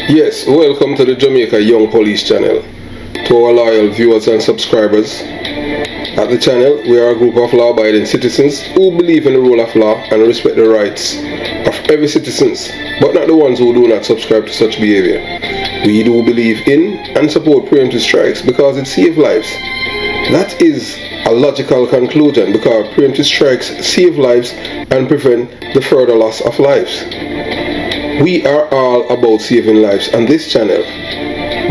Yes, welcome to the Jamaica Young Police channel. To our loyal viewers and subscribers, at the channel we are a group of law-abiding citizens who believe in the rule of law and respect the rights of every citizen, but not the ones who do not subscribe to such behavior. We do believe in and support preemptive strikes because it saves lives. That is a logical conclusion because preemptive strikes save lives and prevent the further loss of lives. We are all about saving lives on this channel.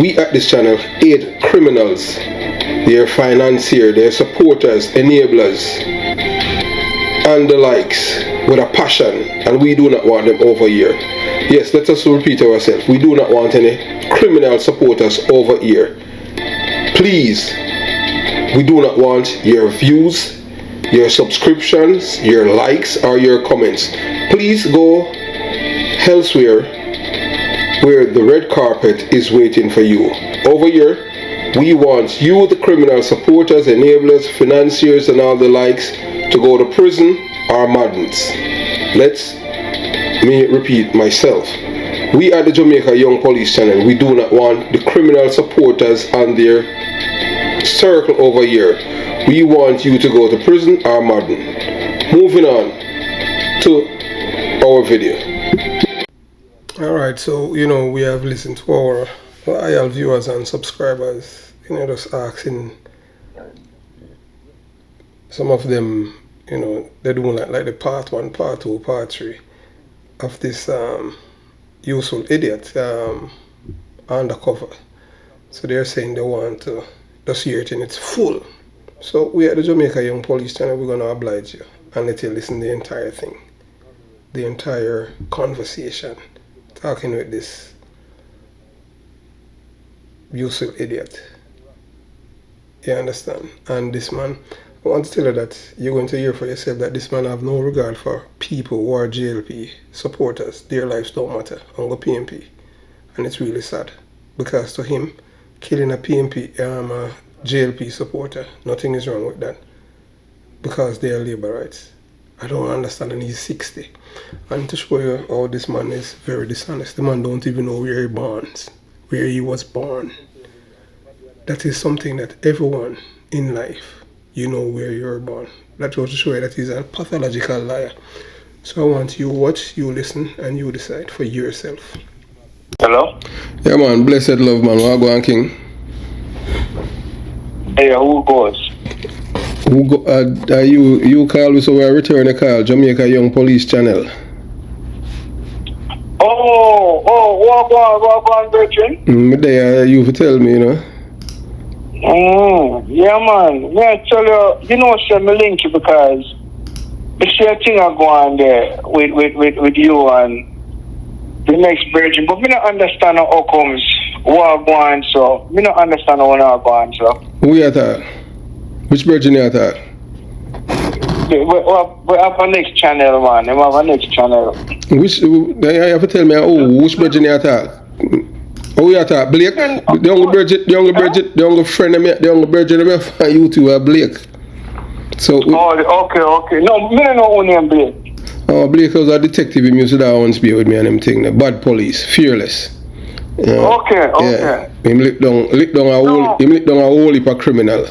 We at this channel aid criminals, their financiers, their supporters, enablers, and the likes with a passion, and we do not want them over here. Yes, let us repeat ourselves. We do not want any criminal supporters over here. Please, we do not want your views, your subscriptions, your likes, or your comments. Please go elsewhere where the red carpet is waiting for you. Over here, we want you, the criminal supporters, enablers, financiers, and all the likes, to go to prison or madness. Let me repeat myself. We at the Jamaica Young Police channel, we do not want the criminal supporters and their circle over here. We want you to go to prison or madden. Moving on to our video. Alright, so we have listened to our loyal viewers and subscribers, just asking. Some of them, they don't like the part 1, part 2, part 3 of this useful idiot undercover. So they're saying they want to just hear it in its full. So we at the Jamaica Young Police channel, we're going to oblige you and let you listen to the entire thing, the entire conversation, talking with this useful idiot. You understand? And this man, I want to tell you that you're going to hear for yourself that this man have no regard for people who are JLP supporters. Their lives don't matter on the PMP. And it's really sad. Because to him, killing a PMP, a JLP supporter, nothing is wrong with that. Because they are labor rights. I don't understand, and he's 60. And to show you how this man is very dishonest, the man don't even know where he was born. That is something that everyone in life, where you're born. That was to show you that he's a pathological liar. So I want you to watch, you listen, and you decide for yourself. Hello? Yeah, man, blessed love, man. What go on, King? Hey, who goes? You call me, so we return the call, Jamaica Young Police channel. What on, Bertrand? There, you tell me, Yeah, man. May I tell you, send me link you because the same thing I go on there with you and the next Virgin, but me not understand how comes what go on, so me not understand how go on, so. Who you at? Which Virgin you at? We have a next channel, man. We have a next channel. Which, you have to tell me, which Virgin you at? Oh, you at Blake? The younger friend of me, the younger Virgin of me on YouTube, Blake. So. Okay. No, me don't know who name Blake. Oh, Blake was a detective. He used to once be with me and them thing. The bad police, fearless. Okay. Yeah. Him lick down a whole heap of criminal.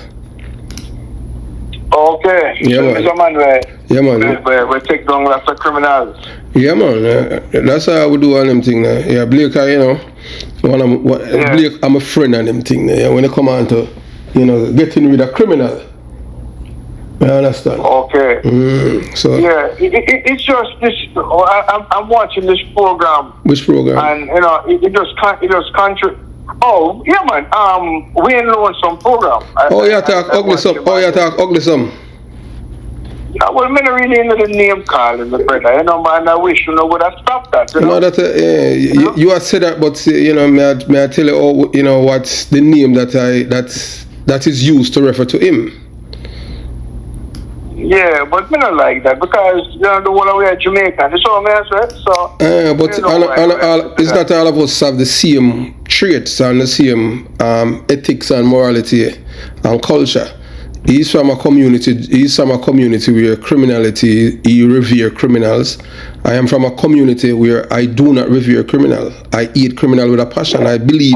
Okay. Yeah, man. So man, we take down lots of criminals. Yeah, man. That's how we do on them thing. Yeah, Blake, Blake, I'm a friend on them thing. Yeah, when they come on to, getting rid of criminal. I understand. Okay. So. Yeah, it's just this. I'm watching this program. Which program? And it just country. Oh yeah, man. We enrolled some program. You talk ugly some. Yeah, well, me not really into the name calling, the brother. Man. I wish would have stopped that. You have said that, but may I tell you, what's the name that is used to refer to him. Yeah, but me not like that because the whole way Jamaican. That's all I said. So. But it's not all of us have the same traits and the same ethics and morality and culture. He's from a community where criminality, he revere criminals. I am from a community where I do not revere criminal. I eat criminal with a passion. I believe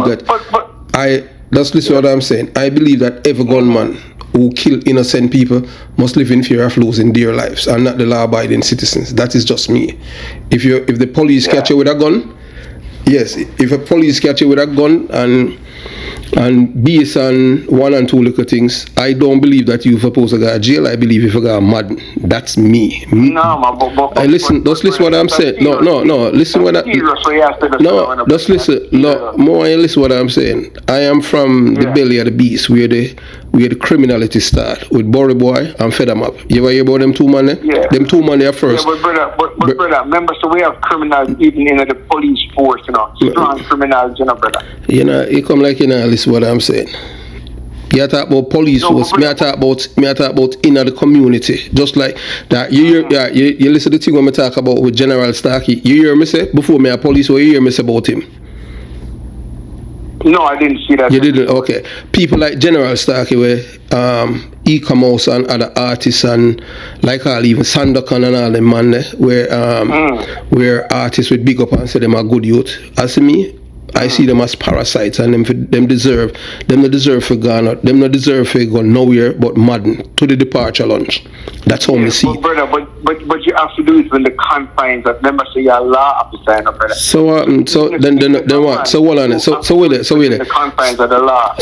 just listen to what I'm saying. I believe that every gunman who kill innocent people must live in fear of losing their lives and not the law-abiding citizens. That is just me. If the police catch you with a gun, yes, if a police catch you with a gun and based on one and two little things, I don't believe that you're supposed to go to jail. I believe if you go mad. That's me. No, but listen what I'm saying. No, listen what just listen. No, more listen what I'm saying. I am from the belly of the beast where the criminality start with Bory Boy and Fedamap. You ever hear about them two men? Yeah. Them two men there first. Yeah, but brother, remember, so we have criminals even in the police force, strong criminals, brother. You come like listen what I'm saying. You talk about police force. Me I talk about in the community. Just like that. You listen to the thing when I talk about with General Starkey. You hear me say before me a police, or you hear me say about him? No, I didn't see that. You didn't? Okay. People like General Starkey, where e-commerce and other artists and like all even Sandokan and all them man where artists would big up and say them are good youth. As me, I see them as parasites, and them deserve for Ghana. Them not deserve for go nowhere but Madden to the departure lunch. That's how me see. But brother, but you have to do it within the confines that remember say you're a law officer, brother. So then what? So what on it? So wait it. The confines of the law.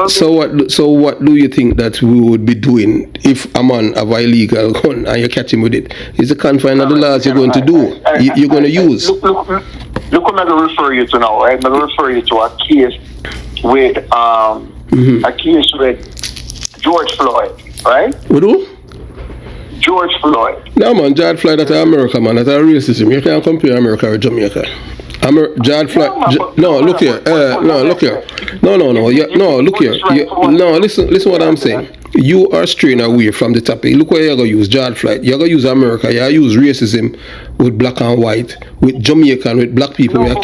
So what do you think that we would be doing if a man have an illegal gun and you catch him with it? Is the confine of the laws you're going to do? You're going to use? Look what I'm going to refer you to now, right? I'm going to refer you to a case with George Floyd, right? With who? George Floyd. No man, George Floyd that's America, man. That's a racism. You can't compare America with Jamaica. George Floyd. Look here. Look here. Listen what I'm saying. You are straying away from the topic. Look where you're going to use George Floyd. You're going to use America. You're going to use racism with black and white, with Jamaican, with black people. No,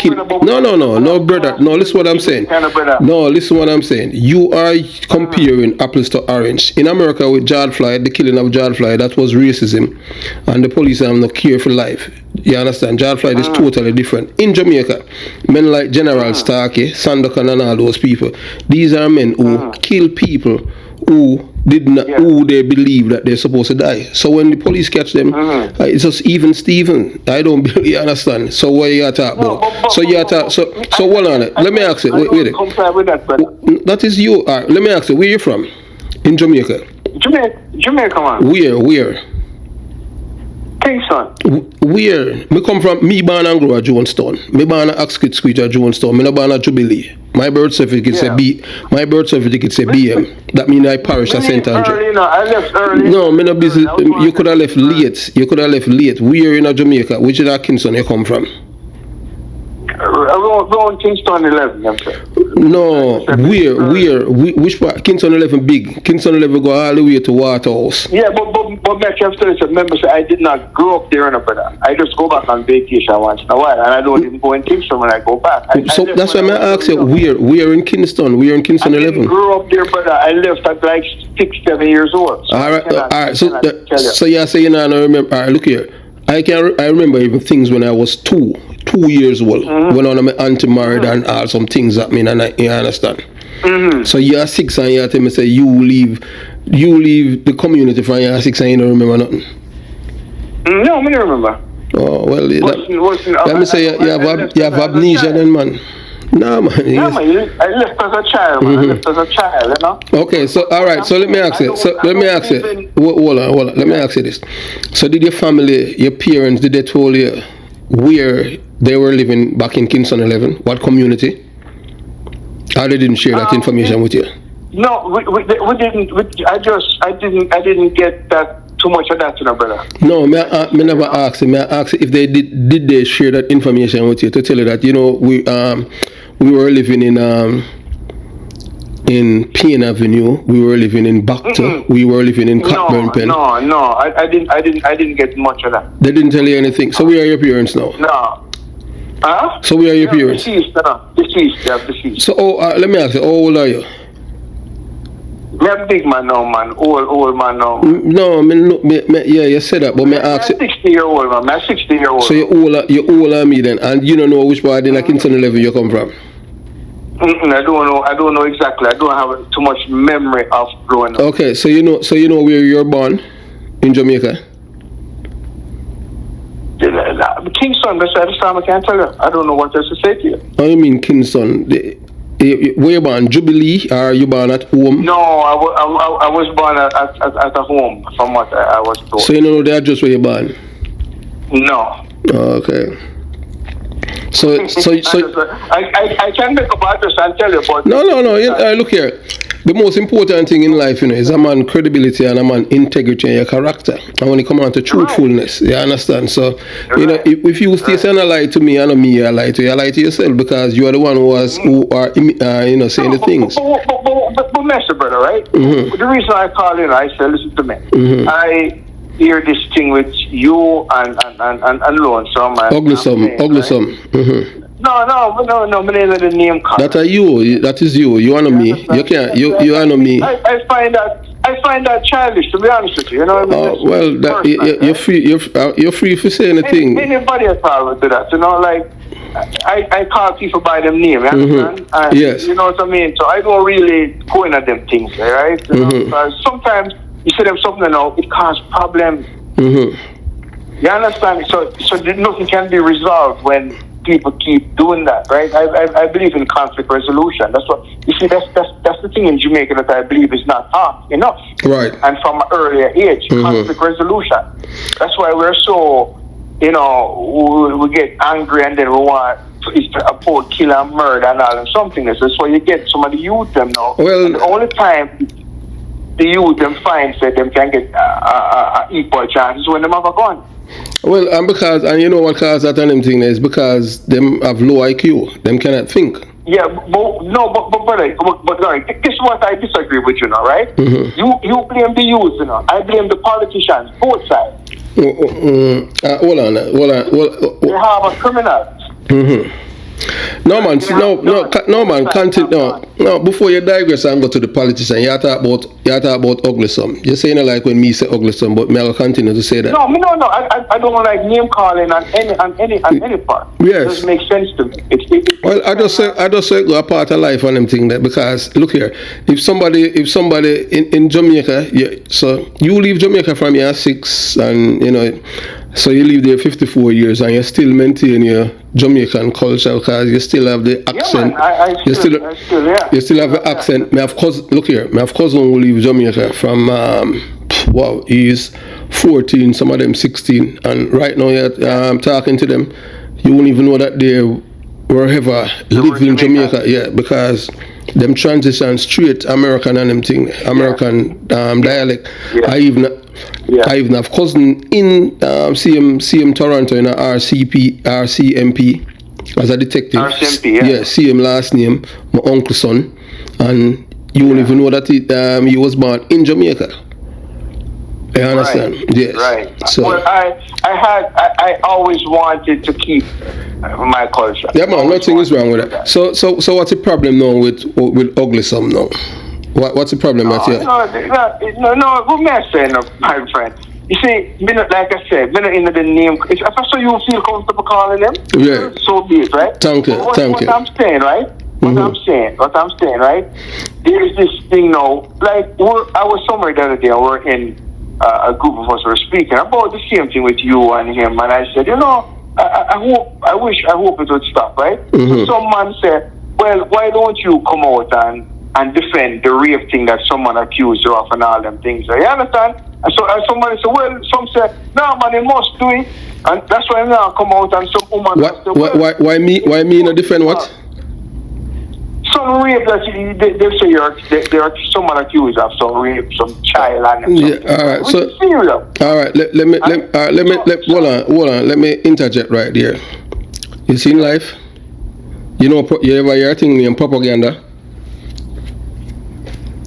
brother. No, listen what I'm saying. No, listen what I'm saying. You are comparing apples to orange. In America with George Floyd, the killing of George Floyd, that was racism. And the police have no care for life. You understand? George Floyd is totally different. In Jamaica, men like General Starkey, Sandokan and all those people, these are men who kill people who they believe that they're supposed to die. So when the police catch them, it's just even Steven. I don't really understand. So what you talking about? So hold on. Let me ask you. Wait. That is you. Let me ask you. Where you from? In Jamaica. Jamaica, man. Where? Kingston. Where? Me come from. Me born and grow at Jonestown. Me born at Oxford Square at Jonestown. Me not born at Jubilee. My birth certificate say BM. That means I parish at St. Andrew. I left early. No, me not busy. You could have left late. Where in Jamaica? Which is that Kingston you come from? Around Kingston 11, I'm saying. No, which part? Kingston 11 big. Kingston 11 go all the way to Waterhouse. Yeah, but back after this, remember, I did not grow up there, brother. I just go back on vacation once in a while, and I don't even go in Kingston when I go back. So that's why I ask you, where in Kingston? Where in Kingston 11? I didn't grow up there, brother. I left at like 6-7 years old. So all right. So you're saying I don't remember. All right, look here. I remember even things when I was 2 years old, when my auntie married and all some things that mean, and you understand. So you're 6 and you tell me say you leave the community from you're 6 and you don't remember nothing. No, I don't remember. Oh well, let me say you have amnesia then, man. No, man. No, man. I left as a child, man. Okay, so all right. So let me ask you. Hold on. Let me ask you this. So did your family, your parents, did they tell you where they were living back in Kingston 11? What community? Or they didn't share that information with you? No, we didn't. I didn't get that. Too much of that, brother. No, me never asked. Me asked if they did they share that information with you to tell you that we were living in Payne Avenue, we were living in Bacta, we were living in Cockburn Pen. No, I didn't get much of that. They didn't tell you anything. So where are your parents now? No. Huh? So where are your parents? Deceased. So let me ask you, how old are you? Me Me a big man now, man. Old man now. No, yeah, you said that, but me ask you. 60-year-old, man. I'm 60-year-old. So you're older than me then, and you don't know which part in like Kingston 11 you come from. I don't know exactly. I don't have too much memory of growing up. Okay, so you know where you're born in Jamaica. Kingston, that's the time I can't tell you. I don't know what else to say to you. Oh, you mean Kingston? Where you born? Jubilee, or you born at home? No, I was born at a home, from what I was told. So you know the address where you born? No. Okay. So I can make up address and tell you, but no. Look here. The most important thing in life, is a man credibility and a man integrity and your character. And when it comes on to truthfulness, you understand? So, if you stay saying a lie to me, I know me, you lie to you. You lie to yourself because you are the one who are saying the things. But Mr. Brother, right? Mm-hmm. The reason I call in, I say, listen to me. Mm-hmm. I hear this thing with you and Lonesome. Ugly-some. Mm-hmm. No, my name is the name card. That is you. You are not me. You can't. You are not me. I find that childish, to be honest with you. You know what I mean? Well, you're free. You're free for saying anything. Anybody has problem with that, like I call people by them name. You understand? Mm-hmm. Yes. You know what I mean? So I don't really go into them things, right? Because sometimes you say them something it causes problems. Mm-hmm. You understand? So nothing can be resolved when people keep doing that, right? I believe in conflict resolution. That's what you see. That's the thing in Jamaica that I believe is not taught enough. Right. And from an earlier age, conflict resolution. That's why we're so, we get angry and then we want to afford kill and murder and all and something. That's why you get some of the youth them now. Well, and the only time the youth them find that them can get equal chances when them have a gun. Well, and you know what causes that and them thing is because them have low IQ. Them cannot think. Yeah, but this is what I disagree with you now, right? Mm-hmm. You blame the youth, I blame the politicians, both sides. Hold on. They have a criminal. Mm-hmm. No man, continue. No, before you digress and go to the politician, you talk about ugly-some. You're saying like when me say ugly-some, but me I will continue to say that. No. I don't like name calling on any part. Yes. It doesn't make sense to me. Well, I just say go a part of life on them thing that because look here, if somebody in Jamaica, so you leave Jamaica from your 6 and so you live there 54 years and you still maintain your Jamaican culture because you still have the accent. You still have the accent. My cousin who live Jamaica from he's 14, some of them 16, and right now you're talking to them, you won't even know that they were ever live in Jamaica, because them transition straight American and them thing, American dialect. Yeah. I even have cousin in CM Toronto in a RCMP as a detective. RCMP, yeah. CM last name, my uncle's son, and you won't even know that he was born in Jamaica. I understand. Right. Yes. Right. So well, I always wanted to keep my culture. Yeah, man. Nothing is wrong with that. So what's the problem now with ugly-some now? What's the problem with you? No. Who may I say, my friend? You see, like I said, in the name. If I saw you feel comfortable calling them, yeah. So be it, right? Thank you. What I'm saying, right? What I'm saying, right? There is this thing now. Like I was somewhere the other day. We're in a group of us were speaking about the same thing with you and him, and I said, I hope it would stop, right? So some man said, well, why don't you come out and defend the rape thing that someone accused you of and all them things? You understand? And so somebody said, well, some said, no man, he must do it, and that's why now come out and some woman. Why me not defend what? Some rape that they say there are someone accused of some rape, some child and something. Yeah, all right. So all right, hold on. Let me interject right there. You see in life, you ever hear a thing named propaganda?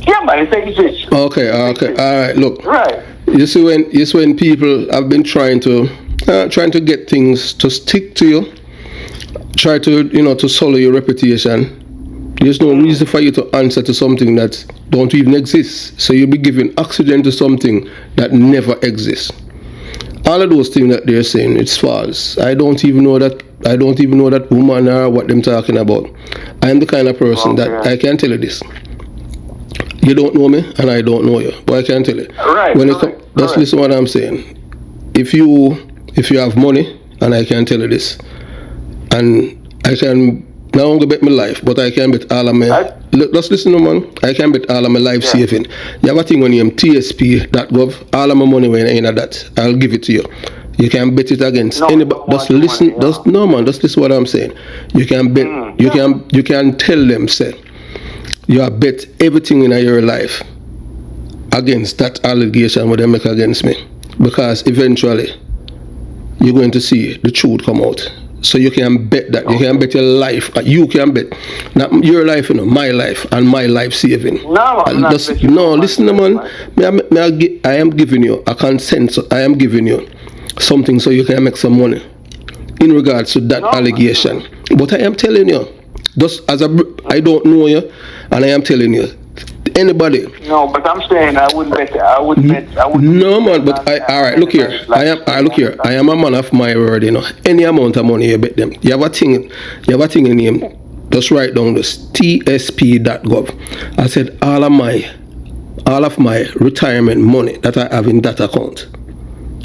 Yeah, man, it exists. Okay, all right. Look, right. You see when people have been trying to get things to stick to you, try to to sully your reputation. There's no reason for you to answer to something that don't even exist. So you'll be giving oxygen to something that never exists. All of those things that they're saying, it's false. I don't even know that woman or what them talking about. I'm the kind of person that I can tell you this. You don't know me and I don't know you, but I can tell you. Right. Just listen to what I'm saying. If you have money, and I can tell you this, and I can not only bet my life, but I can bet all of my. Just listen to man. I can bet all of my life saving. You have a thing on your TSP.gov. All of my money when in that, I'll give it to you. You can bet it against anybody. Just listen. Just listen to what I'm saying. You can bet. You can tell them say you have bet everything in your life against that allegation what they make against me, because eventually you're going to see the truth come out. So you can bet that. You can bet your life. You can bet. Not your life, you know, my life and my life saving. Listen, man. I am giving you a consensus. I am giving you something so you can make some money in regards to that allegation. But I am telling you, just as I don't know you, and I am telling you, anybody. No, but I'm saying I wouldn't bet. No, man. But all right. Look here. I am a man of my word. You know, any amount of money you bet them. You have a thing in name. Just write down this tsp.gov. I said all of my retirement money that I have in that account.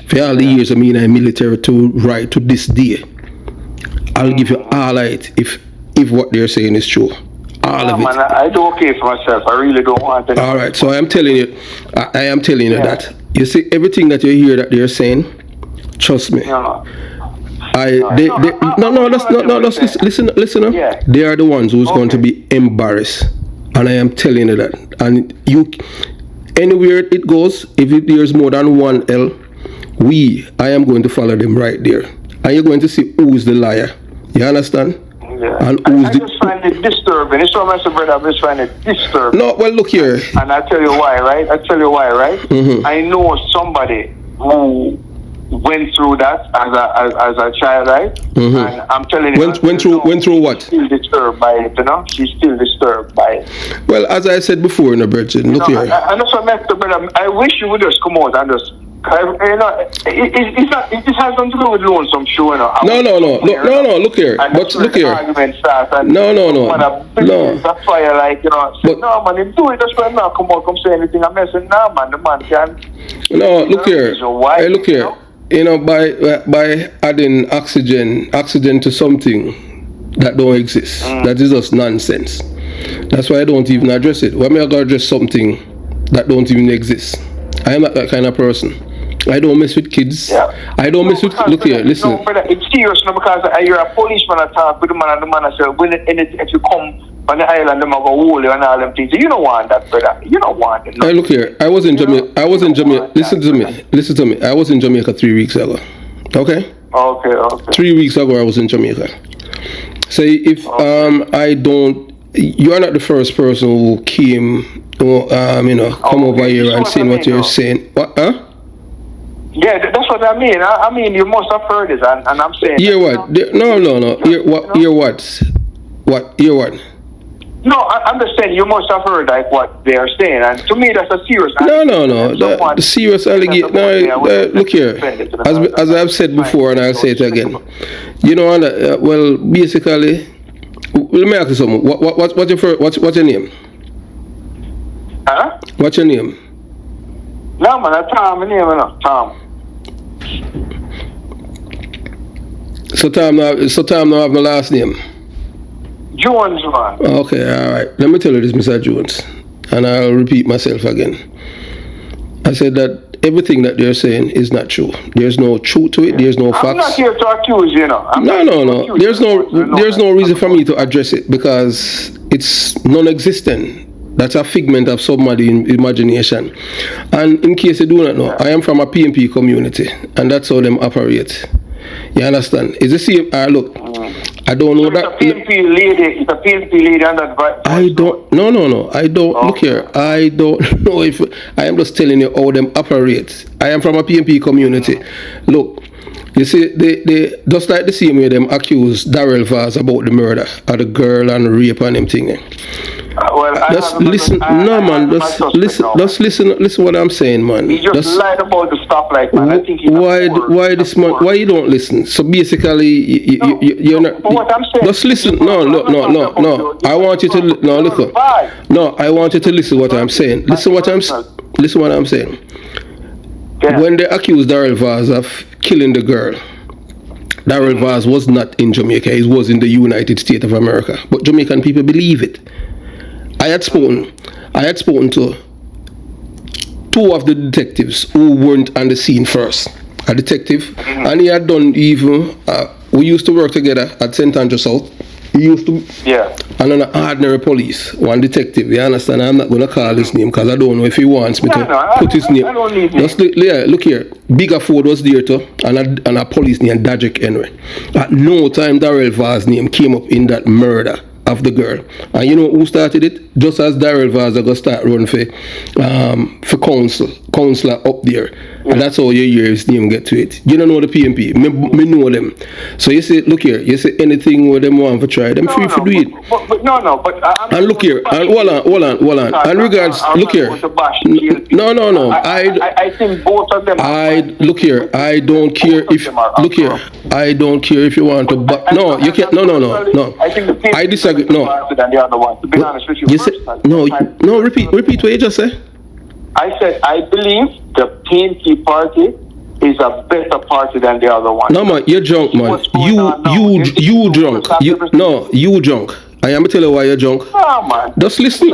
For all the years I mean I'm military to right to this day, I'll give you all of it if what they're saying is true. All of it. Man, I do okay for myself. I really don't want it. All right, so I am telling you that. You see, everything that you hear that they're saying, trust me. Listen. Yeah. They are the ones who's going to be embarrassed, and I am telling you that. And you, anywhere it goes, if there's more than one L, I am going to follow them right there, and you're going to see who's the liar. You understand? Yeah. And I just find it disturbing. It's what I said, brother. I just find it disturbing. No, well, look here. And I'll tell you why, right? Mm-hmm. I know somebody who went through that as a child, right? Mm-hmm. And I'm telling you, went through what? She's still disturbed by it, you know. She's still disturbed by it. Well, as I said before, in the Virgin, look here. And that's what I brother. I wish you would just come out and just. It has nothing to do with lonesome show, you know. No, look here. But look here. No. That's why I like, you know, say, no, man, him do it, that's why I'm not come out, come say anything. I'm messing, no, man, the man can. No, look here. Hey, look here. You know, by adding oxygen to something that don't exist, that is just nonsense. That's why I don't even address it. Why am I going to address something that don't even exist? I am not that kind of person. I don't mess with kids. Yeah. I don't mess with. Look here, listen. No, brother, it's serious now because you're a policeman. I talk with the man, and the man said, if you come on the island, them go hold you and all them things. You don't want that, brother. You don't want it. No. Hey, look here. I was in Jamaica. Listen to me. I was in Jamaica 3 weeks ago. Okay. 3 weeks ago, I was in Jamaica. So if I don't, you are not the first person who came. Come over here and saying what you're saying. What? Huh? Yeah, that's what I mean. I mean, you must have heard it, and I'm saying. Hear what? No. Hear what? What? Hear what? No, I'm just saying you must have heard like what they are saying, and to me that's a serious. No. The serious allegation. Look here. As I've said before, and I'll say it again. You know, well, basically, let me ask you something. What's your name? Huh? What's your name? No, man, that's Tom. My name is Tom. So Tom now have my last name. Jones, man. Okay, all right. Let me tell you this, Mr. Jones, and I'll repeat myself again. I said that everything that they're saying is not true. There's no truth to it. There's no facts. I'm not here to accuse, you know. No. There's no reason for me to address it because it's non-existent. That's a figment of somebody's imagination. And in case you do not know, I am from a PNP community, and that's how them operate. You understand? It's the same. Look, I don't know that. It's a PNP lady and that. I don't. No. I don't. Okay. Look here. I don't know if I am just telling you how them operate. I am from a PNP community. Look, You see, they just like the same way them accuse Darrell Vaz about the murder of the girl and rape and them thing. Just listen, listen what I'm saying, man. He just lied about the stoplight, man. I think why this man? Why you don't listen? So basically, you're not. What I'm saying, just listen. No. I want you to listen. No, I want you to listen what I'm saying. Listen what I'm saying. Yeah. When they accused Darrell Vaz of killing the girl, Darrell Vaz was not in Jamaica. He was in the United States of America. But Jamaican people believe it. I had spoken to two of the detectives who weren't on the scene first. A detective, and he had done even. We used to work together at St. Andrew South. He used to, and on an ordinary police, one detective. You understand? I'm not gonna call his name because I don't know if he wants me to put his name. Just look here. Bigger Ford was there too, and a police named Dajik Henry. At no time Darrell Vaz's name came up in that murder of the girl. And you know who started it? Just as Darrell Vaz going to start running for councillor up there. Yeah. And that's how you hear his name get to it. You don't know the PMP. Me know them. So you say, look here, you say anything where them want to try, them free to do it. And look here, and hold on. And regards, look here. No. I think both of them. Look here, I don't care if, look here, I don't care if you want to, no, you can't, no. I disagree. No. Than the other one, to be honest with you. You said, no, repeat what you just said. I said, I believe the PNP party is a better party than the other one. No, man, you're drunk, man. You drunk. You drunk. I am telling you why you're drunk. No, man. Just listen.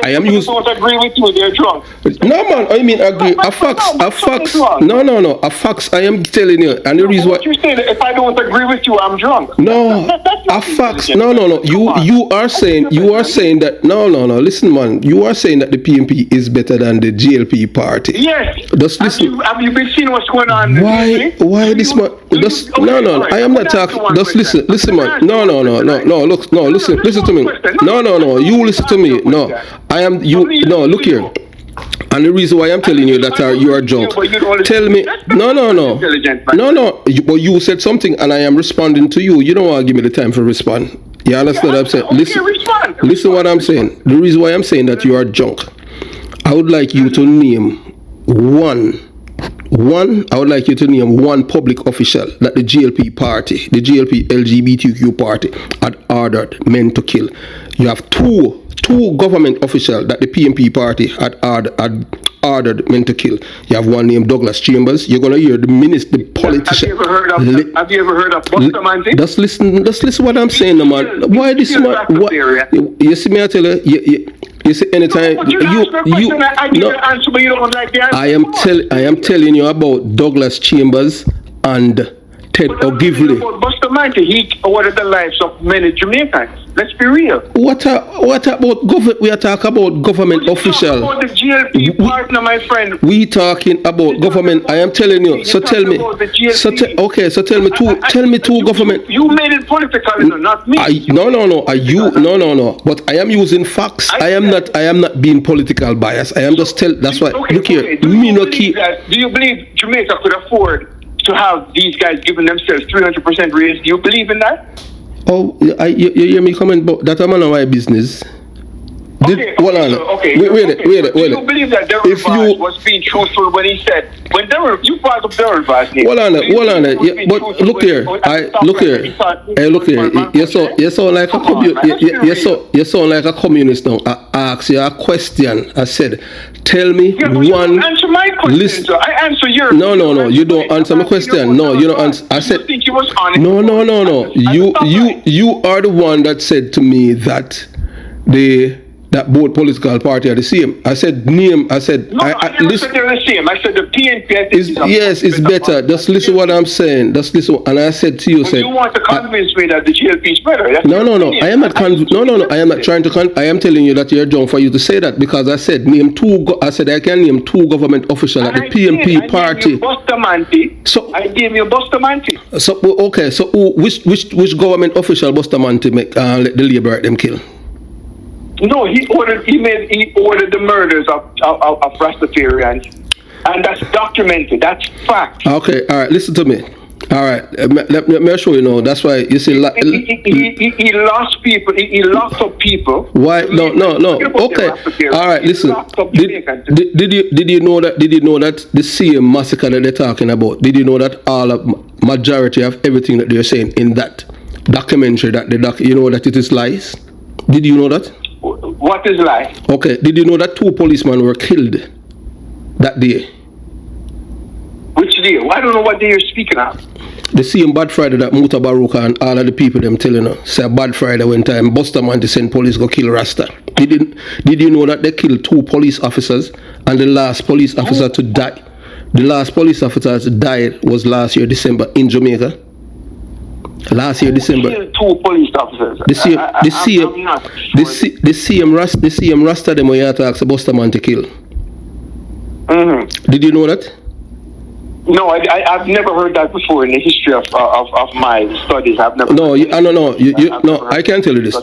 I am using. I don't agree with you. They're drunk. No, man. I mean, agree. A facts. No. A facts. I am telling you. And the reason why. You say that if I don't agree with you, I'm drunk. No. A facts. No. You are saying that. No. Listen, man. You are saying that the PNP is better than the GLP party. Yes. Just listen. Have you been seeing what's going on? Why this man? Just no. I am not talking. Just listen, man. No. Look, no. Listen to me. No. You listen to me. No. I am you. No. Look here. And the reason why I'm telling you that you are drunk. Tell me. No. But you said something, and I am responding to you. You don't want to give me the time for respond. You understand what I'm saying? Listen what I'm saying. The reason why I'm saying that you are drunk. I would like you to name one. I would like you to name one public official that the GLP party, the GLP LGBTQ party, had ordered men to kill. You have two government officials that the PNP party had ordered men to kill. You have one named Douglas Chambers. You're gonna hear the minister, the politician. Have you ever heard of Bustamante? Just listen what I'm saying, man. Why this man? You see me? I tell you. You see, anytime I am telling you about Douglas Chambers and Ted Ogilvy. Bustamante, he ordered the lives of many Jamaicans. Let's be real. What about government? We are talking about government official. About the GLP partner, my friend. We talking about government. I am telling you. So tell me. So tell me two government. You made it political, not me. No. But I am using facts. I am not being political biased. I am just tell. That's why. Look here. Do you believe Jamaica could afford to have these guys giving themselves 300% raise? Do you believe in that? Oh, you hear me comment, but that I'm on my business. Wait. Do you believe that Darrell Vaz was being truthful when he said, when you brought up Darrell Vaz name? Hold on. Yeah, but look here. You sound like a communist. You sound like a communist now. I asked you a question. I said, tell me one. Answer my question. Listen. I answer yours. No. You don't answer my question. No, you don't answer. I said. You think he was honest? No. You are the one that said to me that that both political party are the same. I said name. I said. No, I never said they're the same. I said the PNP is better. Just listen what I'm saying. Just listen. And I said to you, you want to convince me that the GLP is better? No. I am not. I am not trying to. I am telling you that you're drunk for you to say that because I said name two. I said I can name two government officials at the PNP party. I gave you Bustamante. So okay. So which government official Bustamante make let the Labour them kill? No, he ordered the murders of Rastafarians, and that's documented. That's fact. Okay, all right. Listen to me. All right, let me show you now. That's why you see. He lost people. He locked up people. Why? No. Okay. All right. Listen. Did you know that? Did you know that the same massacre that they're talking about? Did you know that majority of everything that they're saying in that documentary you know that it is lies? Did you know that? What is lie? Okay. Did you know that 2 policemen were killed that day? Which day? I don't know what day you're speaking of. The same Bad Friday that Muta Baruka and all of the people them telling us. Say Bad Friday when time Busterman to send police go kill Rasta. Did you know that they killed 2 police officers and the last police officer to die? The last police officer that died was last year December in Jamaica. Last year December. Killed 2 police officers. The same Rasta them when you ask Busterman to kill. Did you know that? No, I've never heard that before in the history of my studies. I've never. No, I can't tell you this.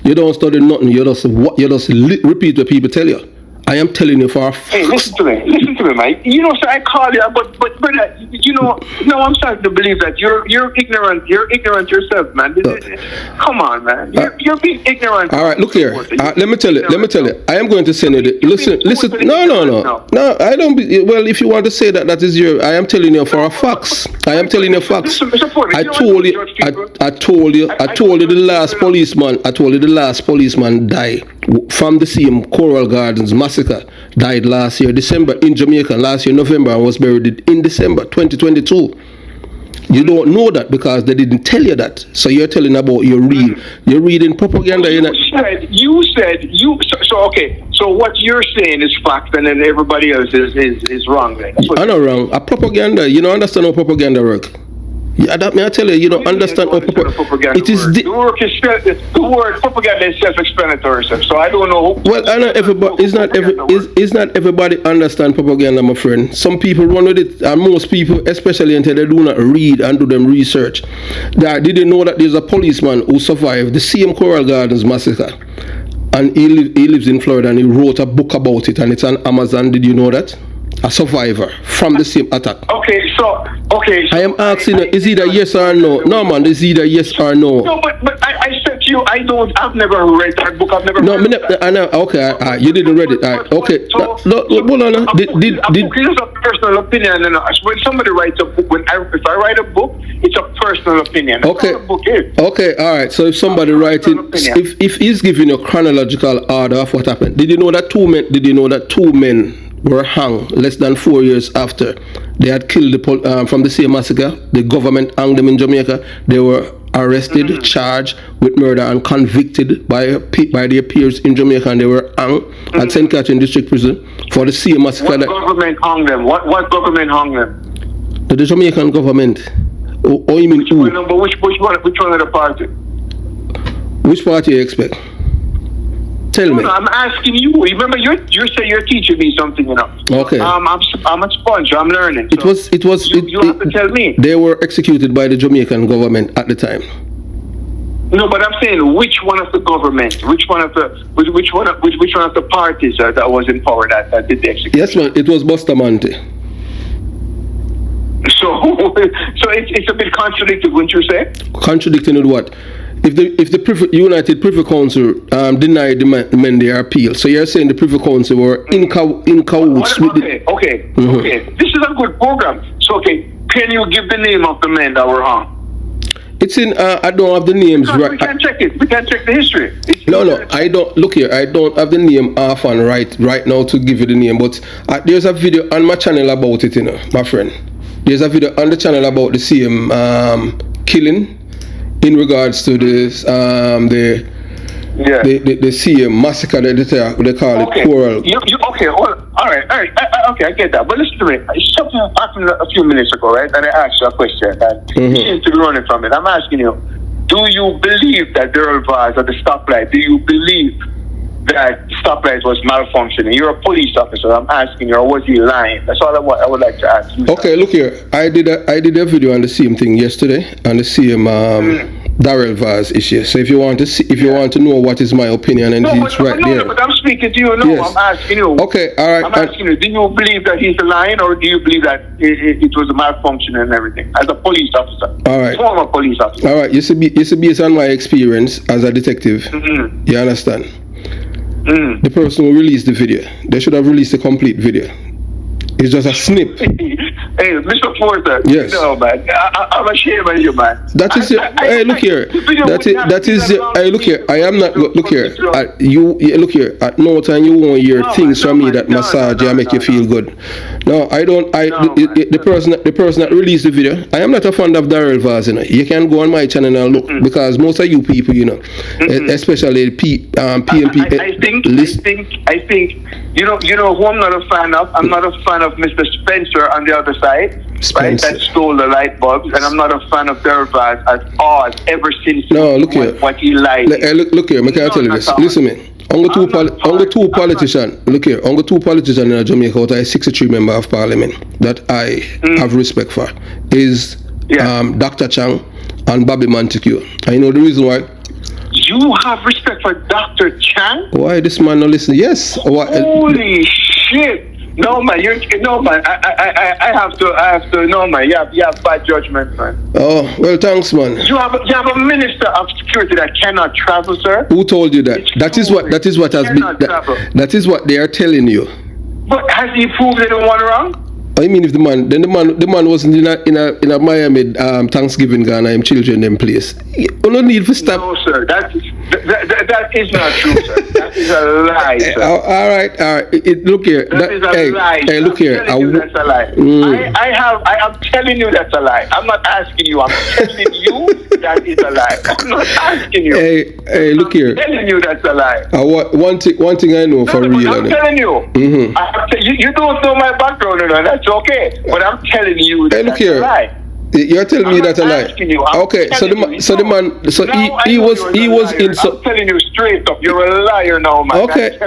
You don't study nothing. You just repeat what people tell you. I am telling you for a fact. Hey, listen to me, Mike. You know, so I call you, but brother, you know, I'm starting to believe that you're ignorant. You're ignorant yourself, man. Come on, man. You're being ignorant. All right, look here. Let me tell you. I am going to send you the. Listen. No. I don't. Well, if you want to say that is your. I am telling you for a facts. I am telling you facts. I told you the last policeman. I told you the last policeman died from the same Coral Gardens massacre. Died last year December in Jamaica. Last year November and was buried in December 2022. You don't know that because they didn't tell you that. So you're telling about you're reading propaganda. You said. Okay. So what you're saying is fact, and then everybody else is wrong. Then I'm not wrong. A propaganda. You don't understand how propaganda works. Yeah, that may I tell you, you don't understand how propaganda. It is the word propaganda is self-explanatory, so I don't know. Well, I know everybody. It's not everybody understand propaganda, my friend. Some people run with it, and most people, especially until they do not read and do them research. Did you know that there's a policeman who survived the same Coral Gardens massacre, and he lives in Florida, and he wrote a book about it, and it's on Amazon. Did you know that? A survivor from the same attack. Okay, so I am asking you, is either yes or no? No, man, is either yes or no. No, but I said to you, I've never read that book. I've never. No, I know. Okay, you didn't read it. Okay, hold on. Did it's a personal opinion, and when somebody writes a book, if I write a book, it's a personal opinion. That's okay. What a book is. Okay, all right. So if somebody writes it, if he's giving you a chronological order of what happened, did you know that 2 men were hung less than 4 years after they had killed from the same massacre? The government hanged them in Jamaica. They were arrested, charged with murder, and convicted by their peers in Jamaica, and they were hung at St. Catherine District Prison for the same massacre. What government hung them? What government hung them? The Jamaican government. Oh, you mean who? Which one of the party? Which party you expect? Tell me. No, I'm asking you. Remember, you're saying you're teaching me something, you know. Okay. I'm a sponge. I'm learning. It was. You have to tell me. They were executed by the Jamaican government at the time. No, but I'm saying which one of the government, which one of the parties that was in power that did the execution? Yes, man. It was Bustamante. So it's a bit contradictory, wouldn't you say? Contradicting with what? If the United Privy Council denied the men their appeal, so you're saying the Privy Council were in cahoots with the... Okay. This is a good program. So, can you give the name of the men that were hung? It's in, I don't have the names right. We can check it. We can check the history. No, I don't, look here, I don't have the name off and right now to give you the name, but there's a video on my channel about it, you know, my friend. There's a video on the channel about the same killing in regards to this, the CM massacre that they call it Coral. All right, okay, I get that. But listen to me. Something happened a few minutes ago, right? And I asked you a question, and you seem to be running from it. I'm asking you, do you believe that there was at the stoplight? Do you believe that the stoplight was malfunctioning? You're a police officer. I'm asking you, or was he lying? That's all I would like to ask you. Okay, look here. I did a video on the same thing yesterday, on the same Darrell Vaz issue. So if you want to see, if you want to know what is my opinion, and it's right there. No, but I'm speaking to you. No, Yes. I'm asking you. Okay, all right. I'm asking you. Do you believe that he's lying, or do you believe that it was a malfunction and everything? As a police officer, all right. Former police officer. All right. You see, based on my experience as a detective, you understand? The person who released the video, they should have released the complete video. It's just a snip. Hey, Mr. Porter. Yes. No, man. I'm ashamed of you, man. That is hey, look here. That is hey, look here. I am not look here. You look here. At no time you won't hear things from me that massage you and make you feel good. No, I don't. The person that released the video. I am not a fan of Darrell Vaz. You know. You can go on my channel and look because most of you people, you know, especially PMP. I think. You know who I'm not a fan of. I'm not a fan of Mr. Spencer on the other side, right? That stole the light bulbs, and I'm not a fan of Darrell Vaz at all. Ever since look here. What he lied. Look here. I can't tell you this. Listen to me. On the two politicians, look here. On the two politicians in Jamaica, out of 63 member of parliament that I have respect for is Dr. Chang and Bobby Montague. I know the reason why. You have respect for Dr. Chang? Why this man not listen? Yes. Holy shit! No man, I have to. No man, you have bad judgment, man. Oh well, thanks, man. You have a minister of security that cannot travel, sir. Who told you that? That is what has been. That is what they are telling you. But has he proved anyone wrong? I mean, if the man wasn't in a Miami Thanksgiving Ghana, him children them place. You don't need to stop. No, sir. That is not true, sir. That is a lie, sir. All right. Look here. That is a lie. Hey, look here. That's a lie. I am telling you that's a lie. I'm not asking you. I'm telling you that is a lie. I'm not asking you. Hey, look here. I'm telling you that's a lie. One thing I know for real. I'm telling you. You don't know my background, you know. That's okay. But I'm telling you that that's a lie. You're telling me that's a lie. Okay, so he was in. I'm telling you straight up, you're a liar now, man. Okay,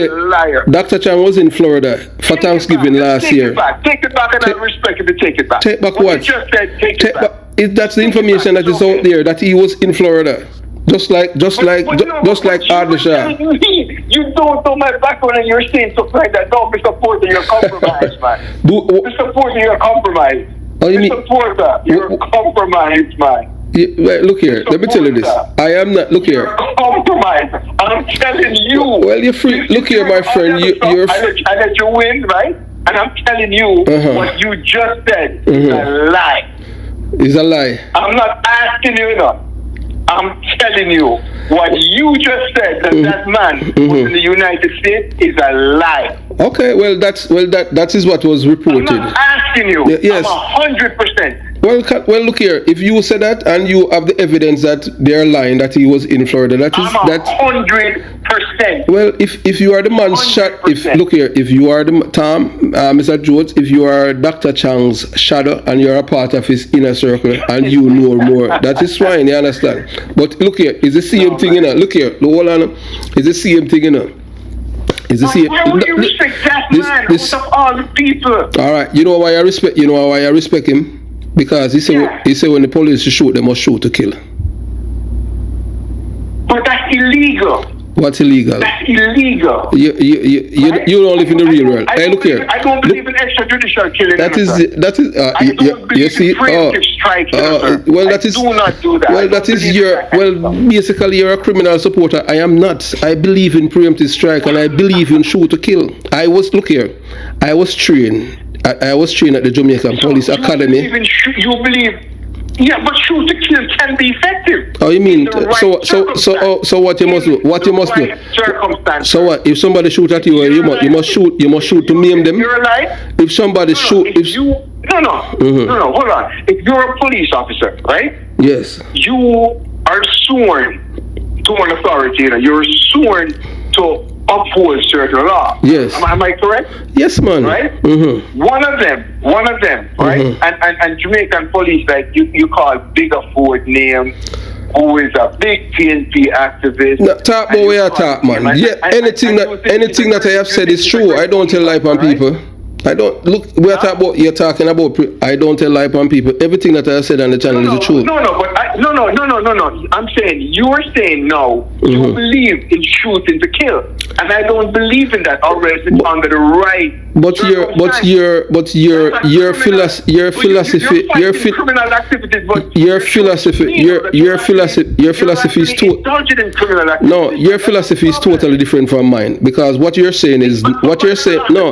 liar. Dr. Chan was in Florida for Thanksgiving last year. Take it back, and I respect you to take it back. Take back what? You just said take it back. That's the information that is out there that he was in Florida. Just like Ardisha. You don't know my background and you're saying something like that. Don't be supporting your compromise, man. Be supporting your compromise. Mr. Porter, you're compromised, man. Look here, let me tell you this. I am not. Look here. Compromise. I'm telling you. Well, you're free. Look here, my friend. You're. I let you win, right? And I'm telling you what you just said is a lie. It's a lie. I'm not asking you enough. I'm telling you what you just said that man was in the United States is a lie. Okay, well that is what was reported. I'm not asking you. Yes. I'm 100%. Well, look here. If you said that and you have the evidence that they're lying that he was in Florida, that is that. 100%. Well, if you are the man shot, if you are the Mr. Jones, if you are Dr. Chang's shadow and you're a part of his inner circle and you know more, that is fine. You understand? But look here, it's the same thing, you know. Look here, hold on. It's the same thing, you know. Is this why would you respect that man out of all the people? All right, you know why I respect him? Because he said when the police shoot, they must shoot to kill. But that's illegal. What's illegal? That's illegal. You don't live in the real world. Hey, look here. I don't believe in extrajudicial killing. That is. I don't believe in preemptive strikes. Well, that is. Do not do that. Well, that is your. Well, basically, you're a criminal supporter. I am not. I believe in preemptive strike, and I believe in shoot to kill. Look here. I was trained. I was trained at the Jamaican Police Academy. You believe? Yeah, but shoot to kill can be effective. Oh, you mean so what you must do? What you must do? So what? If somebody shoot at you, you must shoot to maim them. You're alive. If somebody shoot, no, hold on. If you're a police officer, right? Yes. You are sworn to an authority. You're sworn to uphold certain law. Yes. Am I correct? Yes, man. Right? One of them, right? And Jamaican police, like you call Bigger Ford name, who is a big PNP activist. No, talk about where you talk, man. Yeah, anything that I have said is true. I don't tell lie on people. I don't look. We're talking about. I don't tell lie on people. Everything that I have said on the channel is the truth. No, No. I'm saying you're saying no. You believe in shooting to kill, and I don't believe in that. Already under the right. But your philosophy, your philosophy is no. Your philosophy is totally different from mine, because what you're saying is what you're saying. No,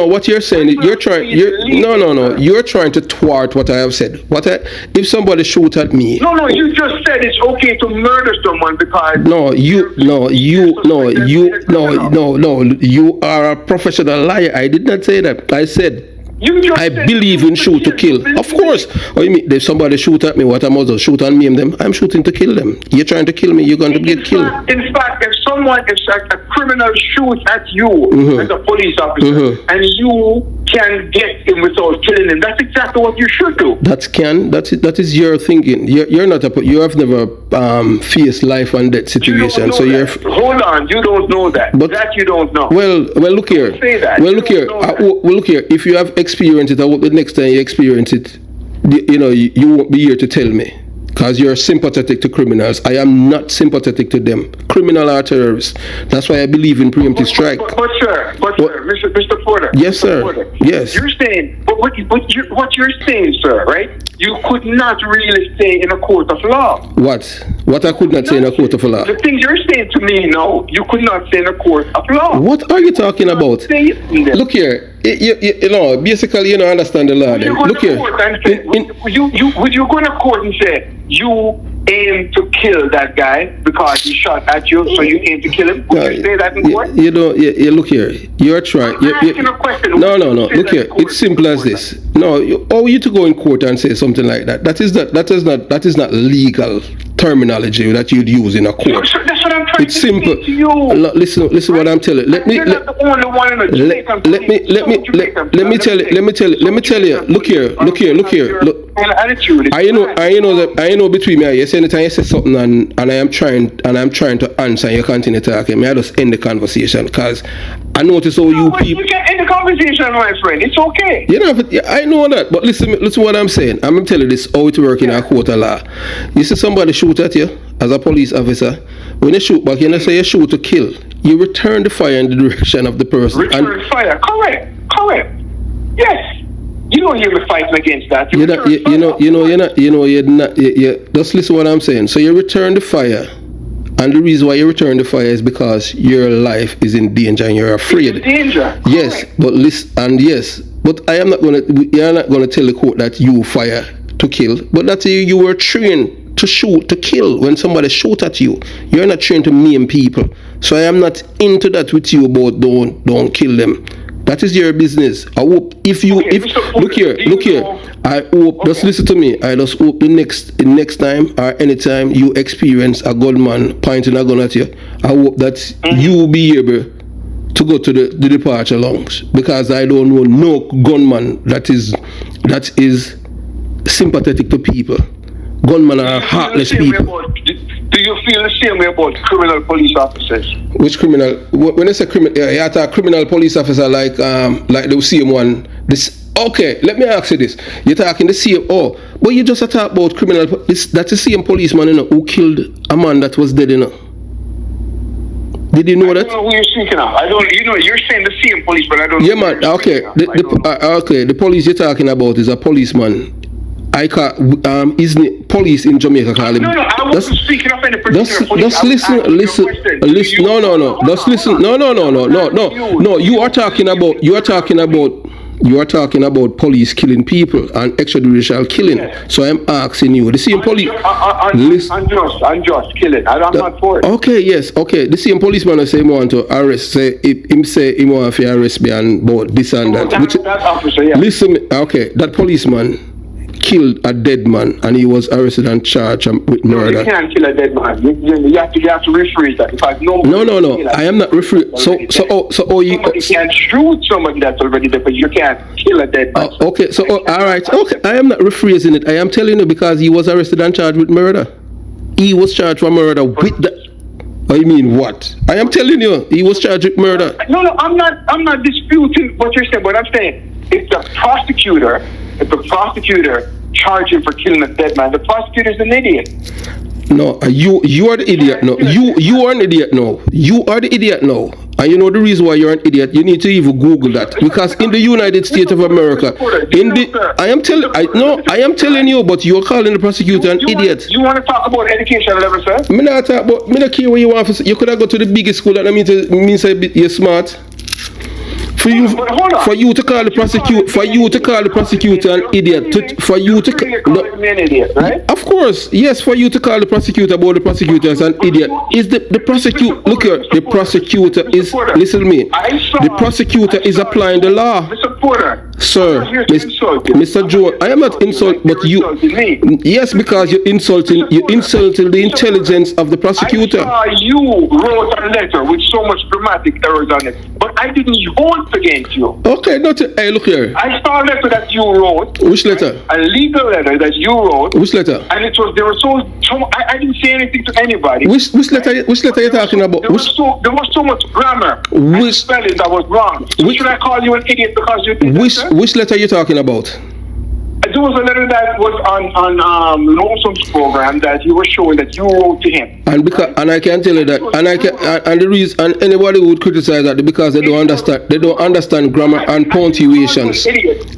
what you're saying is you're trying. You're trying to thwart what I have said. If somebody shoot at me? No. You just said it's okay to murder someone because. You are a professional liar. I did not say that. I said I believe in shoot to kill. Of course. Oh, you mean if somebody shoot at me, what am I supposed to shoot and maim them? I'm shooting to kill them. You're trying to kill me, you're going to get killed. In fact, if a criminal shoots at you as a police officer, and you can get him without killing him, that's exactly what you should do. That is your thinking. You have never faced life and death situation. So you're hold on, you don't know that. But that you don't know. Well, look here. Look here. If you have experienced it, I hope the next time you experience it, you won't be here to tell me. Because you're sympathetic to criminals. I am not sympathetic to them. Criminal are terrorists. That's why I believe in preemptive strike. But sir, Mr. Porter. Yes, sir. Porter, yes. You're saying, what you're saying, sir, right? You could not really say in a court of law. What? What I could not say in a court of law? The things you're saying to me, no, you could not say in a court of law. What are you talking about? Look here. Basically, you don't understand the law. Look here. Would you go to court and say you aim to kill that guy because he shot at you, so you aim to kill him? Would you say that in court? Look here. You're trying. I'm asking a question. No. Look here. It's simple as this. No, you to go in court and say something like that. That is not legal terminology that you'd use in a court. That's what I'm trying it's to simple. say to you. Listen what I'm telling. Let me tell you. Look here. I know between me and you, anytime you say something and I am trying to answer and you continue talking, may I just end the conversation, because I notice how you people. You can end the conversation, my friend. It's okay. I know that, but listen what I'm saying. I'm gonna tell you this how it works in a court of law. You see somebody shoot at you as a police officer. When you shoot back, you don't say you shoot to kill. You return the fire in the direction of the person. Return fire. Correct. Yes. You don't hear me fighting against that. You're not. Just listen what I'm saying. So you return the fire, and the reason why you return the fire is because your life is in danger and you're afraid. It's in danger. Yes, but listen, but I am not gonna. You're not gonna tell the court that you fire to kill, but that you were trained to shoot to kill. When somebody shoot at you, you're not trained to maim people. So I am not into that with you about don't kill them. That is your business. I hope look here. I hope just listen to me. I just hope the next time or anytime you experience a gunman pointing a gun at you, I hope that you will be able to go to the departure lounge, because I don't know no gunman that is sympathetic to people. Gunmen are heartless people. Do you feel the same way about criminal police officers? Which criminal? When I say criminal, you have a criminal police officer like the same one. Okay, let me ask you this. You're talking the same. But you just talk about criminal. That's the same policeman, who killed a man that was dead, Did you know that? I don't know who you're speaking of. I don't. You're saying the same police, but I don't. Yeah, man. Okay. The police you're talking about is a policeman. I call his police in Jamaica call him. No, I wasn't speaking of any particular police. Just listen. No. Just listen. No. You are talking about police killing people and extrajudicial killing. Yeah. So I'm asking you, the same police. Unjust killing. I'm not for it. Okay, yes. Okay. The same policeman say he want to arrest. Say he want to arrest me and about this and that. That officer, yeah. Listen. Okay, that policeman killed a dead man and he was arrested and charged with murder. You can't kill a dead man. You have to rephrase that. No. I am not rephrasing. You can shoot somebody that's already dead, but you can't kill a dead man. Okay. So all right. Okay. I am not rephrasing it. I am telling you because he was arrested and charged with murder. He was charged for murder with the. I mean what? I am telling you, he was charged with murder. No. I'm not disputing what you're saying. But I'm saying if the prosecutor charge him for killing a dead man. The prosecutor is an idiot. No, you are the idiot. No, you are an idiot. No, you are the idiot. No, and you know the reason why you're an idiot. You need to even Google that, because in the United States of America, I am telling you, but you're calling the prosecutor an idiot. You want to talk about education level, sir? Me not talk about. Me not care where you want to. You could have go to the biggest school. That means you're smart. For you to call the prosecutor an idiot, for you to me an idiot, right? Of course, yes. For you to call the prosecutor about the prosecutor as an idiot is the prosecutor. Look here, the prosecutor is, listen to me. The prosecutor is applying the law. Mr. Porter, sir, Mr. Joe, I am not insulting, but you. Yes, because you're insulting the intelligence of the prosecutor. I saw you wrote a letter with so much grammatic errors on it, but I didn't hold against you. Okay, hey, look here. I saw a letter that you wrote. Which letter? A legal letter that you wrote. Which letter? And it was, there were I didn't say anything to anybody. Which letter are you talking about? There was so much grammar and spelling that was wrong. So should I call you an idiot because you did that? Which letter are you talking about? There was a letter that was on Lonesom's program that you were showing that you wrote to him. And I can tell you that, and the reason, and anybody would criticize that because they don't understand grammar and punctuations.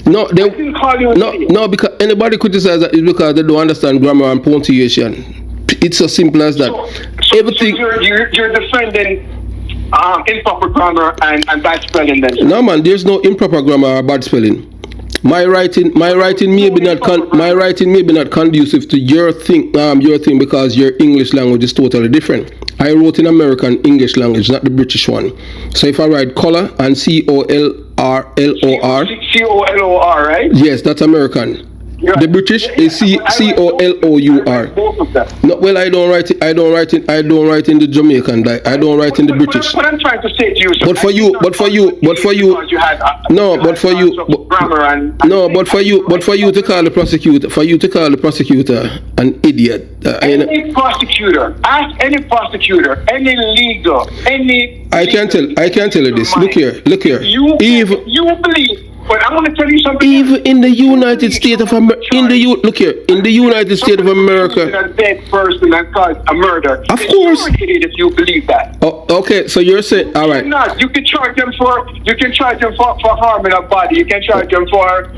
No, they didn't call you an idiot. No, because anybody criticizes that is because they don't understand grammar and punctuation. It's as simple as that. So everything. You're defending improper grammar and bad spelling then? No, man, there's no improper grammar or bad spelling. My writing may be not conducive to your thing because your English language is totally different. I wrote in American English language, not the British one. So if I write color and COLLOR, right? Yes, that's American. Right. The British is COLOUR. No, well, I don't write it. I don't write in the Jamaican. I don't write in the British. What I'm trying to say to you, sir, but for you, to call the prosecutor an idiot. Any prosecutor, ask any prosecutor, any legal, any. I can't tell you this. Look here. You believe. But I'm going to tell you something. Even in the United States of America, in the United States of America, a dead person and caused a murder. Of course. You're an idiot if you believe that. Oh, okay. So you're saying, all right. Not. You can charge them for harming a body. You can charge them for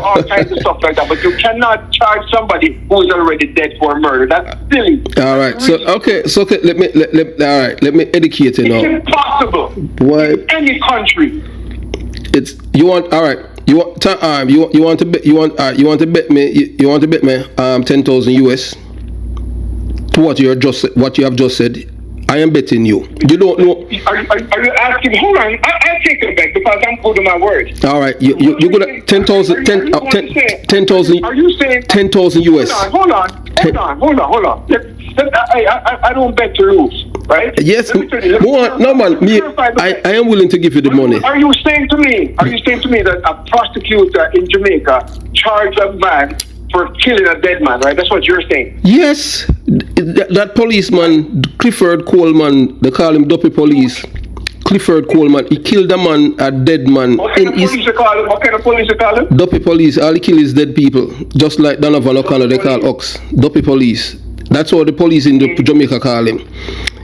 all kinds of stuff like that. But you cannot charge somebody who is already dead for murder. That's silly. All right. So okay. Let me educate you now. It's impossible. Why? In any country. You want to bet me 10,000 US to what you have just said. I am betting you. You don't know. Are you asking? Hold on. I'll take it back because I'm good to my word. All right. You're gonna 10,000. 10,000. Are you saying 10,000 US? Hold on. I don't bet the rules, right? Yes. No, man. I am willing to give you the money. Are you saying to me that a prosecutor in Jamaica charged a man for killing a dead man, right? That's what you're saying. Yes. That policeman, Clifford Coleman, they call him Duppy Police. Clifford Coleman, he killed a man, a dead man. What kind of police you call him? Duppy Police. All he kill is dead people. Just like Donovan O'Connor, they call Ox. Duppy Police. That's what the police in the Jamaica call him.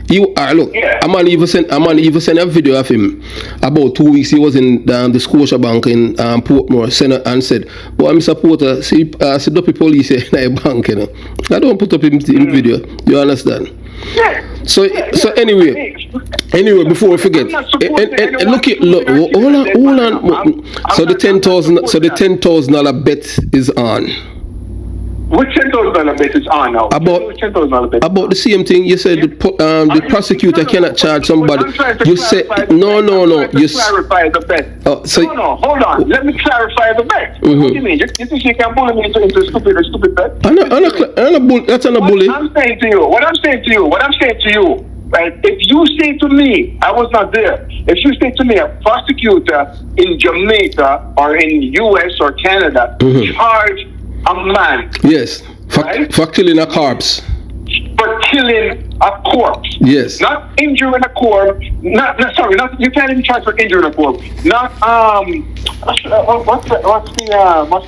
A man even sent a video of him about 2 weeks. He was in the Scotia Bank in Portmore, and said, "Boy, Mr. Porter, see Duppy Police in a bank, you know." I don't put up in video. You understand? Yeah. So anyway, before we forget, hold on. So the $10,000 bet is on. Which $10,000 bet is on now? About the same thing you said. The prosecutor cannot charge somebody. You said no. You clarify the bet. No, hold on. Let me clarify the bet. Mm-hmm. What do you mean? You think you can bully me into a stupid bet? That's not a bully. What I'm saying to you. Right? If you say to me, I was not there. If you say to me, a prosecutor in Jamaica or in US or Canada charge a man. Yes. For killing a corpse. For killing a corpse. Yes. Not injuring a corpse. Not you can't even charge for injuring a corpse. Not what's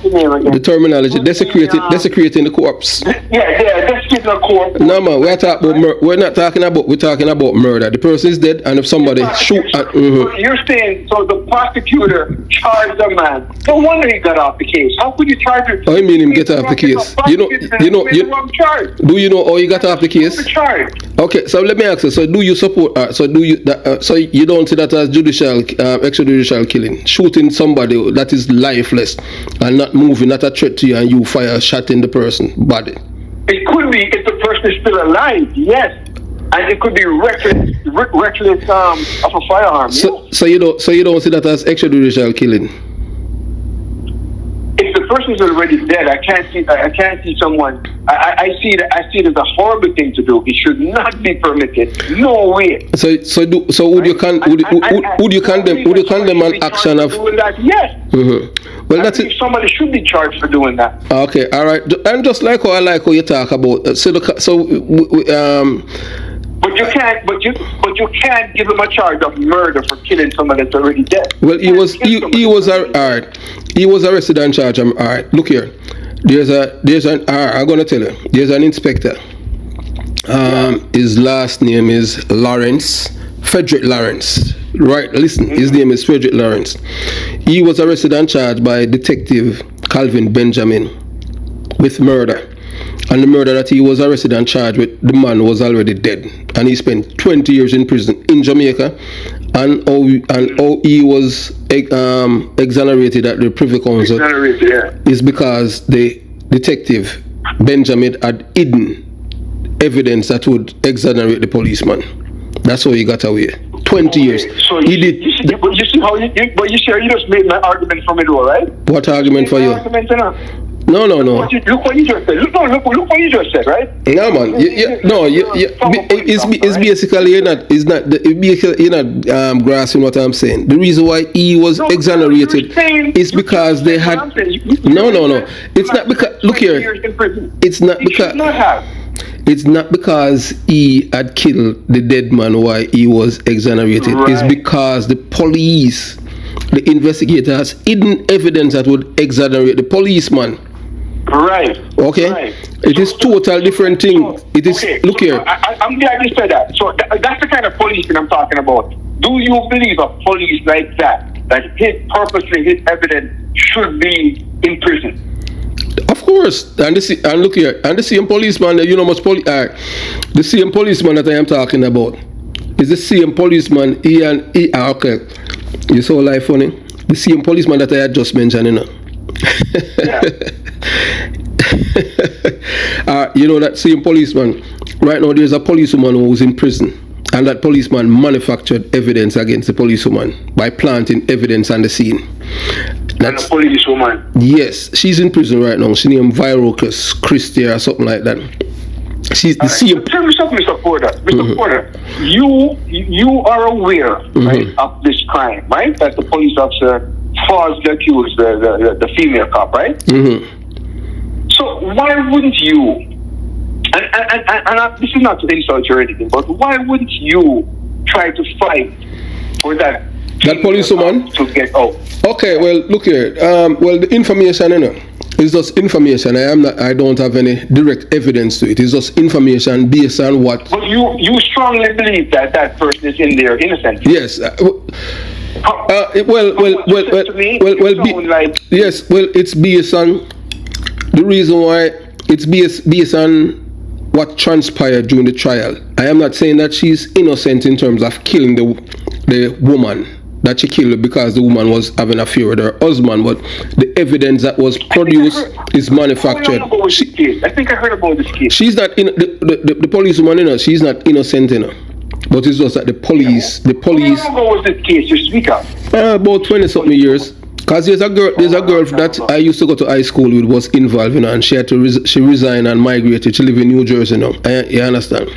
the name again? The terminology, desecrating the corpse. Desecrating a corpse. No man, we're not talking about murder. The person is dead, and if somebody shoot at You're saying so the prosecutor charged the man. No wonder he got off the case. How could you charge him? I mean him get off the case. Do you know how he got off the case? Okay, so let me ask you. So do you support? So you don't see that as extrajudicial killing, shooting somebody that is lifeless and not moving, not a threat to you, and you fire a shot in the person's body? It could be if the person is still alive, yes, and it could be reckless of a firearm. So you don't see that as extrajudicial killing? If the person is already dead, I can't see someone. I see it as a horrible thing to do. It should not be permitted. No way. Would you condemn an action of? Yes. Mm-hmm. Well, that's it. Somebody should be charged for doing that. Okay, all right. And just like how you talk about, But you can't give him a charge of murder for killing someone that's already dead. Well, he was alright. He was arrested and charged. Alright. Look here. I'm gonna tell you. There's an inspector. His last name is Frederick Lawrence. Right. Listen. His name is Frederick Lawrence. He was arrested and charged by Detective Calvin Benjamin with murder. And the murder that he was arrested and charged with, the man was already dead, and he spent 20 years in prison in Jamaica. And he was exonerated at the Privy Council is because the detective Benjamin had hidden evidence that would exonerate the policeman. That's how he got away. 20 years. So he did. You see how you just made my argument from it, all right? What argument for you? No. Look what you just said. Look what you just said, right? No, man. It's basically you're not grasping what I'm saying. The reason why he was exonerated is because they had. No. It's not because. Look here. It's not because he had killed the dead man why he was exonerated. Right. It's because the police, the investigators, hidden evidence that would exonerate the policeman. Right. Okay. Right. It is total different thing. It is. Okay. Look here. I'm glad you said that. So that's the kind of policing I'm talking about. Do you believe a police like that purposely hid evidence should be in prison? Of course. And look here. And the same policeman that the same policeman that I am talking about is the same policeman. Okay. You saw life funny. The same policeman that I had just mentioned, you know. Yeah. That same policeman. Right now, there's a policewoman who's in prison, and that policeman manufactured evidence against the policewoman by planting evidence on the scene. That's a policewoman. Yes, she's in prison right now. She named Virocus Christie or something like that. She's the same. Tell me something, Mr. Porter. Mr. Porter, you are aware, right, of this crime, right? That the police officer falsely accused the female cop, right? Mm-hmm. So why wouldn't you? And this is not to insult you or anything, but why wouldn't you try to fight for that policewoman to get out? Okay, well, look here. The information, it's just information. I don't have any direct evidence to it. It's just information based on what. But you strongly believe that person is in there innocent. Yes. Yes. Well, it's based on the reason why it's based on what transpired during the trial. I am not saying that she's innocent in terms of killing the woman that she killed because the woman was having an affair with her husband, but the evidence that was produced is manufactured. I think I heard about this case. She's not in the policewoman, she's not innocent, but it's just that the police. How long was this case? You speak up. About 20-something years. Because there's a girl that I used to go to high school with was involved, and she had to she resigned and migrated. She live in New Jersey now. You understand?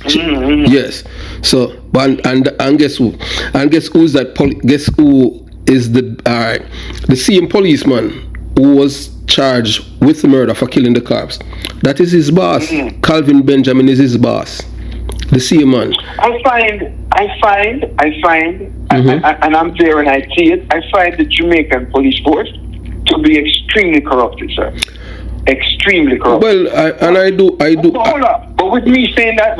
Yes. So, and guess who? And guess who is that? Guess who is the same policeman who was charged with murder for killing the cops? That is his boss. Calvin Benjamin is his boss. The same man. I find, and I'm there and I see it. I find the Jamaican police force to be extremely corrupted, sir. Extremely corrupt. Well, I do. But hold up. But with me saying that,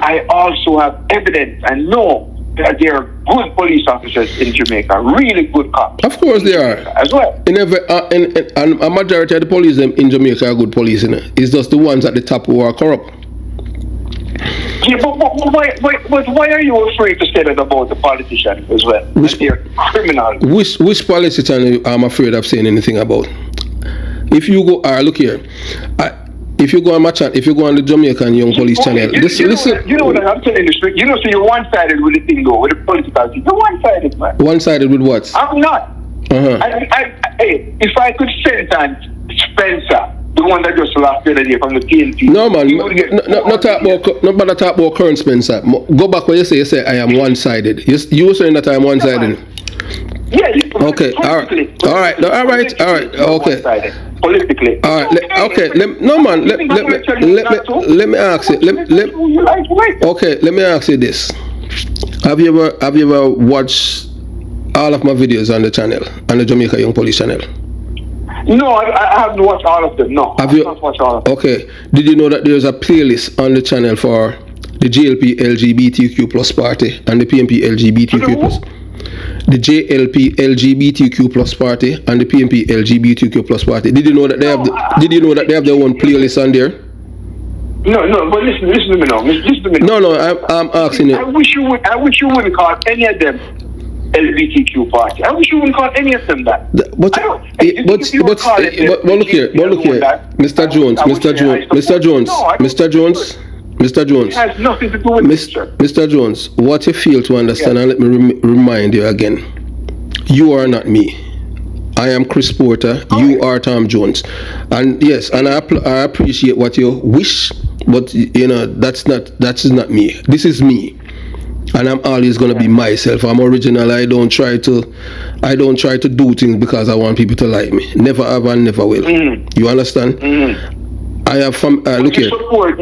I also have evidence and know that there are good police officers in Jamaica, really good cops. Of course they are. As well. In a majority of the police in Jamaica are good police. It's just the ones at the top who are corrupt. Yeah, but why are you afraid to say that about the politicians as well? They're criminals. Which politician I'm afraid of saying anything about? If you go, look here. If you go on my chat, if you go on the Jamaican Young Police channel, listen. You know what I'm telling you, so you're one-sided with the thing, though, with the political thing. You're one-sided, man. One-sided with what? I'm not. Hey, if I could sentence Spencer, the one that just lost the other day from the PNP. No, man. Not talk about current Spencer. Go back where you say I am one-sided. You were saying that I am one-sided. Yeah. Okay. All right. Okay. Politically. All right. Okay. Let me ask you. Okay. Let me ask you this. Have you ever watched all of my videos on the channel, on the Jamaica Young Police channel? No, I haven't watched all of them. No. Have you? Not watched all of them. Okay. Did you know that there's a playlist on the channel for the JLP LGBTQ plus party and the PNP LGBTQ plus? The JLP LGBTQ plus party and the PNP LGBTQ plus party. Did you know that they have? Did you know that they have their own playlist on there? No. But listen to me now. No. I'm asking you. I wish you wouldn't call any of them LGBTQ party. I wish you wouldn't call any of them that. But look here, Mr. Jones. It has nothing to do with Mr. Jones, what you fail to understand, and let me remind you again. You are not me. I am Chris Porter. You are Tom Jones. And yes, and I appreciate what you wish, but that is not me. This is me. And I'm always gonna be myself. I'm original. I don't try to do things because I want people to like me. Never have and never will. You understand? I have look here. What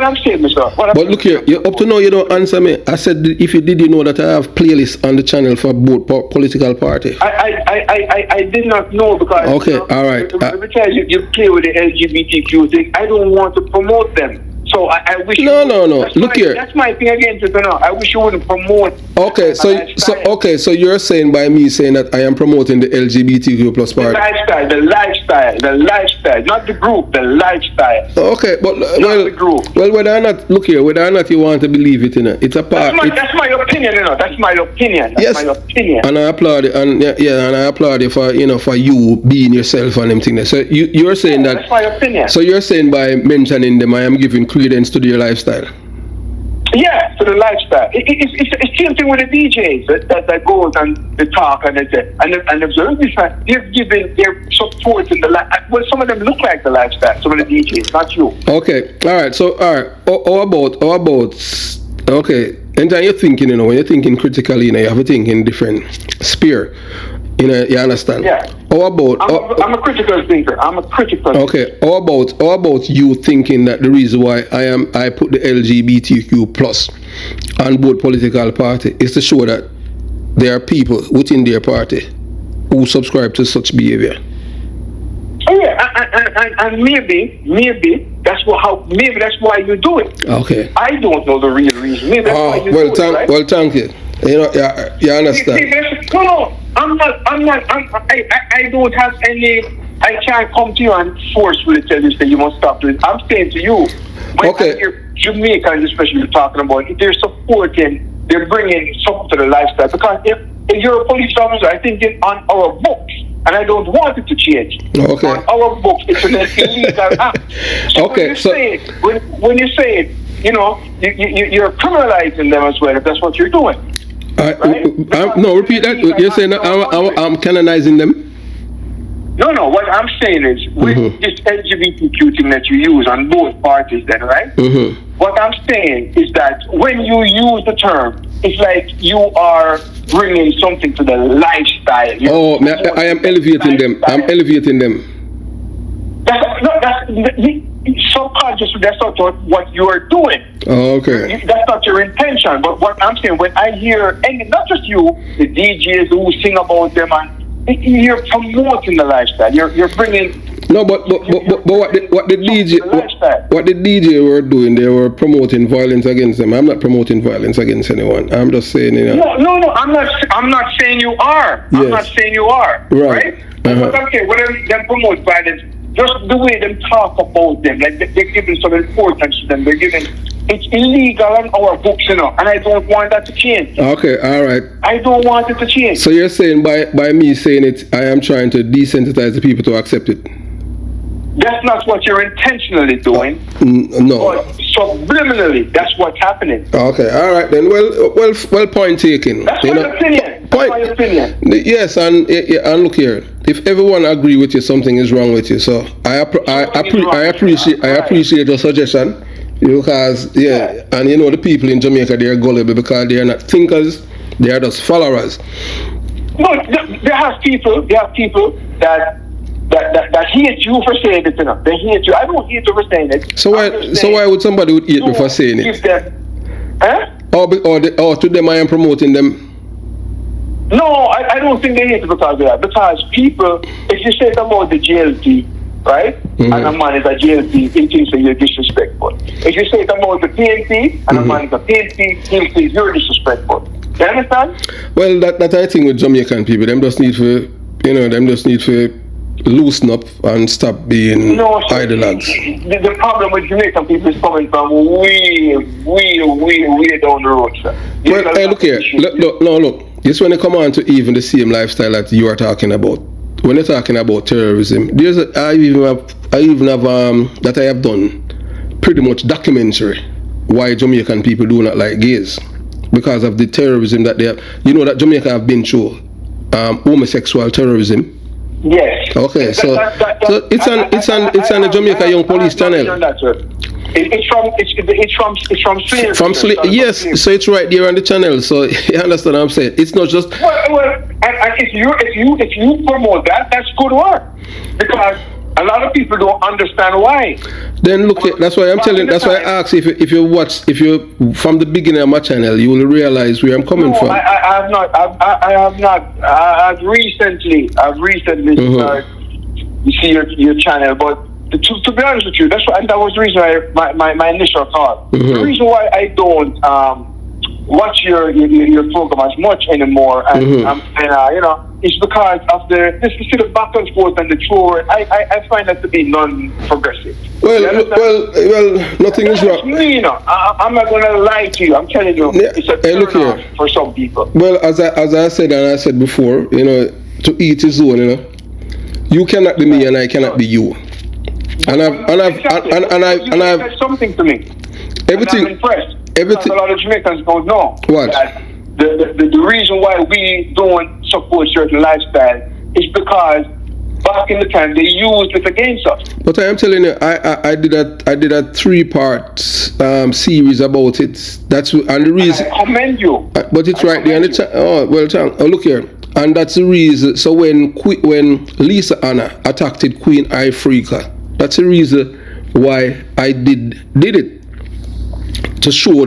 I'm saying, Mr. But look here, up to now you don't answer me. I said if you did, you know that I have playlists on the channel for both political parties. I did not know because all right. Every time you play with the LGBTQ thing, I don't want to promote them. So I wish. No. Look here. That's my thing against it. No, I wish you wouldn't promote. Okay, so you're saying by me saying that I am promoting the LGBTQ plus party. The lifestyle, not the group, the lifestyle. Okay, but the group. Well, whether or not you want to believe it, it's a part. That's my opinion, That's my opinion. Yes. My opinion. And I applaud it, and I applaud you for you being yourself and them things. So you're saying that. That's my opinion. So you're saying by mentioning them, I am giving credence to their lifestyle. Yeah, to the lifestyle. It's the same thing with the DJs that goes and they talk and they say, and they're supporting the lifestyle. Well, some of them look like the lifestyle. Some of the DJs, not you. Okay, all right. So, all right. How about? Okay, anytime you're thinking, when you're thinking critically, you have to think in different sphere. You understand? Yeah. I'm a critical thinker. Okay. How about you thinking that the reason why I put the LGBTQ plus on both political party is to show that there are people within their party who subscribe to such behavior? Oh yeah, and maybe that's why you do it. Okay. I don't know the real reason. Maybe that's why you do it. Right? Well, thank you. You understand? No, I'm not. I don't have any. I can't come to you and forcefully tell you that you must stop doing it. I'm saying to you, when I hear Jamaicans, especially talking about it, they're supporting, they're bringing something to the lifestyle. Because if you're a police officer, I think on our books, and I don't want it to change. Okay. On our books, it's an illegal act. So okay. When you say it, you're criminalizing them as well. If that's what you're doing. Right? No, repeat that. You're saying that I'm canonizing them? No. What I'm saying is, with this LGBTQ thing that you use on both parties then, right? What I'm saying is that when you use the term, it's like you are bringing something to the lifestyle. I am elevating them. I'm elevating them. subconsciously, that's not what you are doing. Oh, okay. That's not your intention. But what I'm saying, when I hear, and not just you, the DJs who sing about them, and you're promoting the lifestyle. You're bringing. No, but what the DJ were doing, they were promoting violence against them. I'm not promoting violence against anyone. I'm just saying, you know. No, I'm not saying you are. Yes. I'm not saying you are. Right? Uh-huh. But okay, whatever them promote violence, just the way them talk about them, like they're giving some importance to them. They're giving. It's illegal on our books, you know, and I don't want that to change. Okay, all right. I don't want it to change. So you're saying by me saying it, I am trying to desensitize the people to accept it? That's not what you're intentionally doing. No. But subliminally, that's what's happening. Okay, all right then. Well, point taken. That's my opinion. That's my opinion. Yes, and look here. If everyone agree with you, something is wrong with you. So I appreciate your suggestion. Because and you know the people in Jamaica, they are gullible because they are not thinkers, they are just followers. No, there are people that hate you for saying it, you know. They hate you. I don't hate you for saying it. So why would somebody would hate me for saying it? Or to them I am promoting them? No, I don't think they hate you because of that. Because people, if you say about the JLP, right? Mm-hmm. And a man is a JLP, he thinks that you're disrespectful. If you say it about the PNP and a man is a PNP, he thinks you're disrespectful. You understand? Well, that I think with Jamaican people, them just need to loosen up and stop being idolags. The problem with Jamaican people is coming from way down the road, sir. Well, hey, look here. Look. This when they come on to even the same lifestyle that you are talking about. When you're talking about terrorism, I even have that I have done pretty much documentary why Jamaican people do not like gays because of the terrorism that they have. You know that Jamaica have been through homosexual terrorism. Yes. Okay, so it's on the Jamaica Young Police channel. It's from slavery. From slavery, yes. So it's right there on the channel. So you understand what I'm saying? It's not just. Well, and if you promote that, that's good work because a lot of people don't understand why. Then look, that's why I'm telling. That's why I asked if you watch from the beginning of my channel, you will realize where I'm coming from. I have not. I've recently started to see your channel, but. To be honest with you, that was the reason my initial thought. Mm-hmm. The reason why I don't watch your program as much anymore, and you know, it's because of the back and forth and the throw. I find that to be non-progressive. Well, nothing is wrong. Me, you know, I'm not going to lie to you. I'm telling you, it's a turn off for some people. Well, as I said and I said before, you know, to each his own. You know, you cannot be me and I cannot be you. And I've said something to me. Everything. I'm impressed. Everything. A lot of Jamaicans don't know. What? That the reason why we don't support certain lifestyle is because back in the time they used it against us. But I am telling you, I did a 3-part series about it. That's and the reason. I commend you. But it's right there on the channel. Oh well, look here. And that's the reason. So when Lisa Anna attacked Queen Ifrica. That's the reason why I did it to show,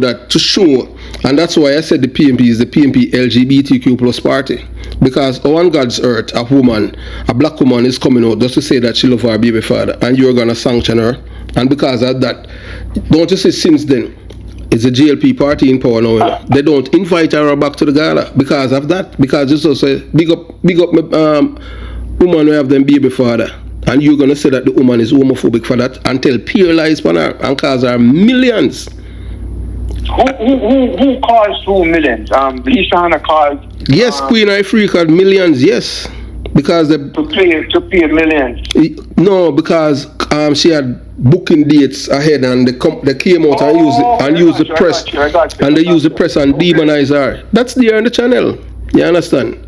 and that's why I said the PNP is the PNP LGBTQ plus party, because on God's earth a black woman is coming out just to say that she loves her baby father, and you're gonna sanction her, and because of that, don't you see since then it's a JLP party in power now. They don't invite her back to the gala because of that, because it's also big up woman who have them baby father. And you're going to say that the woman is homophobic for that and tell pure lies on her and cause her millions. Who caused who millions? Lisa Hanna caused... Yes, Queen Ifrica millions, yes. Because they... To pay millions? No, because she had booking dates ahead and they came out and used the press. And they used the press and demonize her. That's there on the channel. You understand?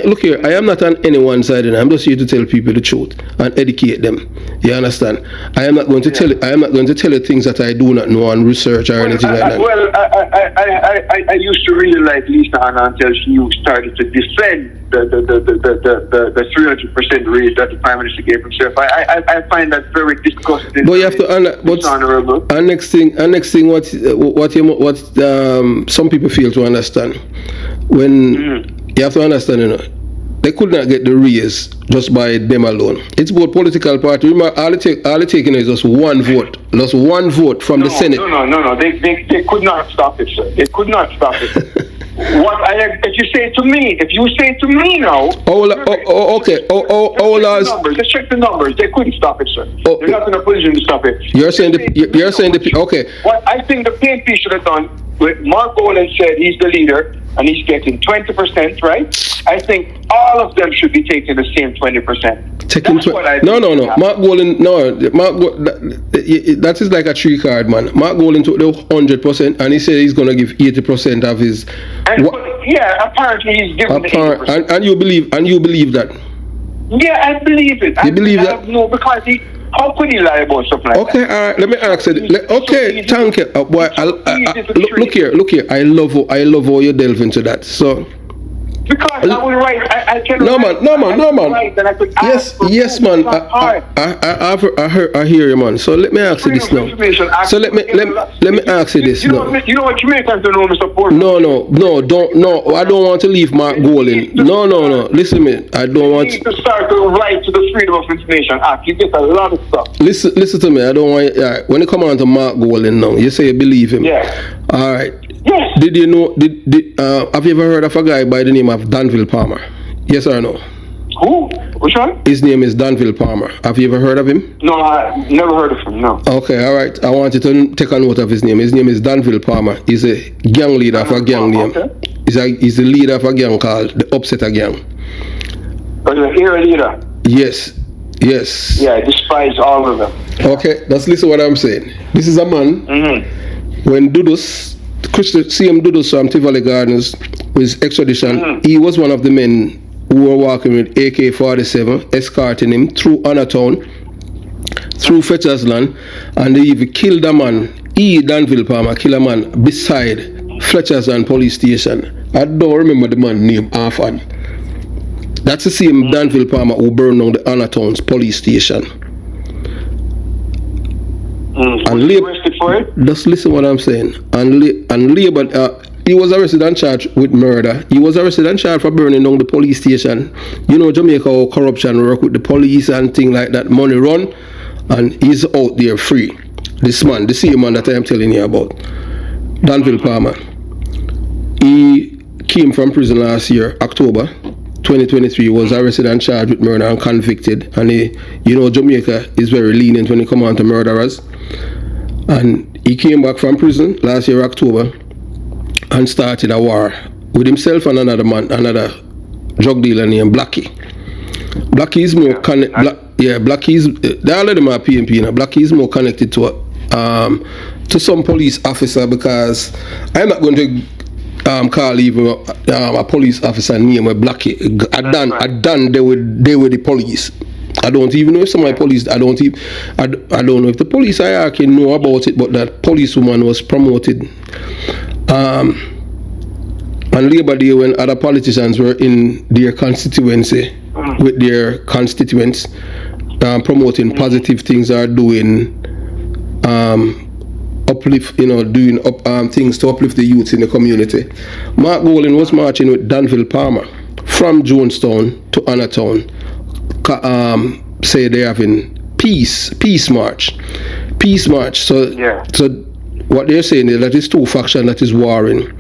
Look here, I am not on anyone's side, and I'm just here to tell people the truth and educate them. You understand? I am not going to tell you. I am not going to tell you things that I do not know and research or anything like that. Well, I used to really like Lisa Anna until she started to defend the 300% raise that the Prime Minister gave himself. I find that very disgusting. But you have to dishonorable. And next thing, what some people fail to understand, when you have to understand, you know, they could not get the raise just by them alone. It's about political party. Remember, all it taking is just one vote from the Senate. No. They could not stop it, sir. They could not stop it. If you say to me now. Okay. Let's check the numbers. They couldn't stop it, sir. They're not in a position to stop it. Okay. What I think the PNP should have done, with Mark Golan said he's the leader and he's getting 20%, right? I think all of them should be taking the same 20%. No. Mark Golan, that is like a 3-card, man. Mark Golan took the 100% and he said he's going to give 80% of his. Apparently he's giving the 80%. And you believe that? Yeah, I believe it. You believe that? No, because how could he lie about something like that? Okay, all right. Let me ask you. Thank you. Look here. I love how you delve into that. So. Because I would write. I can. No man. Yes, man. I hear you, man. So let me ask you this now. So let me ask you this now. You know what Jamaicans don't know, Mr. Porter? No. I don't want to leave Mark Golan. No. Listen to me. I don't want to start to write to the Freedom of Information Act. You get a lot of stuff. Listen to me. I don't want. When you come on to Mark Golan now, you say you believe him. Yeah. All right. Yes. Did you know? Have you ever heard of a guy by the name of Danville Palmer? Yes or no? Who? Which one? His name is Danville Palmer. Have you ever heard of him? No, I never heard of him. No. Okay, all right. I want you to take a note of his name. His name is Danville Palmer. He's a gang leader of a gang name. Okay. He's the leader of a gang called the Upsetter Gang. But the era leader. Yes. Yeah, I despise all of them. Okay, let's listen what I'm saying. This is a man. When Dudus, CM Dudus from Tivoli Gardens, with extradition, he was one of the men who were walking with AK-47, escorting him through Anatown, through Fetcher's Land, and they even killed a man. Danville Palmer killed a man beside Fletcher's Land police station. I don't remember the man's name offhand. That's the same Danville Palmer who burned down the Anatown's police station. And arrested for it? Just listen what I'm saying. And Labour, he was arrested and charged with murder. He was arrested and charged for burning down the police station. You know, Jamaica, how corruption work with the police and things like that. Money run, and he's out there free. This man, the same man that I'm telling you about, Danville Palmer. He came from prison last year, October 2023, was arrested and charged with murder and convicted. And Jamaica is very lenient when it comes on to murderers. And he came back from prison last year, October, and started a war with himself and another drug dealer named Blackie. Blackie is more connected. Blackie is. They all of them are PNP now. Blackie is more connected to some police officer, because I'm not going to call even a police officer name with Blackie. I done they were the police. I don't even know if some of my police. I don't know if the police hierarchy know about it, but that policewoman was promoted. On Labour Day, when other politicians were in their constituency with their constituents, promoting positive things, are doing uplift, doing things to uplift the youths in the community. Mark Golan was marching with Danville Palmer from Jonestown to Anatown. Say they're having peace march. So what they're saying is that it's two factions that is warring.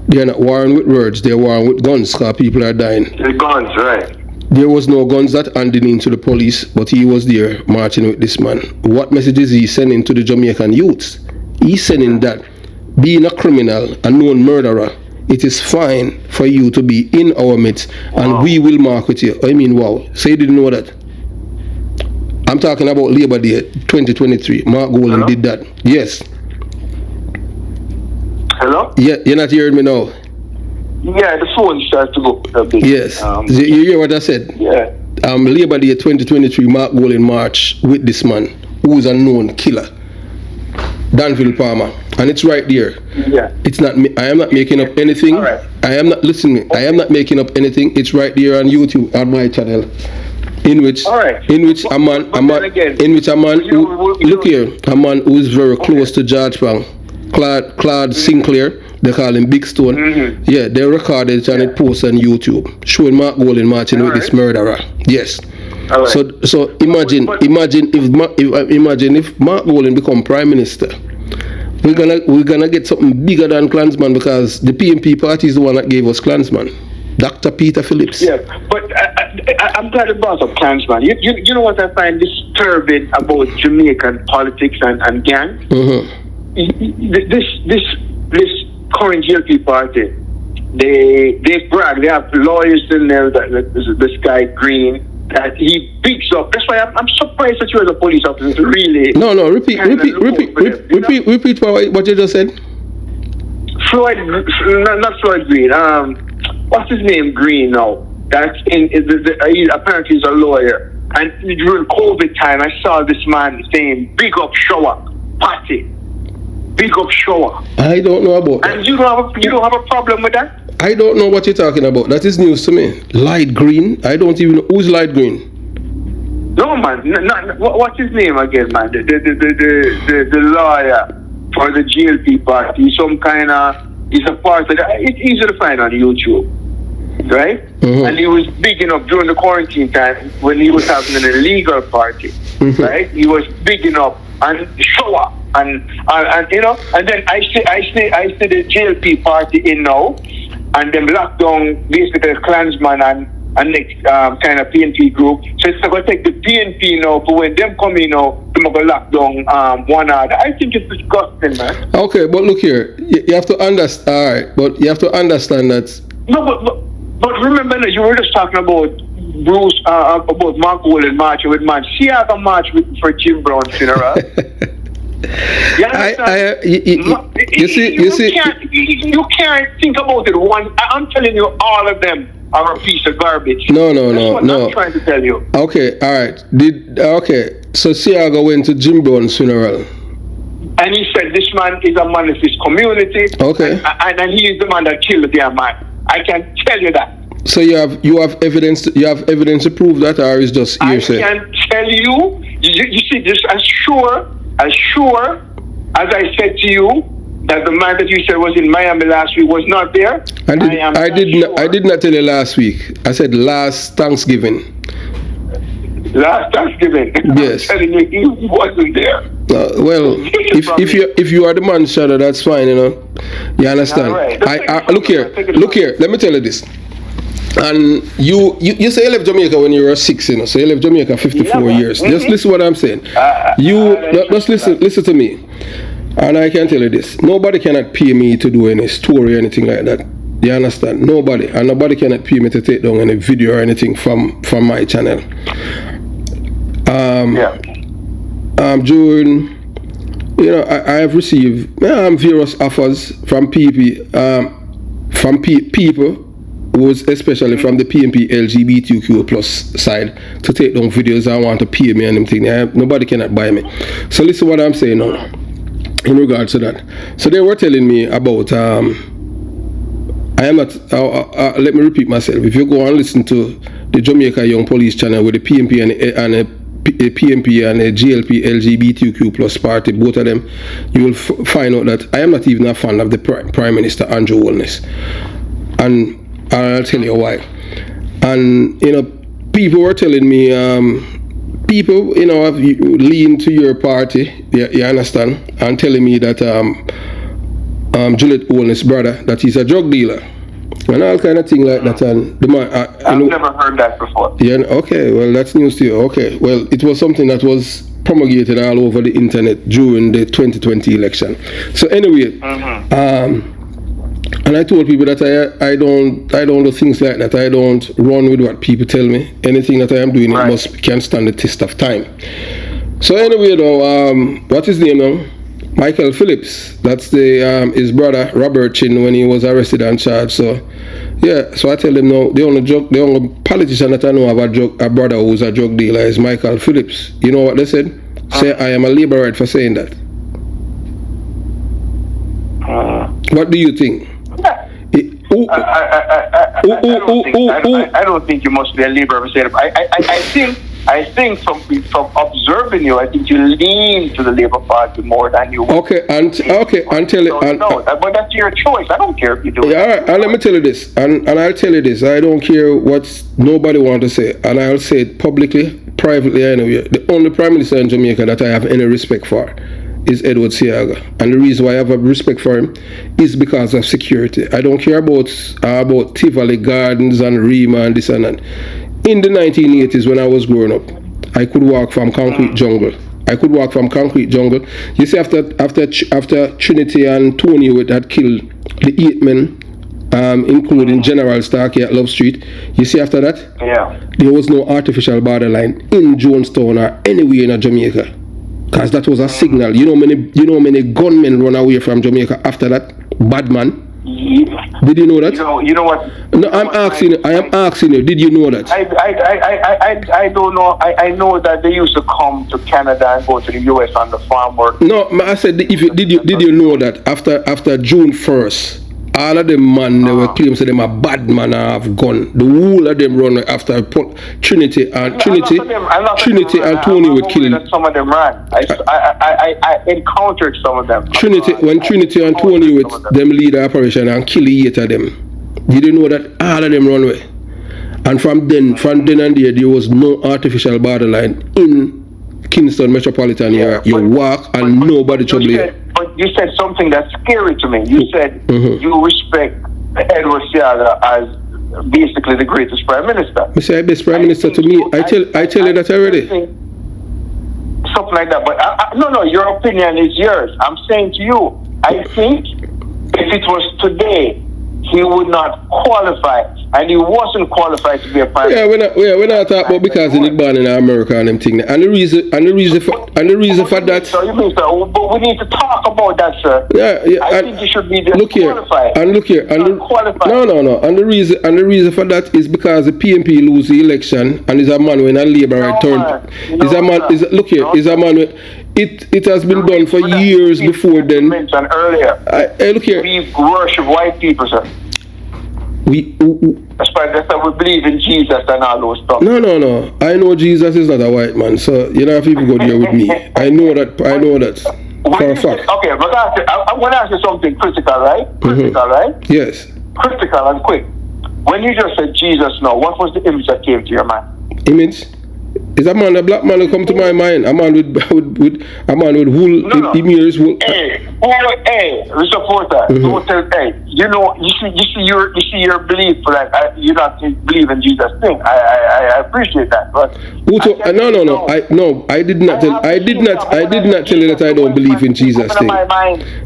They're not warring with words, they're warring with guns, because people are dying. The guns, right? There was no guns that handed into the police, but he was there marching with this man. What message is he sending to the Jamaican youths? He's sending that being a criminal, a known murderer, it is fine for you to be in our midst, and we will mark with you. I mean, wow. So you didn't know that? I'm talking about Labour Day 2023. Mark Golan did that. Yes. Hello? Yeah, you're not hearing me now? Yeah, the phone starts to go a bit. Yes. You hear what I said? Yeah. Labour Day 2023, Mark Golan march with this man, who is a known killer. Danville Palmer, and it's right there. Yeah. It's not. I am not making up anything. All right. I am not listening. I am not making up anything. It's right there on YouTube on my channel. In which a man look here, a man who is very close to George Pang, Claude Sinclair, they call him Big Stone. Yeah, they recorded it and it posted on YouTube, showing Mark Golding marching with this murderer. Yes. Right. So imagine if Mark Golding become Prime Minister, we're gonna get something bigger than Klansman, because the PNP party is the one that gave us Klansman. Dr. Peter Phillips. Yeah, but I'm glad you brought up Klansman. You know what I find disturbing about Jamaican politics and gang? This current GLP party, they brag. They have lawyers in there. This guy Green, that he beats up. That's why I'm surprised that you as a police officer really. No. Repeat what you just said. Not Floyd Green. What's his name? Green now. That's apparently he's a lawyer. And during COVID time, I saw this man saying, "Big up shower party, big up shower." I don't know about that. And you don't have a problem with that? I don't know what you're talking about. That is news to me. Light Green. I don't even know who's Light Green. No man. What's his name again, man? The lawyer for the GLP party. He's a part of that. It's easy to find on YouTube, right? And he was big enough during the quarantine time when he was having an illegal party, right? He was big enough and show up and you know. And then I see the GLP party in now, and them locked down basically the Klansman and next kind of PNP group. So it's going to take the PNP now, but when them come in now, they're going to lock down one other. I think it's disgusting, man. Okay, but look here, you have to understand. All right, but you have to understand that. No, but remember that you were just talking about Bruce about Mark Golding marching with man. See how the march for Jim Brown's funeral. You can't think about it once. I'm telling you, all of them are a piece of garbage. No. I'm trying to tell you. Okay, all right. So Siaga went to Jim Brown's funeral. And he said this man is a man of his community. Okay. And he is the man that killed the man. I can tell you that. So you have evidence to prove that, or is just hearsay? I can tell you. You see, this as sure as I said to you that the man that you said was in Miami last week was not there. I did not tell you last week. I said last Thanksgiving. Last Thanksgiving. Yes. I'm telling you, he wasn't there. Well, if you are the man, Shadow, that's fine. You know, you understand. Right. Look here. Let me tell you this. And you say you left Jamaica when you were 6, you know. So you left Jamaica 54 years. Just listen what I'm saying. Just listen to me. And I can tell you this: nobody cannot pay me to do any story or anything like that. You understand? Nobody, and nobody cannot pay me to take down any video or anything from my channel. During, you know, I have received various offers from people, was especially from the PNP LGBTQ plus side, to take down videos. I want to pay me and everything. Nobody cannot buy me. So listen what I'm saying now in regards to that. So they were telling me about I am not let me repeat myself. If you go and listen to the Jamaica Young Police channel with the PNP and the PNP and the GLP LGBTQ plus party, both of them, you will find out that I am not even a fan of the Prime Minister Andrew Holness, and I'll tell you why. And you know, people were telling me, people, you know, have leaned to your party, you understand, and telling me that Juliet Holness' brother, that he's a drug dealer, and all kind of thing like that. And the man, I've never heard that before. Yeah. Okay. Well, that's news to you. Okay. Well, it was something that was promulgated all over the internet during the 2020 election. So anyway, and I told people that I don't do things like that. I don't run with what people tell me. Anything that I am doing, it can stand the test of time. So anyway, though, what is his name now? Michael Phillips. That's his brother Robert Chin when he was arrested and charged. So yeah, so I tell them now, the only politician that I know of a brother who's a drug dealer is Michael Phillips. You know what they said? Say I am a labor right for saying that. What do you think? Yeah. I don't think you must be a Labour representative. I think from observing you, I think you lean to the Labour Party more than you. Okay, until it. But that's your choice. I don't care if you do it. All right, and let me tell you this, and I'll tell you this. I don't care what nobody want to say, and I'll say it publicly, privately, anyway. The only Prime Minister in Jamaica that I have any respect for is Edward Seaga, and the reason why I have a respect for him is because of security. I don't care about Tivoli Gardens and Rima and this and that. In the 1980s, when I was growing up, I could walk from concrete jungle. You see, after Trinity and Tony had killed the 8 men, including General Starkey at Love Street. You see, after that, there was no artificial borderline in Jonestown or anywhere in Jamaica. Because that was a signal. You know many gunmen run away from Jamaica after that? Bad man. Yeah. Did you know that? You know what? No, I am asking you. Did you know that? I don't know. I know that they used to come to Canada and go to the US on the farm work. No, I said, did you know that after June 1st, all of them man they were claiming them a bad man and have gun. The whole of them run after Trinity and Tony were killed. Some of them ran. I encountered some of them. When Trinity and Tony with them lead the operation and kill 8 of them. Did you know that all of them run away? And from then and there was no artificial borderline in Kingston metropolitan area. You walk and nobody trouble you. But you said something that's scary to me. You said you respect Edward Seaga as basically the greatest Prime Minister. I say best Prime Minister to me. I tell you that already. Something like that. But no, your opinion is yours. I'm saying to you, I think if it was today, he would not qualify, and he wasn't qualified to be a prime minister. We're not talking about because he was born in America and them thing. And the reason for that. So you mean, sir, but we need to talk about that, sir. Yeah. I think he should be qualified. Look here. No. And the reason for that is because the PNP lose the election, and is a man when a Labour returned. Is a man when. It has been done for years before then. And earlier. Look here. We worship white people, sir. That's why we believe in Jesus and all those stuff. No. I know Jesus is not a white man, so you don't have to go there with me. I know that for a fact. Okay, but I'm going to ask you something critical, right? Critical, right? Yes. Critical and quick. When you just said Jesus now, what was the image that came to your mind? Image? Is a black man who come to my mind? A man with wool ears. Hey, reporter. Don't tell. Hey, you see your belief for that. You not believe in Jesus thing. I appreciate that, but I did not tell you that I don't believe in Jesus thing.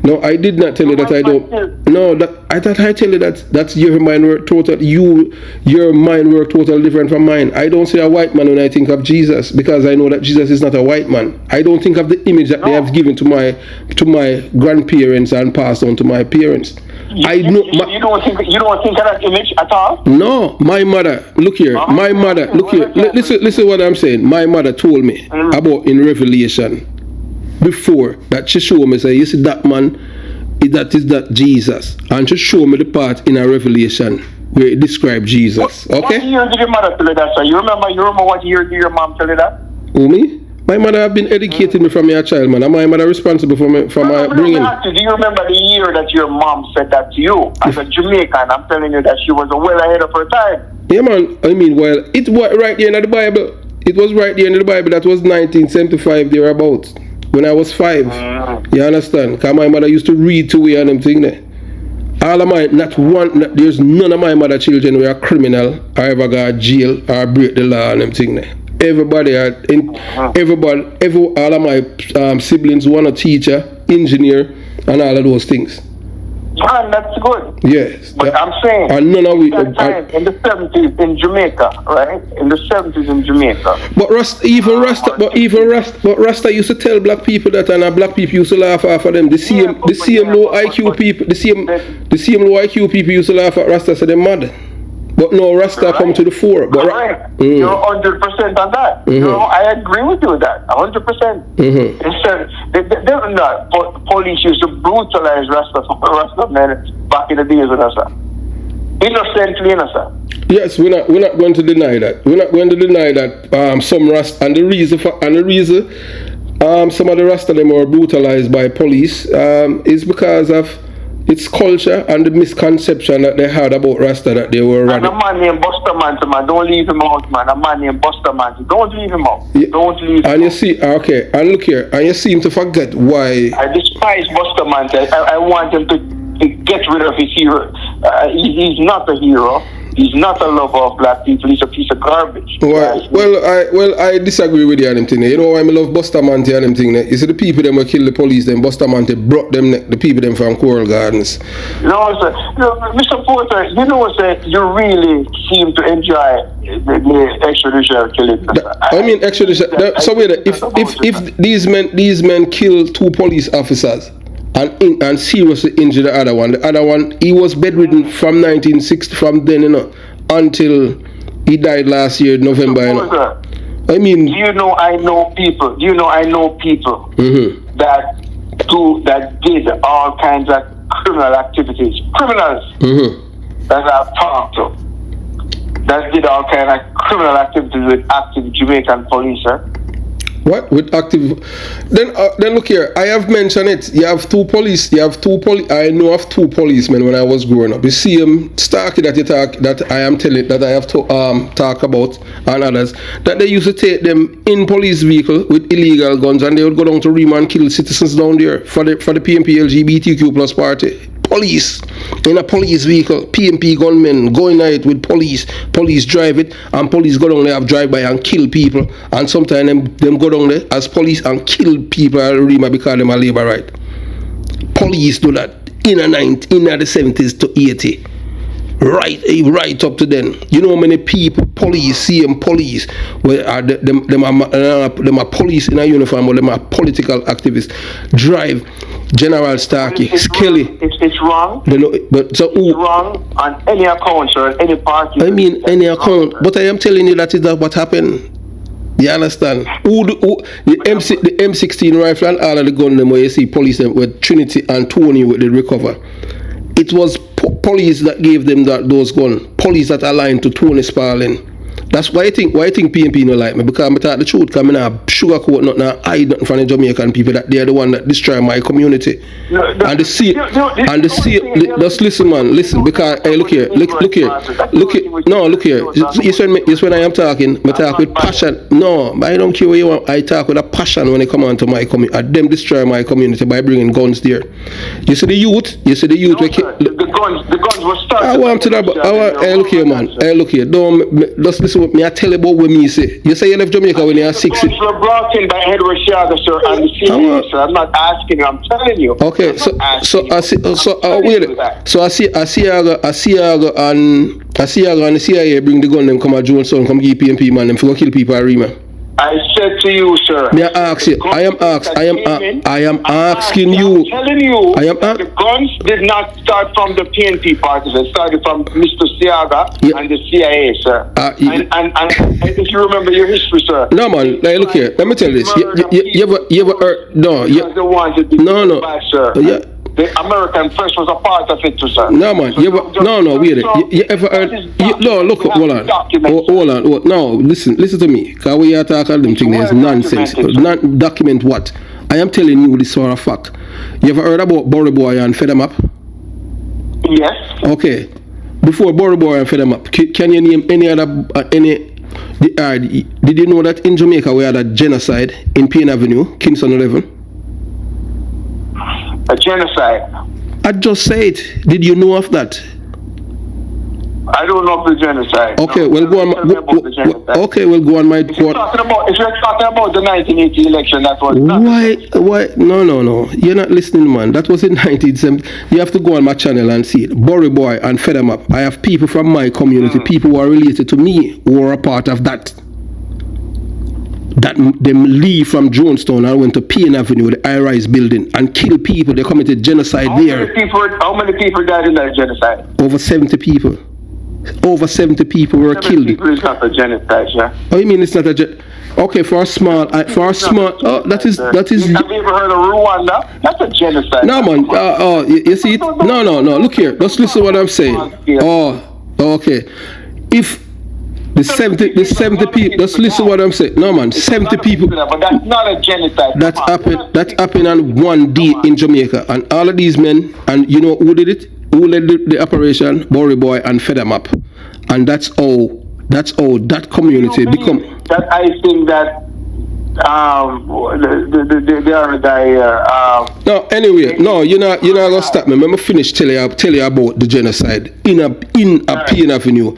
No, I did not tell you that I don't. No, I thought I tell you that's your mind work total. Your mind work totally different from mine. I don't say a white man when I think of Jesus, because I know that Jesus is not a white man. I don't think of the image that they have given to my grandparents and passed on to my parents. You don't think of that image at all? No, my mother. Look here. Listen what I'm saying. My mother told me about in Revelation before that she showed me, say, you see that man, that is that Jesus, and she showed me the part in a Revelation where it described Jesus. Okay. What year did your mother tell you that, sir? You remember what year did your mom tell you that? Who, me? My mother have been educating me from a child, man. And my mother responsible for my bringing. Do you remember the year that your mom said that to you? As a Jamaican, I'm telling you that she was well ahead of her time. Yeah, man. I mean, well, it was right there in the Bible. It was right there in the Bible. That was 1975 thereabouts, when I was 5. You understand? Because my mother used to read to me and them thing there. All of my, there's none of my mother children who are criminal or ever go to jail or break the law and them thing there. Everybody, all of my siblings, one a teacher, engineer, and all of those things. Man, that's good. Yes. But I'm saying, and none of in the 70s in Jamaica, right? In the 70s in Jamaica. But Rasta used to tell black people that, and black people used to laugh off of them. The same low IQ people, the same low IQ people used to laugh at Rasta, so they're mad. But no, Rasta come to the fore. But you're 100% on that. I agree with you with that. 100%. Instead, police used to brutalize Rasta men back in the days with us, sir. Innocently, sir. Yes, we're not going to deny that. We're not going to deny that some Rasta and the reason some of the Rasta them were brutalized by police is because of its culture and the misconception that they had about Rasta, that they were radical. And a man named Bustamante, man, don't leave him out, man. A man named Bustamante, don't leave him out. Yeah. Don't leave him out. And you see, okay, and look here, and you seem to forget why. I despise Bustamante. I want him to get rid of his hero. He's not a hero. He's not a lover of black people. He's a piece of garbage. Well, I disagree with you on them thing. You know why I love Bustamante and them thing? You see the people them who kill the police, then Bustamante brought them the people them from Coral Gardens. No, sir. No, Mr. Porter, you know, sir, you really seem to enjoy the extrajudicial killing. I mean extrajudicial. So wait, if these men kill 2 police officers and seriously injured the other one, he was bedridden from 1960, from then, you know, until he died last year, November. You know. I mean, I know people that did all kinds of criminal activities. Criminals that I've talked to that did all kinds of criminal activities with active Jamaican police, sir. What with active? Then look here. I have mentioned it. You have 2 police. I know of 2 policemen when I was growing up. You see them Starkey that I am telling that I have to talk about, and others that they used to take them in police vehicle with illegal guns, and they would go down to Rima and kill citizens down there for the PMP LGBTQ plus party. Police in a police vehicle, PMP gunmen going at it with police drive it, and police go down there, have drive-by and kill people, and sometimes them go down there as police and kill people at Rima because them are labor right. Police do that in the 70s to 80. Right up to then. You know how many people, police, CM police, where are them are police in a uniform, or them are political activists, drive General Starkey, Skelly. It's wrong. It's wrong on any account, sir, any party. I mean, any account. But I am telling you that is what happened. You understand? The M16 rifle and all of the gun them where you see police them with Trinity and Tony with the recover. It was police that gave them those guns. Police that aligned to Tony Sparling. That's why I think PMP don't like me, because I talk the truth, because I don't sugarcoat nothing, I hide nothing from the Jamaican people, that they're the one that destroy my community. Just listen, man, listen, because hey, look here. It's when I am talking, I talk with passion. No, I don't care what you want. I talk with a passion when they come onto my community. Them destroy my community by bringing guns there. You see the youth. The guns were started. Hey, look here, man. Hey, look here. Don't just listen with me. I tell you about what me say. You say you left Jamaica when you were 6. The guns were brought in by Edward Shaga, sir, and the CIA, sir. I'm not asking you. I'm telling you. Okay, so I see and the CIA bring the gun them come at Johnson, come give PMP man them for kill people at Rima. I said to you, sir. May I ask you? I am asking you. I'm telling you that the guns did not start from the PNP parties. It started from Mr. Siaga and the CIA, sir. And if you remember your history, sir. No, man. Like, look here. Let me tell you this. You ever heard? No. Back, sir. Yeah. The American press was a part of it too, sir. No, man. Wait. You ever heard? Hold on. No, listen to me. Because we are talking them things, there's nonsense. Document what? I am telling you this for a fact. You ever heard about Borrow Boy and Fed 'em Up? Yes. Okay. Before Borrow Boy and Fed 'em Up, can you name any other did you know that in Jamaica we had a genocide in Payne Avenue, Kingston 11? A genocide. I just said, did you know of that? I don't know of the genocide. Okay, well go on. Go on. If you're talking about the 1980 election, that was. Why? No. You're not listening, man. That was in 1970. You have to go on my channel and see it. Borrow Boy and Fed 'em Up. I have people from my community, people who are related to me, who are a part of that. That them leave from Jonestown and went to Payne Avenue, the high-rise building, and killed people. They committed genocide there. How many people died in that genocide? Over 70 people. Over 70 people were killed. People is not a genocide, yeah. Oh, you mean it's not a genocide? Okay, for a small, that is. Have you ever heard of Rwanda? That's a genocide. No, man. You see it? No. Look here. Just listen to what I'm saying. Oh, okay. If the 70 people, just listen to what I'm saying. No, man. 70 people. But that's not a genocide. That happened on one day in Jamaica, and all of these men, and you know who did it? Who led the operation? Bory Boy and fed them up, and that's how that community become. That I think that the other guy here. No, anyway, no, you're not gonna stop me. Let me finish tell you about the genocide in a Payne Avenue.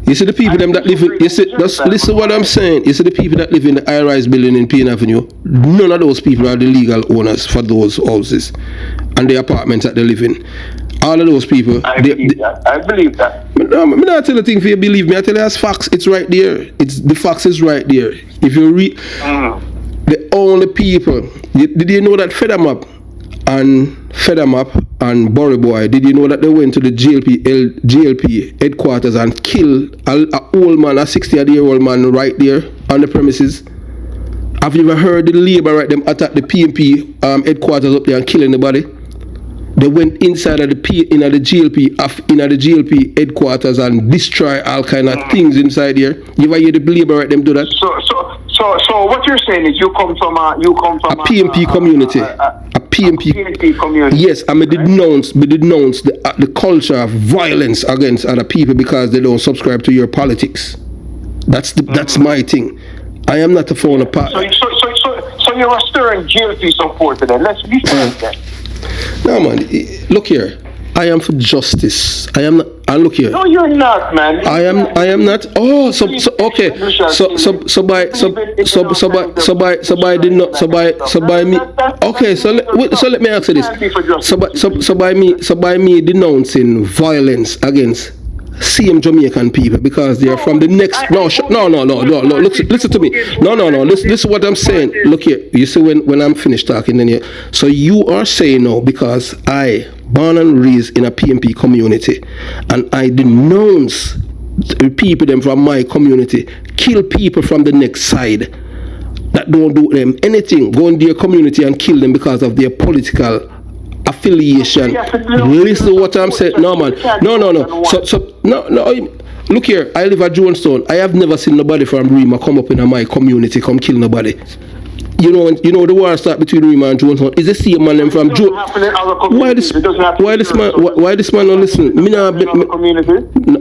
You see the people them that live in. You see, just listen what I'm saying. You see the people that live in the high-rise building in Payne Avenue. None of those people are the legal owners for those houses and the apartments that they live in. All of those people. I believe that. No, I'm not telling you thing for you believe me. I tell you as facts. It's right there. The facts is right there. If you read, the only people. Did you know that Fed 'em up and Bory Boy? Did you know that they went to the GLP headquarters and killed a old man, a 60-year-old man, right there on the premises? Have you ever heard the labor right them attack the PMP headquarters up there and killing the body? They went inside of the GLP headquarters and destroy all kind of things inside here. You ever hear the labor right them do that? So what you're saying is you come from a PMP community. A PMP community. Yes, I mean denounce the culture of violence against other people because they don't subscribe to your politics. That's my thing. I am not a phone apart. So you're a stirring GLP supporter then. Let's be frank then. No, man. Look here. I am for justice. I am not. And look here. No, you're not, man. I am not. Oh, so okay. So by me. Okay, so let me answer this. So by me denouncing violence against same Jamaican people because they are from the next. No. Listen to me. No. Listen to what I'm saying. Look here. You see when I'm finished talking, then you. So you are saying no because I born and raised in a PMP community, and I denounce the people them from my community, kill people from the next side that don't do them anything, go in their community and kill them because of their political affiliation. Listen to what I'm saying. No, man. No. No. Look here. I live at Jonestown. I have never seen nobody from Rima come up in my community, come kill nobody. You know the war start between Rima and Jonestown. Is the same man them from Joe? Why this man not listen?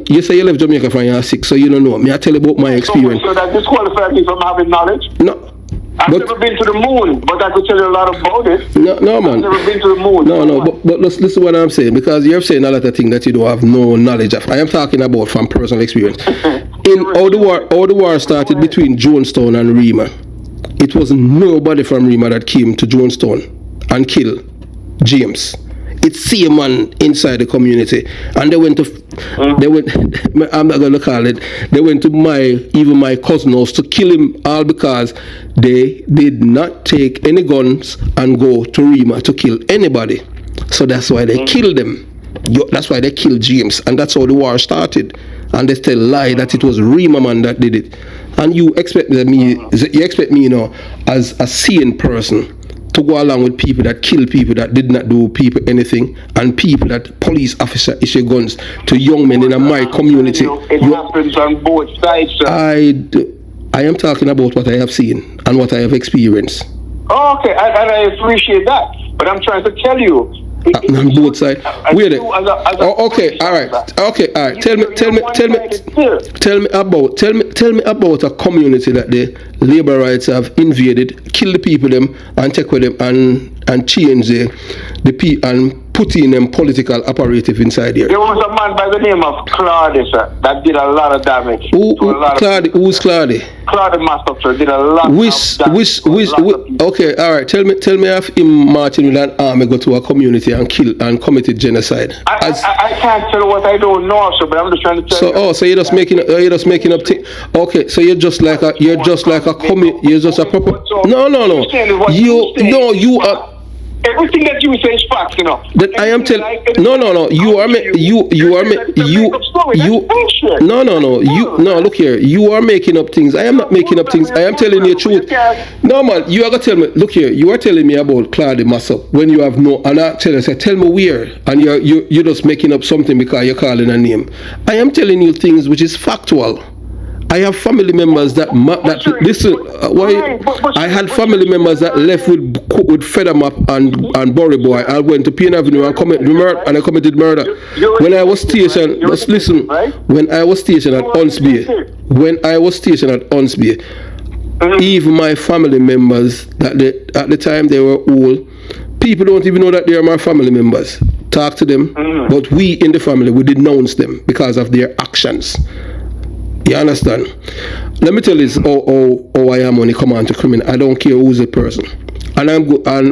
You say you left Jamaica from you're 6, so you don't know. Me I tell you about my experience. So that disqualifies me from having knowledge? No. I've never been to the moon, but I could tell you a lot about it. No, man. I've never been to the moon. No, but listen to what I'm saying, because you're saying a lot of things that you don't have no knowledge of. I am talking about from personal experience. In how the war started between Jonestown and Rima, it was nobody from Rima that came to Jonestown and killed James. It's same man inside the community, and they went. I'm not gonna call it. They went to my cousin house to kill him, all because they did not take any guns and go to Rima to kill anybody. So that's why they killed them. That's why they killed James, and that's how the war started. And they still lie that it was Rima man that did it. And you expect me, as a sane person, to go along with people that kill people that did not do people anything, and people that police officer issue guns to young men in my community. It happens on both sides, sir. I am talking about what I have seen and what I have experienced. Oh, okay, and I appreciate that, but I'm trying to tell you. On both sides. Wait a okay, all right. Tell me about a community that the labor rights have invaded, kill the people them, and take with them and change the and put in them political operative inside here. There was a man by the name of Claude, sir, that did a lot of damage. Who's Claude? Claude Master did a lot of damage. Okay, all right. Tell me if Martin with an army go to a community and kill and committed genocide. I can't tell what I don't know, sir, but I'm just trying to tell you. So you're just making up things. Okay, so you're just like a proper. No. You are. Everything that you say is facts, you know. That I am telling. No. You are Look here. You are making up things. I am not making up things. I am telling you the truth. No, man. You are gonna tell me. Look here. You are telling me about Claude Massop when you have no. And I tell you, tell me where. And you're just making up something because you're calling a name. I am telling you things which is factual. I have family members that listen. I had family members that left with Feathermap and Borry Boy. I went to Payne Avenue and I committed murder. When I was stationed, just listen. When I was stationed at Onsby, even my family members at the time they were old, people don't even know that they are my family members. Talk to them, but we in the family we denounce them because of their actions. You understand? Let me tell you how I am when it comes on to criminal. I don't care who's the person. And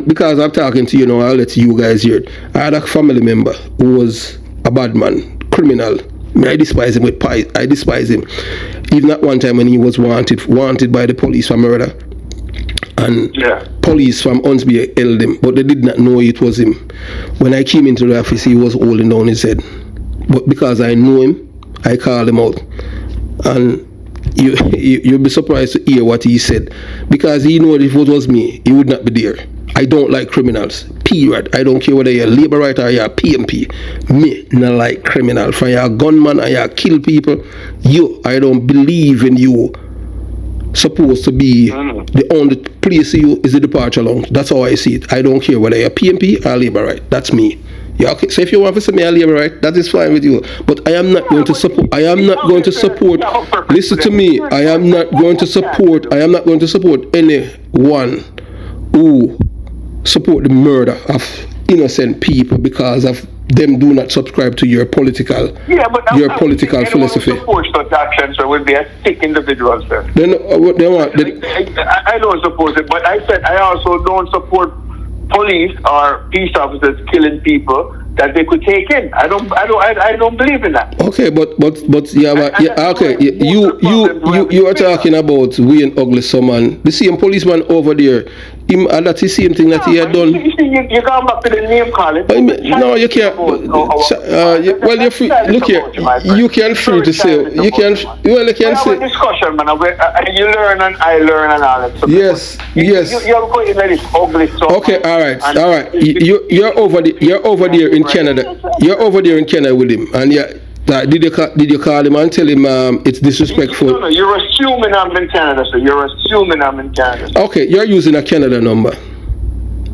because I'm talking to you now, I'll let you guys hear it. I had a family member who was a bad man, criminal. I despise him I despise him. Even at one time when he was wanted by the police for murder. And police from Onsby held him, but they did not know it was him. When I came into the office, he was holding down his head. But because I knew him, I called him out. And you'll be surprised to hear what he said, because he knew if it was me, he would not be there. I don't like criminals, period. I don't care whether you're a labor right or you're a PMP. Me not like criminal. For you're a gunman and you kill people, I don't believe in you. Supposed to be the only place you is the departure lounge. That's how I see it. I don't care whether you're PMP or labor right. That's me. Yeah, okay. So if you want to say me a labor right, that is fine with you. But I am not going to support. Listen to me. I am not going to support anyone who support the murder of innocent people because of them do not subscribe to your political philosophy. Support such actions, so would be a sick individual, sir. I don't support it, but I said I also don't support police or peace officers killing people that they could take in. I don't believe in that. Okay, you are talking about Wayne Ugly Summon, the same policeman over there. That's the same thing that he had done. You come back to the name calling. No, you can't. Well, you're free. Look here. You can free to say. You can. Well, you can say. Discussion, man. You learn and I learn and all that. Yes. You're going to this ugly stuff. Okay. All right. You're over there in Canada. You're over there in Canada with him, and did you call him and tell him it's disrespectful? No, you're assuming I'm in Canada, so you're assuming I'm in Canada. Okay, you're using a Canada number.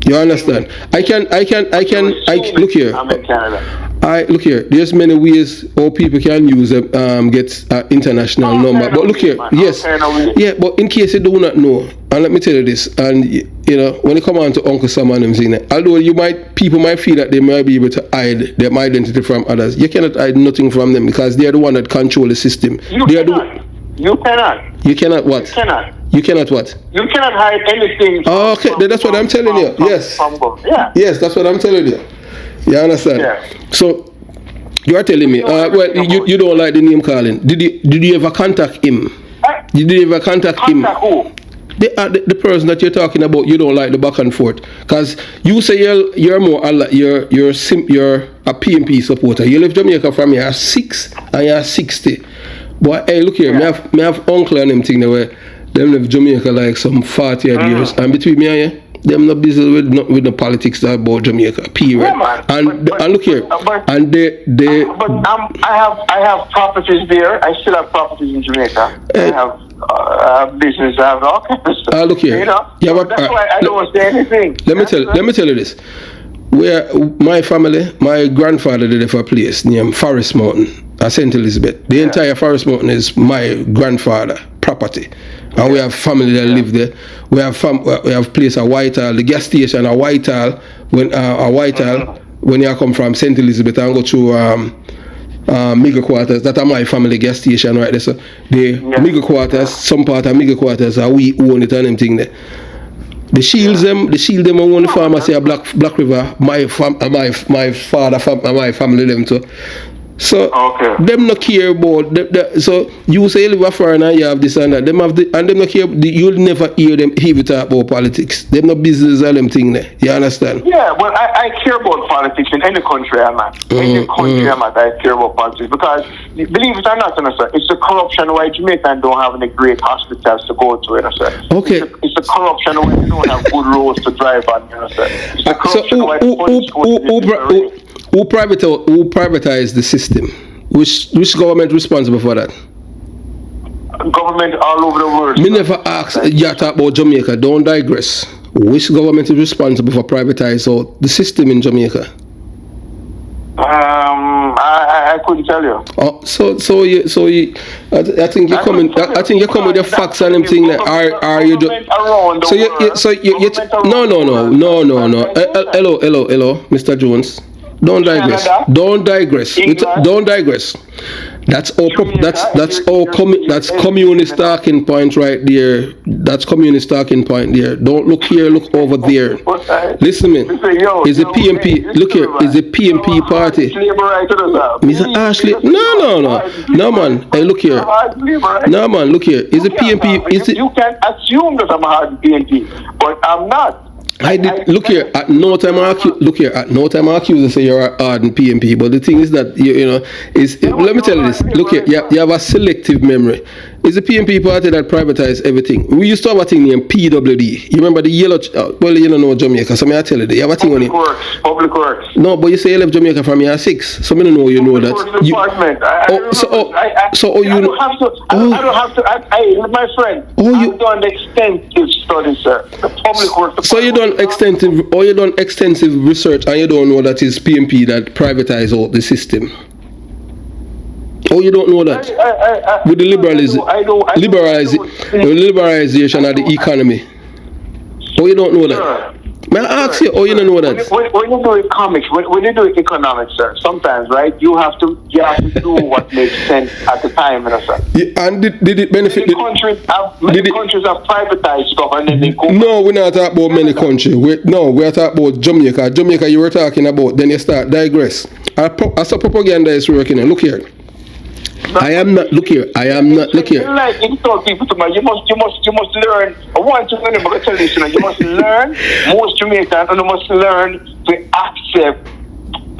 You understand? I can look here. I'm in Canada. Look here. There's many ways how people can use get an international number. But look here. Yes. Yeah, but in case you do not know, and let me tell you this, and when it comes on to Uncle Sam and them saying that, although people might feel that they might be able to hide their identity from others, you cannot hide nothing from them because they are the one that control the system. You cannot. You cannot what? You cannot what? You cannot hide anything. Oh, okay, that's what I'm telling you. Yes. Yes, that's what I'm telling you. You understand? Yeah. So you are telling me, you don't like the name calling. Did you ever contact him? Did you ever contact him? Who? The person that you're talking about, you don't like the back and forth, because you say you're a PMP supporter. You left Jamaica from you're 6 and you're 60. But hey, look here, me have uncle and them thing that were them left Jamaica like some 40 years, and between me and you, them not busy with the politics that about Jamaica. Period. Yeah, and look here, and I have properties there. I still have properties in Jamaica. I have business. I have all kinds of stuff. Look here. That's why I don't say anything. Let me tell you this. Where my family, my grandfather did have a place named Forest Mountain at St. Elizabeth. The entire Forest Mountain is my grandfather property. And we have family that live there. We have place at Whitehall, the gas station at Whitehall. When you come from St. Elizabeth and go through Mega Quarters, that are my family gas station right there. So the Mega Quarters, some part of Mega Quarters are we own it and them thing there. The shields them own the pharmacy at Black River. My father, my family them too. So Okay. them not care about so you say you live a foreigner, you have this and that. Them have and them not care. You'll never hear them even talk about politics. Them no business all them thing there. You understand? Yeah, well, I care about politics in any country I'm at. Any country I'm at, I care about politics because, believe it or not, sir, it's the corruption why Jamaican don't have any great hospitals to go to, sir. Okay. It's the corruption why we don't have good roads to drive on, sir. It's the corruption why who privatized the system? Which government responsible for that? Government all over the world. Me never ask you talk about Jamaica. Don't digress. Which government is responsible for privatizing the system in Jamaica? I couldn't tell you. Oh, I think you're coming. I think you're coming with the facts and them thing. Are you? No. Hello, Mr. Jones. Don't digress. Canada? Don't digress. Don't digress. That's communist talking point right there. That's communist talking point there. Don't look here, look over there. Listen to me. Is the PMP? Look here. Is the PMP party? Mr. Ashley? No, man. Hey, look here. No, man. Look here. Is the PMP? You can assume that I'm a hard PMP, but I'm not. I did look here. At no time I accuse you say you're a ardent PMP. But the thing is that let me tell you this. Look here, you have a selective memory. It's the PMP party that privatized everything. We used to have a thing named PWD. You remember the yellow? Well, you don't know Jamaica, so I tell you, you have a thing on it. Public Works. No, but you say you left Jamaica from year 6, so I don't know you know that. I don't have to. My friend. I've done extensive studies, sir. The Public Works. So you done extensive research, and you don't know that it's PMP that privatized all the system. Oh, you don't know that? With the liberalization of the economy. Oh, you don't know that? May I ask you, oh, you don't know that? When you do economics, when you do economics, sir, sometimes, right, you have to do what makes sense at the time, sir. Yeah, and did it benefit? Many countries have privatized stuff, and then they go. No, we're not talking about many countries. We're talking about Jamaica. Jamaica, you were talking about. Then you start digress. As a propaganda is working. Look here. I am not. Look here. Like insult people to me. You must learn. I want to learn about television. You must learn. Most Jamaicans, and you must learn to accept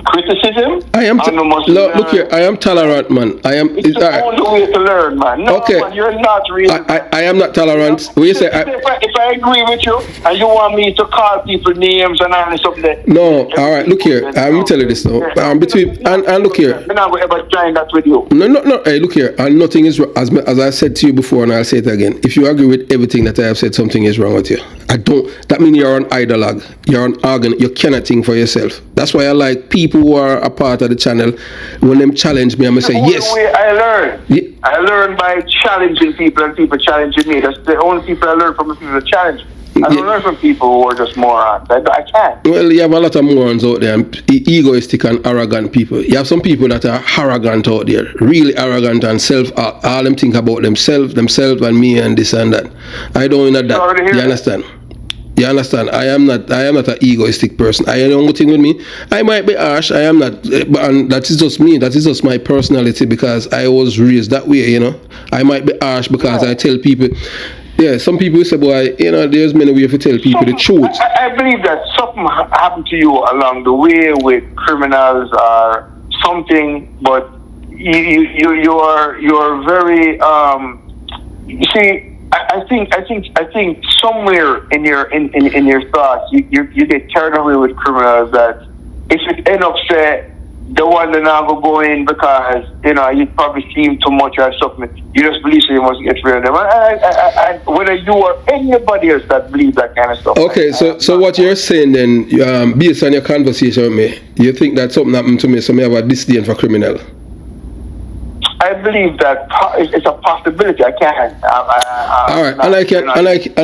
criticism. Look here. I am tolerant, man. It's the only way to learn, man. No, okay. Man, you're not really. I am not tolerant. What you say? If I agree with you and you want me to call people names and all this stuff there. No, all right. Look here. I'm gonna tell you this now. Between and look here. I'm not ever trying that with you. No. Hey, look here. And nothing is wrong. As I said to you before, and I'll say it again. If you agree with everything that I have said, something is wrong with you. I don't. That means you're an ideologue. You're an organ. You cannot think for yourself. That's why I like people who are a part of the channel. When them challenge me, I'm gonna say yes. The way I learn. Yeah. I learn by challenging people and people challenging me. That's the only people I learn from is people that challenge. I don't learn from people who are just morons. I can't. Well, you have a lot of morons out there, and egoistic and arrogant people. You have some people that are arrogant out there, really arrogant and all them think about themselves and me and this and that. I don't know that. You understand? You understand? I am not an egoistic person. I know one thing with me. I might be harsh. I am not, and that is just me. That is just my personality because I was raised that way. You know, I might be harsh because I tell people. Yeah, some people say, boy, there's many ways to tell people the truth. I believe that something happened to you along the way with criminals or something, but you're very you see. I think somewhere in your thoughts you get carried away with criminals that if it end up say the one that now go in because you probably see him too much or something, you just believe so you must get rid of them. I whether you or anybody else that believes that kind of stuff. Okay, so what you're saying then, based on your conversation with me, you think that something happened to me, so I have a disdain for criminal? I believe that it's a possibility. I can't. All right, and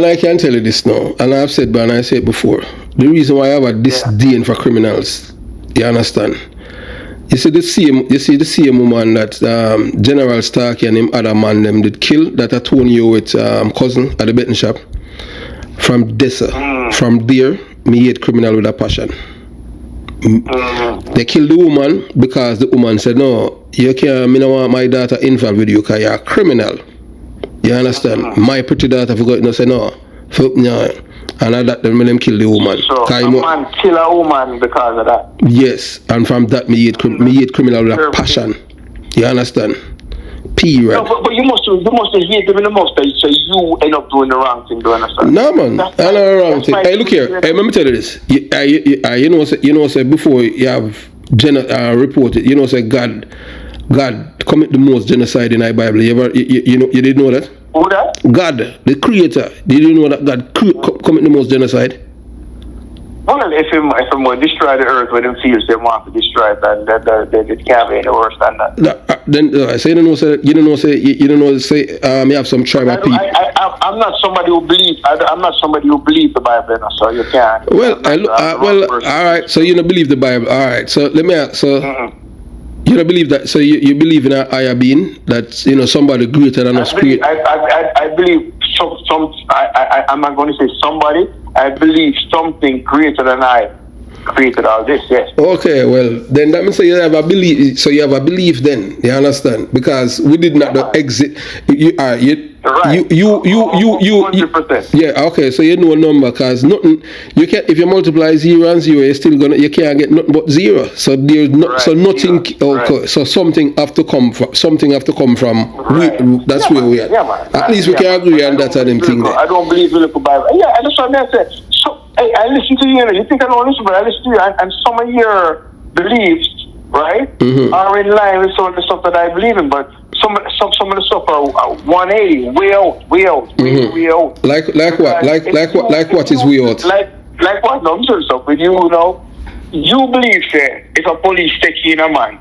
I can tell you this now, and I've said, but I said before, the reason why I have a disdain for criminals, you understand? You see the same woman that General Starkey and him other man them did kill that I told you with cousin at the betting shop from Dessa. From there, me hate criminal with a passion. They killed the woman because the woman said no. you can't, me no want my daughter involved with you because you're a criminal. You understand? My pretty daughter forgot to say no. Fuck no. And I that then them kill the woman. So a man kill a woman because of that? Yes, and from that me hate criminal with a passion. You understand? Period. No, but you must hate them in the most, so you end up doing the wrong thing, do you understand? No man, I know the wrong thing. Hey, look here. Hey, let me tell you this. You know, say before you have reported, you know, say God commit the most genocide in the Bible. You didn't know that? Who that? God, the Creator. Did you know that God commit the most genocide? Well, if him would destroy the earth with him feels they want to destroy it, then it can't be any worse than that. Then so you don't know say you have some tribal people. I'm not somebody who believes. I'm not somebody who believes the Bible, so you can't. Well, all right. So you don't believe the Bible. All right. So let me ask. So you don't believe that. So you believe in a higher being that somebody greater than us created. I believe I'm not going to say somebody. I believe something greater than I created all this. Yes. Okay. Well, then that means you have a belief. So you have a belief. Then you understand because we did not exit. You 100%. Yeah. Okay. So you know a number because nothing. You can't. If you multiply 0 and 0, you're still gonna. You can't get nothing but 0. So there's no. Right, so nothing. Okay. Right. So something have to come from. Something have to come from. Right. That's where we are. Yeah, man. At least we can agree on that and them thing. I don't believe in the Bible. Yeah, and that's what I said. So I listen to you. You think I don't listen, but I listen to you, and some of your beliefs, right, are in line with some of the stuff that I believe in, but. Some of the stuff are 180, way out. Like what? Like what is way out? Like what? No, I'm saying stuff with you. You believe that if a police take you in a man,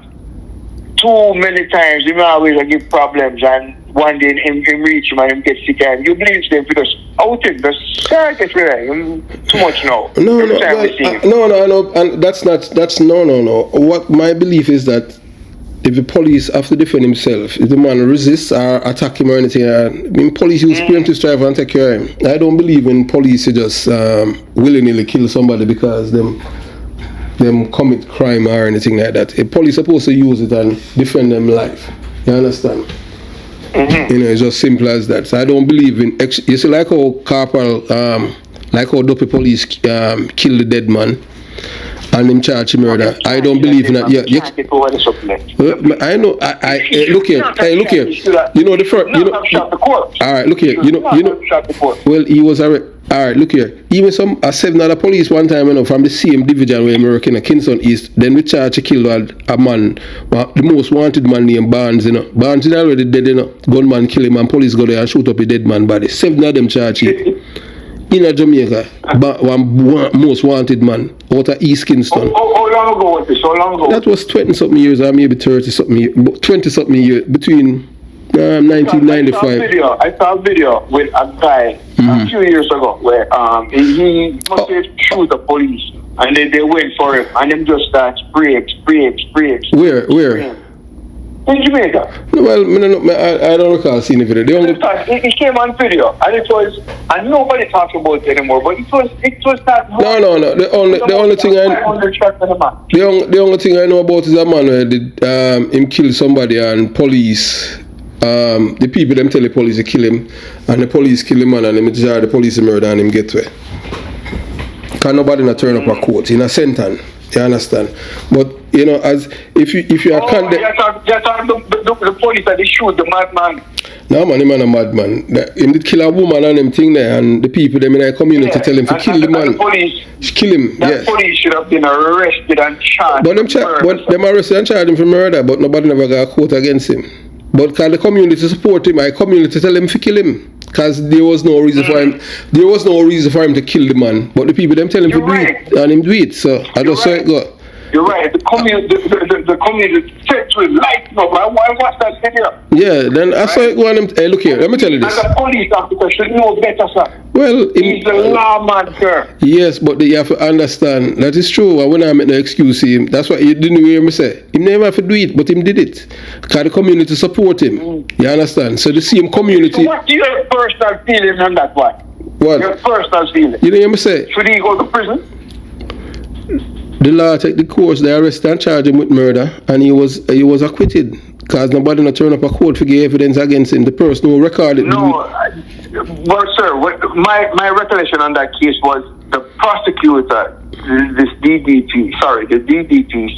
too many times you may always give problems, and one day him reach him and him get sick, and you believe them because out it the circuit really too much now. No, and that's no. What my belief is that. If the police have to defend himself, if the man resists or attack him or anything, police use preemptive strike and take care of him. I don't believe in police who just willy-nilly kill somebody because them commit crime or anything like that. A police supposed to use it and defend them life. You understand? It's just simple as that. So I don't believe in. You see, like how corporal, like how dopey police kill the dead man. And him charge murder. I don't believe in that. I know. Look here. You know the first. All right. Look here. You know. Well, he was all right. Look here. Even some 7 other police one time, from the same division where I'm working in Kingston East. Then we charge to kill a man, the most wanted man named Barnes. Barnes is already dead. Gunman kill him, and police go there and shoot up a dead man body. 7 of them charge him. In Jamaica, one most wanted man out of East Kingston. How long ago was this? That was 20-something years, or maybe 20-something years, between 1995. I saw a video with a guy a few years ago where he must shoot the police, and then they went for him, and them just start spraying. Where? In Jamaica. Well, I don't recall seeing the video. It came on video, and nobody talks about it anymore. But it was that. No. The only thing I know about is a man where did him kill somebody and police. The people them tell the police to kill him, and the police kill him, and them charge the police murder and him get away. Can nobody not turn up a court in a sentence? You understand? But as if you are condemned. The police that they shoot the madman. No man, him a madman. Him did kill a woman and them thing there, and the people them in the community tell him to kill the man. Kill him. That police should have been arrested and charged. But them arrested and charged him for murder, but nobody never got a court against him. But can the community support him? My community tell him to kill him. Because there was no reason for him. There was no reason for him to kill the man. But the people them tell him to do it, and him do it. So I just saw it go. You're right. The community said to him, lighten up. I watched that video. Yeah, then I saw it go on him. Hey, look here, let me tell you this. And the police officer should know better, sir. Well, he's the lawman, sir. Yes, but you have to understand that is true. And when I make no excuse him, that's what you didn't hear me say. He never have to do it, but him did it. Because the community support him. You understand? So the same community. So what's your personal feeling on that one? What? Your personal feeling. You didn't hear me say? Should he go to prison? The law take the course, they arrested and charged him with murder, and he was acquitted. Because nobody not turn up a court to give evidence against him. The person who recorded it. No, well, sir, my recollection on that case was the prosecutor, the DDP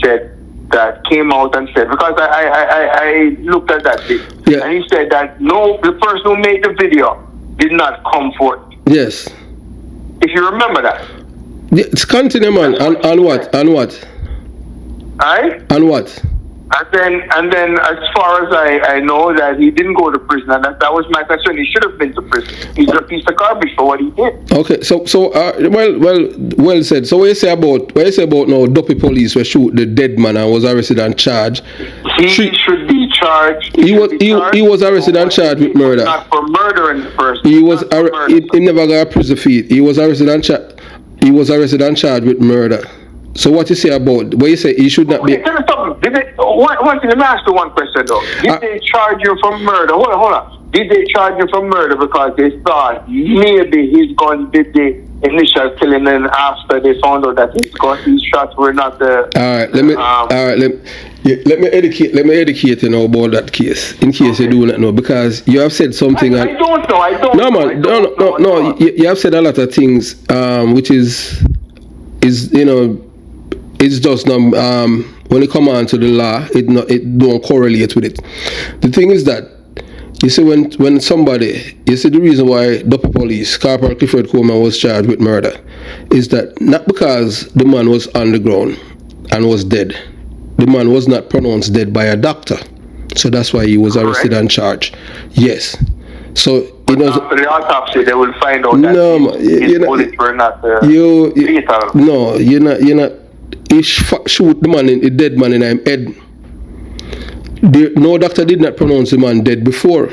said that, came out and said, because I looked at that thing, yeah. And he said that no, the person who made the video did not come forth. Yes. If you remember that. Yeah, it's continue, man. And what? Aye? And what? And then, as far as I know, that he didn't go to prison, and that was my concern. He should have been to prison. He's a piece of garbage for what he did. Okay, so well said. So what you say about now? Dopey police were shoot the dead man and was arrested and charged. He should be charged. He was arrested and charged with murder. Not for murdering the person. He never got a prison fee. He was arrested and charged with murder. So what you say about what you say he should not be? Tell me something. One thing, let me ask you one question though. Did they charge you for murder? Hold on. Did they charge you for murder because they thought maybe his gun did the initial killing, and after they found out that his shots were not the? Let me educate you now about that case, in case you do not know, because you have said something. I don't know. No. You have said a lot of things, which is it's just when it come on to the law, it don't correlate with it. The thing is that you see when somebody, you see the reason why Dopey Police Corporal Clifford Coleman was charged with murder is that not because the man was on the ground and was dead. The man was not pronounced dead by a doctor, so that's why he was arrested and charged. Yes. So after the autopsy, they will find out that his bullets were not lethal. No, you're not. He shoot the dead man in his head. No doctor did not pronounce the man dead before,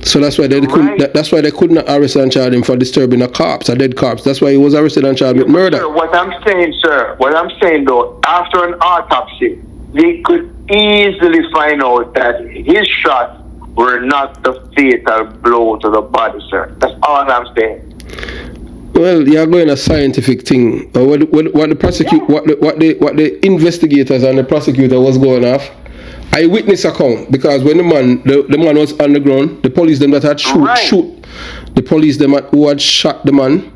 so that's why they couldn't. That's why they could not arrest and charge him for disturbing a dead corpse. That's why he was arrested and charged with murder. Sir, what I'm saying though, after an autopsy, they could easily find out that his shots were not the fatal blow to the body, sir. That's all I'm saying. Well, you're going a scientific thing. What the investigators and the prosecutor was going off, eyewitness account, because when the man was on the ground, the police them that had the police them who had shot the man,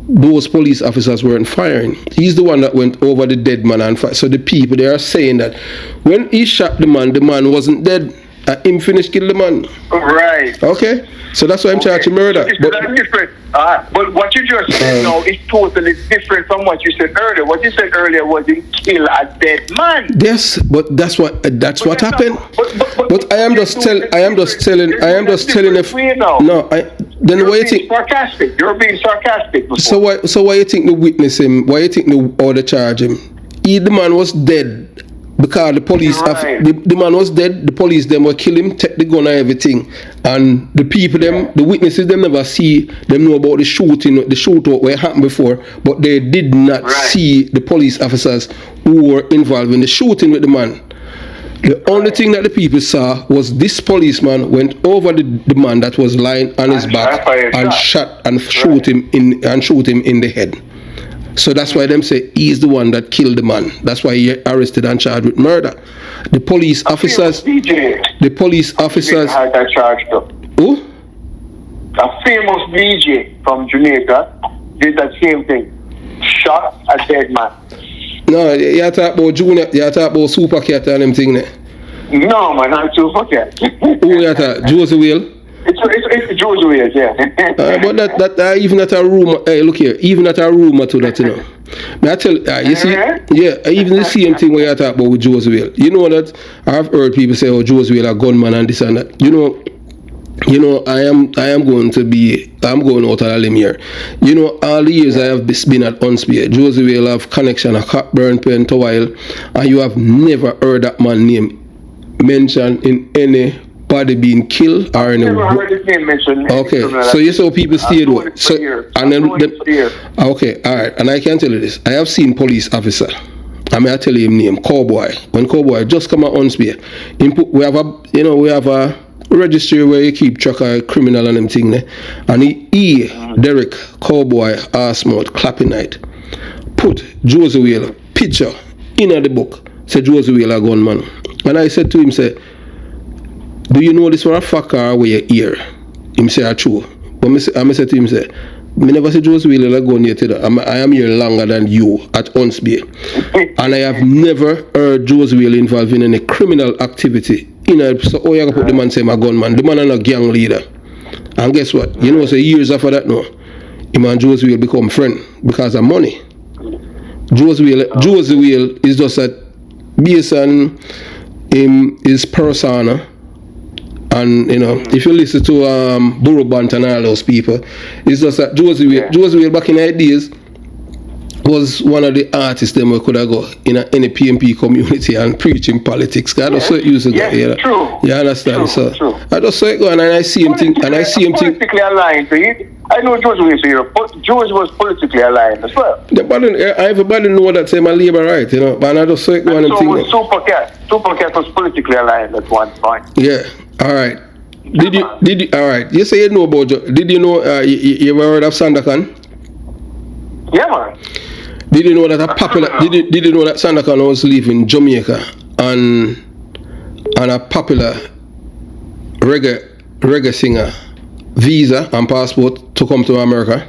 those police officers weren't firing. He's the one that went over the dead man and fired. So the people, they are saying that when he shot the man wasn't dead. Him finished killing the man. Right. Okay. So that's why I'm charging murder. That's different. But what you just said now is totally different from what you said earlier. What you said earlier was he killed a dead man. Yes, but that's what happened. But I am just telling. If no, then why you think? Sarcastic. You're being sarcastic. Before. So why you think the witness him? Why you think the charge him? The man was dead. Because the police, the man was dead, the police them were kill him, take the gun and everything, and the people the witnesses them never see them know about the shootout where it happened before, but they did not see the police officers who were involved in the shooting with the man. The only thing that the people saw was this policeman went over the man that was lying on his back and shoot him in the head. So that's why them say he's the one that killed the man. That's why he arrested and charged with murder. The police officers had that charge though. Who? A famous DJ from Jamaica did that same thing. Shot a dead man. No, you talk about Junior, you talk about Super Cat and them thing there. No man, not Super Cat. Who you talk? Josie Whale? It's George Williams, yeah. But that even at a rumor, hey, look here, even at a rumor to that, you know. I tell you see, even the same thing where you talk about with Joseph Whale. You know that I've heard people say, oh, Joseph Whale a gunman and this and that. You know, I'm going out on a limb here. You know, all the years I have been at Unspear, Joseph Whale have connection at Cockburn, Pen, Towile, and you have never heard that man's name mentioned in any body being killed or in never heard his name mentioned. Okay, so you saw people stay though. So and then okay, all right, and I can tell you this. I have seen police officer. I mean, I tell you him name Cowboy. When Cowboy just come out on spear, we have a registry where you keep track of criminal and them thing there. And Derek Cowboy Arsmouth Clapping Night put Joseph Whale picture in the book, say Joseph Whale a gunman. And I said to him, say, do you know this for a fact or were you here? Him say, I true. But I said to him, say, me never say Joseph Whale a gun yet. I am here longer than you at Huntsby. And I have never heard Joseph Whale involved in any criminal activity. So how you gonna put the man say I'm a gunman? The man is a gang leader. And guess what? You know, so years after that now, him and Joseph Whale become friends because of money. Joseph Whale is just that based on his persona. And you know, if you listen to Burro Bant and all those people, it's just that Joseph Whale back in the days was one of the artists that we could have go in any PMP community and preaching politics. I just saw it used to go. True. You understand? True. I just saw it go and I see him think, politically aligned. I know George was here, but George was politically aligned as well. Everybody know that I'm a labor right, you know, but I just saw it go and think. So was Supercat was politically aligned at one point. Yeah. All right. Did you? All right. You say you know about. Did you know? You ever heard of Sandakan? Yeah, man. Did you know that a popular? Did you know that Sandakan was leaving Jamaica and a popular reggae singer visa and passport to come to America?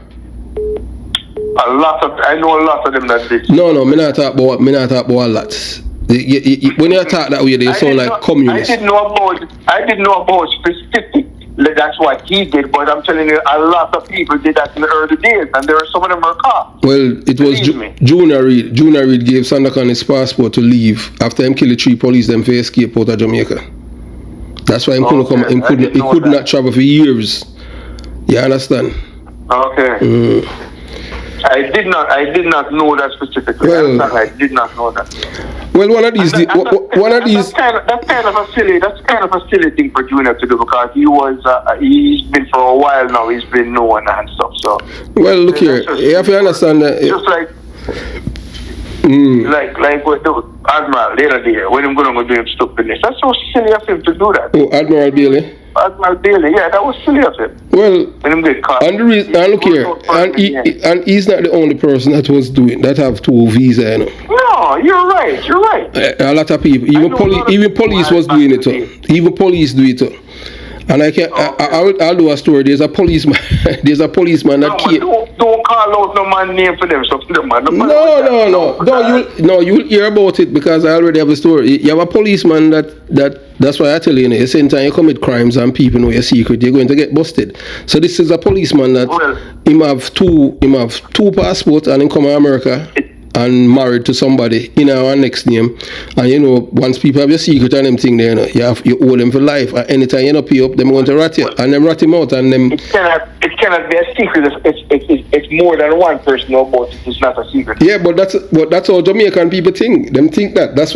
I know a lot of them that did. No, me not talk about a lot. When you talk that way, they sound like communists. I didn't know about specific. That's what he did, but I'm telling you, a lot of people did that in the early days, and there are some of them are caught. Well, it was Junior Reid. Junior Reid gave Sandakan his passport to leave after him kill 3 police them for escape out of Jamaica. That's why he couldn't come. He could not travel for years. You understand? Okay. I did not know that specifically. Well, I did not know that. Well, that's kind of a silly thing for Junior to do because he's been for a while now. He's been known and stuff. So. Well, look here. You have to understand that. Just like with the Admiral the other day when I'm going to do him stupidness. That's so silly of him to do that. Oh, Admiral Bailey. Admiral Bailey, yeah, that was silly of him. Well, when him get caught. And the reason, and look here, and he's not the only person that have 2 visas, you know. No, you're right. A lot of people, even police was doing it too. Even police do it too. And I'll do a story. There's a policeman. That came. Don't call out no man name for them. No. You'll hear about it because I already have a story. You have a policeman that's why I tell you, at the same time you commit crimes and people know your secret, you're going to get busted. So this is a policeman that him have two passports and him come to America and married to somebody in our next name, and you know once people have your secret and them thing there, you owe them for life. And anytime you don't pay up, them going to rat you and them rat him out and them. It cannot be a secret. It's more than one person know about it. It's not a secret. Yeah, but that's how Jamaican people think. Them think that. That's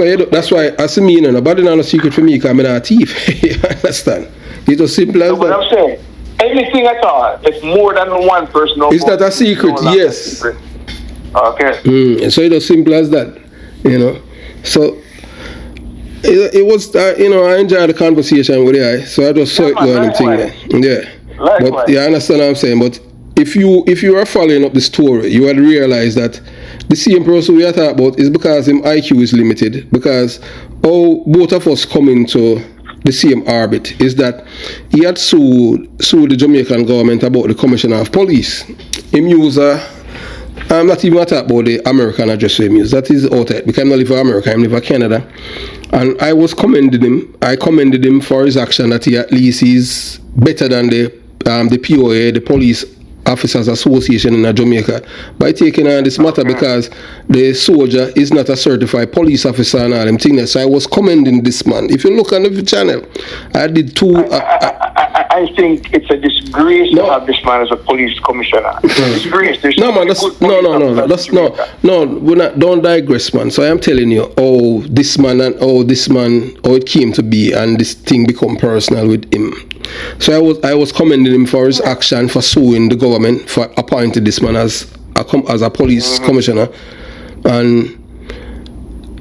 why as me, nobody not a secret for me because I'm not a thief. You understand? It's as simple as that. What I'm saying, anything at all, it's more than one person know. Is that a secret? Yes. Okay. So it's as simple as that, you know. So it was, I enjoyed the conversation with you, so I just saw it going and thing there. Yeah. Likewise. But I understand what I'm saying. But if you are following up the story, you would realize that the same person we are talking about is because his IQ is limited. Because both of us come into the same orbit is that he had sued the Jamaican government about the commissioner of police. Him user. I'm not even talking about the American address him use. That is out there. Because I'm not live in America, I'm live in Canada. And I was commending him. I commended him for his action that he at least is better than the POA, the Police Officers Association in Jamaica, by taking on this matter because the soldier is not a certified police officer and all them things. So I was commending this man. If you look on the channel, I did 2. I think it's a disgrace to have this man as a police commissioner. It's a disgrace. We're not. Don't digress, man. So I am telling you, this man, it came to be, and this thing become personal with him. So I was commending him for his action for suing the government for appointing this man as a police commissioner, and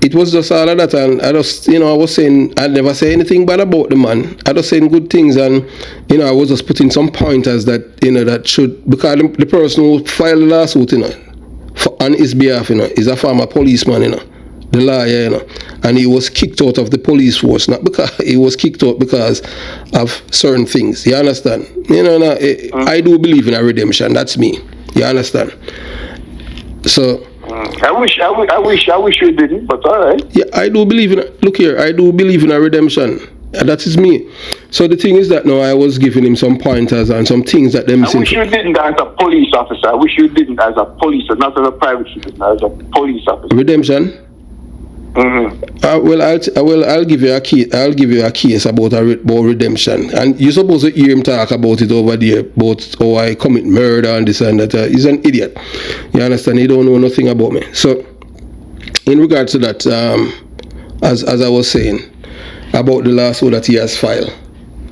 it was just all of that. And I just, I was saying, I never say anything bad about the man. I just saying good things, and I was just putting some pointers that that should, because the person who filed the lawsuit, on his behalf, you know, is a former policeman, you know, the lawyer, you know, and he was kicked out of the police force, not because he was kicked out because of certain things. You understand? You know, I do believe in a redemption. That's me. You understand? So. I wish you didn't, but all right. Yeah, I do believe in. Look here, I do believe in a redemption. That is me. So the thing is that now I was giving him some pointers and some things that them. I wish you didn't as a police officer. I wish you didn't as a police, not as a private citizen, as a police officer. Redemption. Well, I'll give you a key. I'll give you a case about redemption, and you're supposed to hear him talk about it over there about how I commit murder and this and that. He's an idiot. You understand? He don't know nothing about me. So, in regards to that, as I was saying about the lawsuit that he has filed,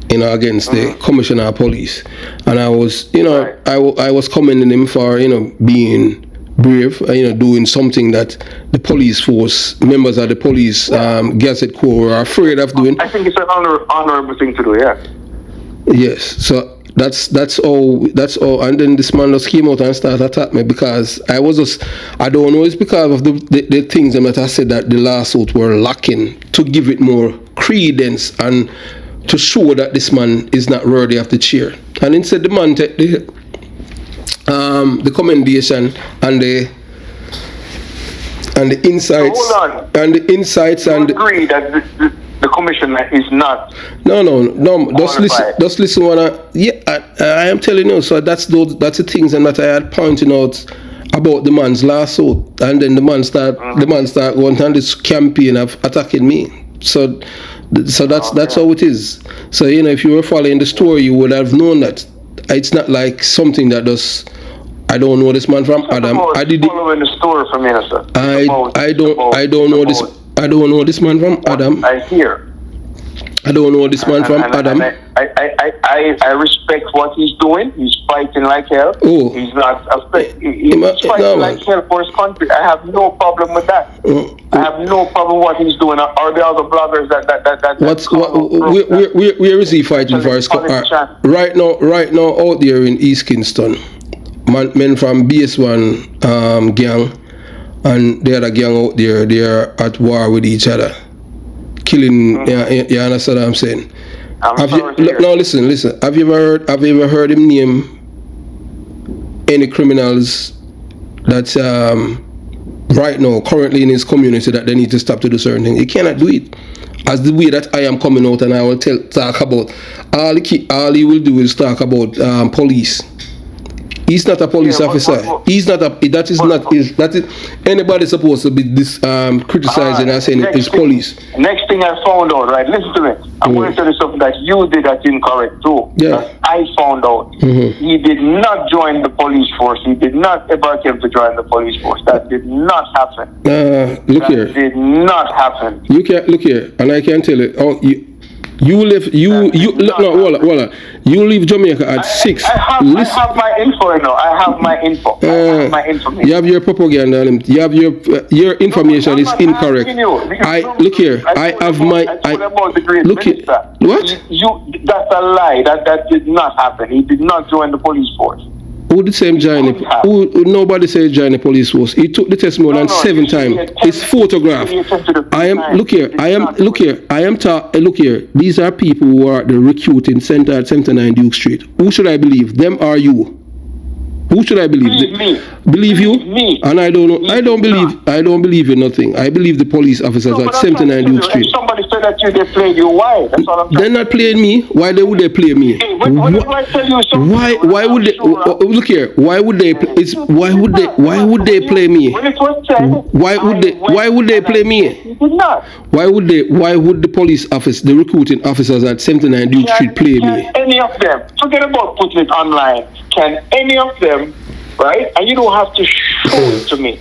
you know, against the commissioner of police, and I was, you know, I was commending him for, you know, being brave, you know, doing something that the police force, members of the police Gazette Corps are afraid of doing. I think it's an honorable thing to do, yeah. Yes, so that's all, and then this man just came out and started attacking me because I don't know, it's because of the things that I said that the lawsuit were lacking to give it more credence and to show that this man is not worthy of the chair. And instead the man take the commendation and the insights, and the insights, and agree that the commissioner is not. No. Just listen. I am telling you. So that's the things and that I had pointing out about the man's lawsuit, and then the man start going on this campaign of attacking me. So that's how it is. So, you know, if you were following the story, you would have known that it's not like something that does. I don't know this man from Adam. I did following the story from Minister. I don't know this. I don't know this man from Adam. I hear. I don't know this man from Adam. I respect what he's doing. He's fighting like hell. Oh. He's not. He's fighting like hell for his country. I have no problem with that. I have no problem with what he's doing. Or the other bloggers where is he fighting for his country? Right now, out there in East Kingston, men from BS1 gang and the other gang out there, they are at war with each other. Killing, you understand what I'm saying? Listen. Have you ever heard him name any criminals that's right now currently in his community that they need to stop to do certain things? He cannot do it. As the way that I am coming out and I will talk about all he will do is talk about police. He's not a police officer. He's not anybody supposed to be this criticizing and saying it's police. Next thing I found out, right? Listen to me. I'm going to tell you something that you did that's incorrect too. Yeah. I found out he did not join the police force. He did not ever attempt to join the police force. That did not happen. Look here. That did not happen. You can look here, and I can tell it. Oh, you leave Jamaica at 6. I have my info now. I have my info. I have my information. You have your propaganda. You have your information is incorrect. Look here. I have my. Look here. What? That's a lie. That did not happen. He did not join the police force. Who did say join? Nobody said join the police force. He took the test more than 7 times. It's photographed. Look here. These are people who are the recruiting center at 79 Duke Street. Who should I believe? Them or you? Who should I believe? Believe you? Me. And I don't know. I don't believe in nothing. I believe the police officers at 79 Duke Street. If somebody said that they played you, why? That's all I'm saying. They're not playing me. Why would they play me? Hey, why tell you something? Why would they? Look here. Why would they? Why would they play me? When it was said, why would they play me? He did not. Why would the police office, the recruiting officers at 79 Duke Street play me? Any of them? Forget about putting it online. Can any of them, right? And you don't have to show it to me.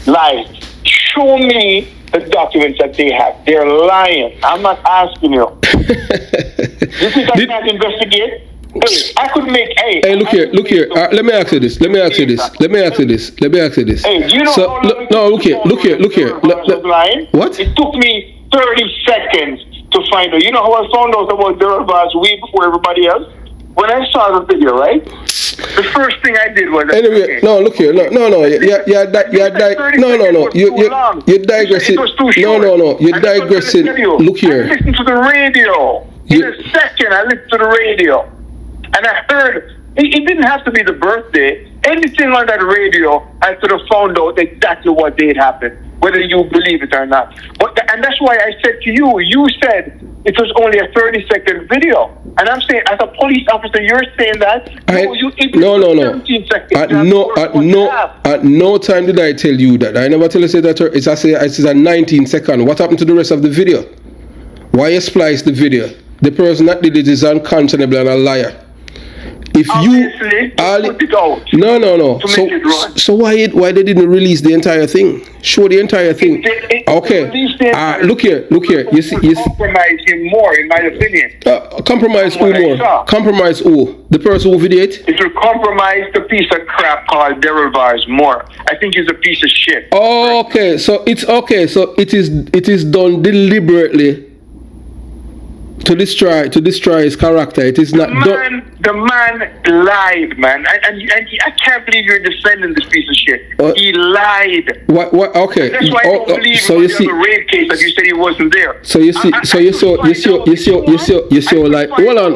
Live. Show me the documents that they have. They're lying. I'm not asking you. You think I can't investigate? Hey, I could make. Hey, look here. Let me ask you this. Hey, do you know so, look here. What? It took me 30 seconds to find out. You know how I found out about Durabas way before everybody else? when I saw the video, right? The first thing I did was anyway. okay, No, look here. No. You're digressing. No. You're digressing. Look here. I listened to the radio. In a second, I listened to the radio, and I heard. It didn't have to be the birthday. Anything on that radio, I could have found out exactly what date happened, whether you believe it or not. And that's why I said to you, you said it was only a 30-second video. And I'm saying, as a police officer, you're saying that? No. 17 seconds. At no time did I tell you that. I never tell you that it's a 19-second. What happened to the rest of the video? Why you splice the video? The person that did it is unconscionable and a liar. If obviously, put it out. No. So why they didn't release the entire thing? Show the entire thing. Okay. Look here. You see. Compromise him more, in my opinion. Compromise who more? Compromise who? The person who videoed it? It will compromise the piece of crap called Daryl Vars more. I think he's a piece of shit. Oh, okay. So it's okay. So it is done deliberately. To destroy his character. It is not done. The man lied, man, and I can't believe you're defending this piece of shit. He lied. What? Okay. That's why I don't believe so you see the rape case that you said he wasn't there. So you see. You saw like. Hold on.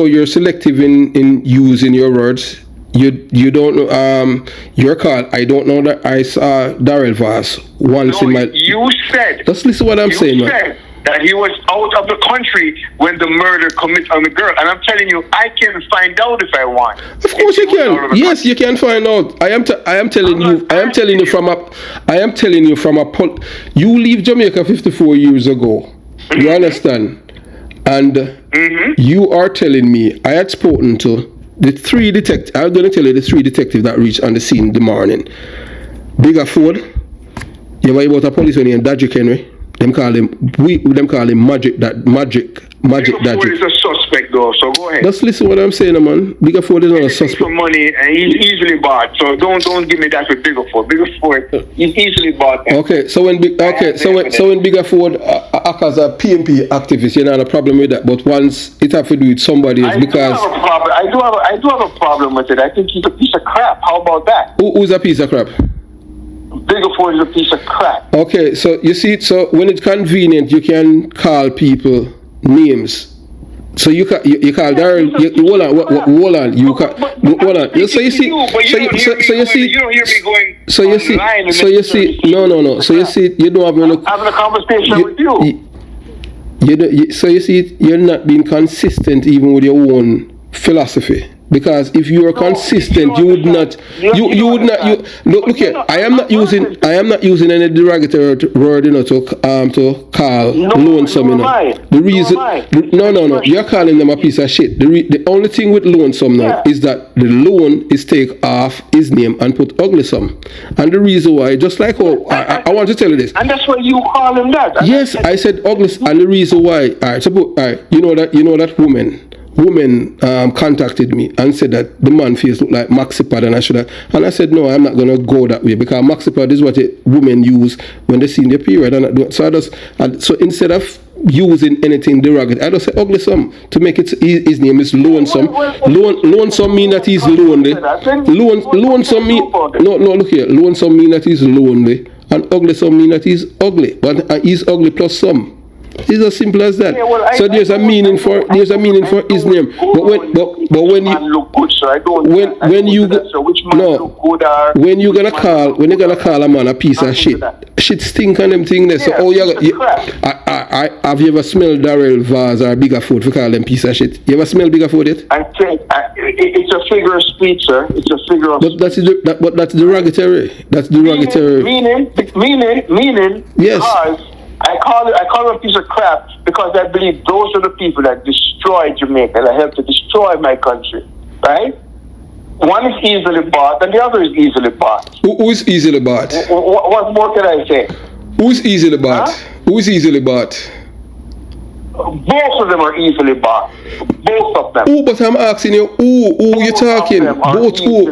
You're selective in using your words. You don't know your call. I don't know that I saw Daryl Vars once in my. You said. Just listen what I'm saying, man. Said that he was out of the country when the murder committed on the girl, and I'm telling you, I can find out if I want. Of course you can. Yes, you can find out. I am telling you from a. You leave Jamaica 54 years ago. Mm-hmm. You understand? And you are telling me I had spoken to. The three detectives, I'm going to tell you the three detectives that reached on the scene the morning. Bigger Ford, you ever hear about a policeman named Dadrick Henry? Them call him Magic Dadrick. Ford is a suspect though, so go ahead. Just listen what I'm saying, man. Bigger Ford is not a suspect. For money and he's easily bought, so don't give me that with Bigger Ford. Bigger Ford, he's easily bought. Okay, so when Bigger Ford act as a PMP activist, you don't have a problem with that. But once it have to do with somebody else, because I do have a problem with it. I think he's a piece of crap. How about that? Who's a piece of crap? Bigger Ford is a piece of crap. Okay, so you see, so when it's convenient, you can call people names. So you call Daryl. Hold on. You so you see. You don't have having a conversation with you. So you see, you're not being consistent even with your own philosophy. Because if you are consistent, you would not. Look here. I am not using any derogatory word, to call lonesome. The reason, no. You're calling them a piece of shit. The only thing with lonesome now is that the loan is take off his name and put ugly some. And the reason why, just like I want to tell you this. And that's why you call him that. Yes, I said ugly, and the reason why. You know that woman contacted me and said that the man face look like Maxipad and I should have. And I said, no, I'm not going to go that way because Maxipad is what women use when they see in their period. So instead of using anything derogatory, I just say ugly some to make it. His name is Lonesome. Lonesome mean that he's lonely. Lonesome mean no. Look here. Lonesome mean that he's lonely, and ugly some mean that he's ugly. But he's ugly plus some. It's as simple as that. So there's a meaning for his name. But when you're gonna call a man a piece of shit stink on them thing there. So have you ever smelled Daryl Vars or Bigger Ford for call them piece of shit? You ever smell Bigger Ford yet? I think it's a figure of speech, sir. It's a figure of. But that's derogatory. That's derogatory. Meaning. Yes. Because I call it a piece of crap because I believe those are the people that destroy Jamaica, that help to destroy my country, right? One is easily bought and the other is easily bought. Who is easily bought? What more can I say? Who is easily bought? Who is easily bought? Both of them are easily bought. Both of them. Oh, but I'm asking you, who you talking? Both who?